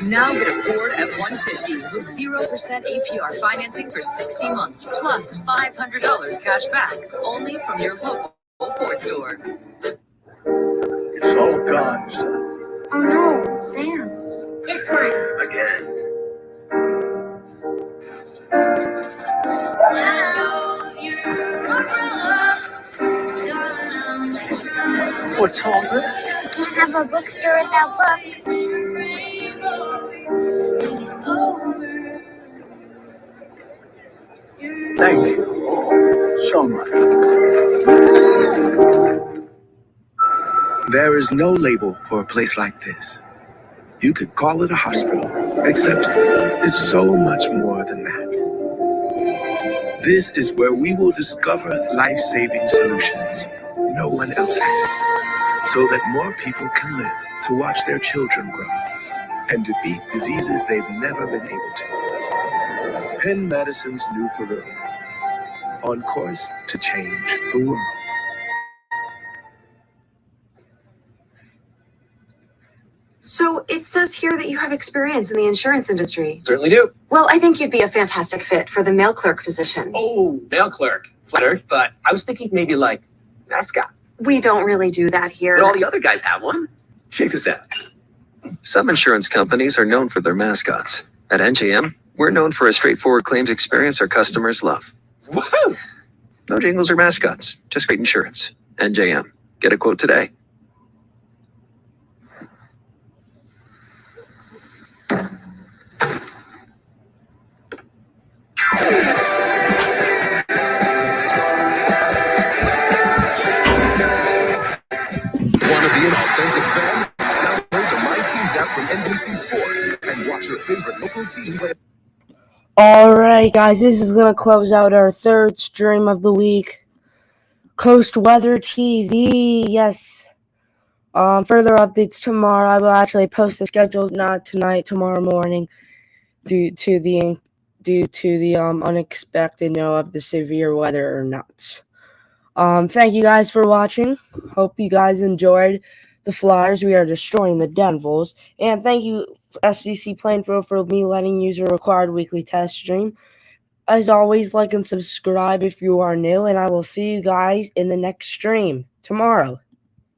Now get a Ford F-150 with 0% APR financing for 60 months, plus $500 cash back, only from your local Ford store. It's all gone, son. Oh no, Sam's. This one. Again. What's all this? You can't have a bookstore without books. Thank you so much. There is no label for a place like this. You could call it a hospital, except it's so much more than that. This is where we will discover life-saving solutions no one else has, so that more people can live to watch their children grow and defeat diseases they've never been able to. Penn Medicine's new pavilion, on course to change the world. So it says here that you have experience in the insurance industry. Certainly do. Well, I think you'd be a fantastic fit for the mail clerk position. Oh, mail clerk. Flattered, but I was thinking maybe like mascot. We don't really do that here. But all the other guys have one. Check this out. Some insurance companies are known for their mascots. At NJM, we're known for a straightforward claims experience our customers love. Woohoo! No jingles or mascots, just great insurance. NJM. Get a quote today. Want to be an authentic fan? Download the My Teams app from NBC Sports and watch your favorite local teams play. Alright guys, this is going to close out our third stream of the week. Coast Weather TV, yes. Further updates tomorrow. I will actually post the schedule, not tonight, tomorrow morning, due to the unexpected of the severe weather or not. Thank you guys for watching. Hope you guys enjoyed the Flyers. We are destroying the Devils. And thank you, SVC Plainfield, for me letting use a required weekly test stream. As always, like and subscribe if you are new, and I will see you guys in the next stream tomorrow.